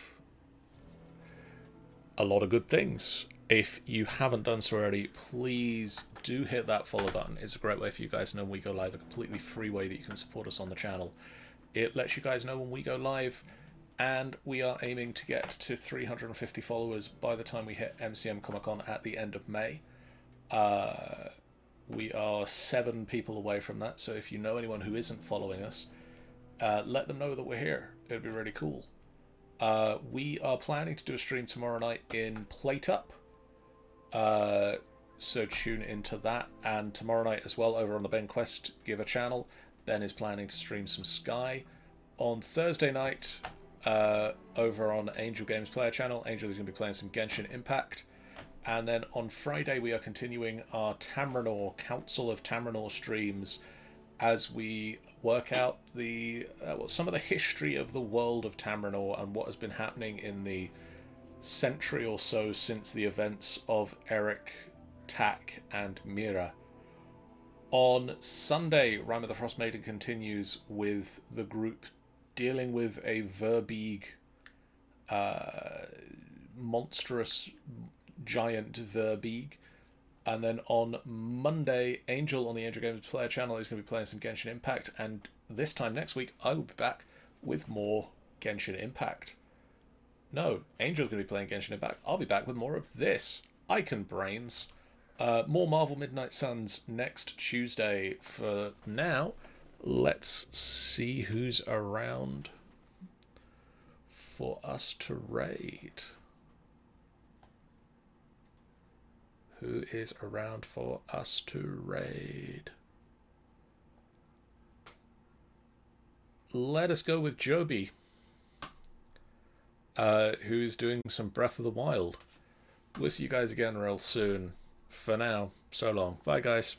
a lot of good things. If you haven't done so already, please do hit that follow button. It's a great way for you guys to know when we go live, a completely free way that you can support us on the channel. It lets you guys know when we go live, and we are aiming to get to 350 followers by the time we hit MCM Comic Con at the end of May. We are 7 people away from that, so if you know anyone who isn't following us, let them know that we're here. It'd be really cool. We are planning to do a stream tomorrow night in Plate Up. So tune into that, and tomorrow night as well over on the Ben Quest Giver channel. Ben is planning to stream some Sky. On Thursday night, over on Angel Games Player channel, Angel is going to be playing some Genshin Impact. And then on Friday we are continuing our Tamranor, Council of Tamranor streams as we work out the some of the history of the world of Tamranor and what has been happening in the century or so since the events of Eric, Tak, and Mira. On Sunday, Rime of the Frost Maiden continues with the group dealing with a Verbeeg monstrous giant Verbeeg. And then on Monday, Angel on the Angel Games Player channel is going to be playing some Genshin Impact, and this time next week I will be back with more Genshin Impact. No, Angel's going to be playing Genshin Impact. I'll be back with more of this. Icon Brains. More Marvel Midnight Suns next Tuesday. For now, let's see who's around for us to raid. Who is around for us to raid? Let us go with Joby. who's doing some Breath of the Wild. We'll see you guys again real soon. For now, so long. Bye, guys.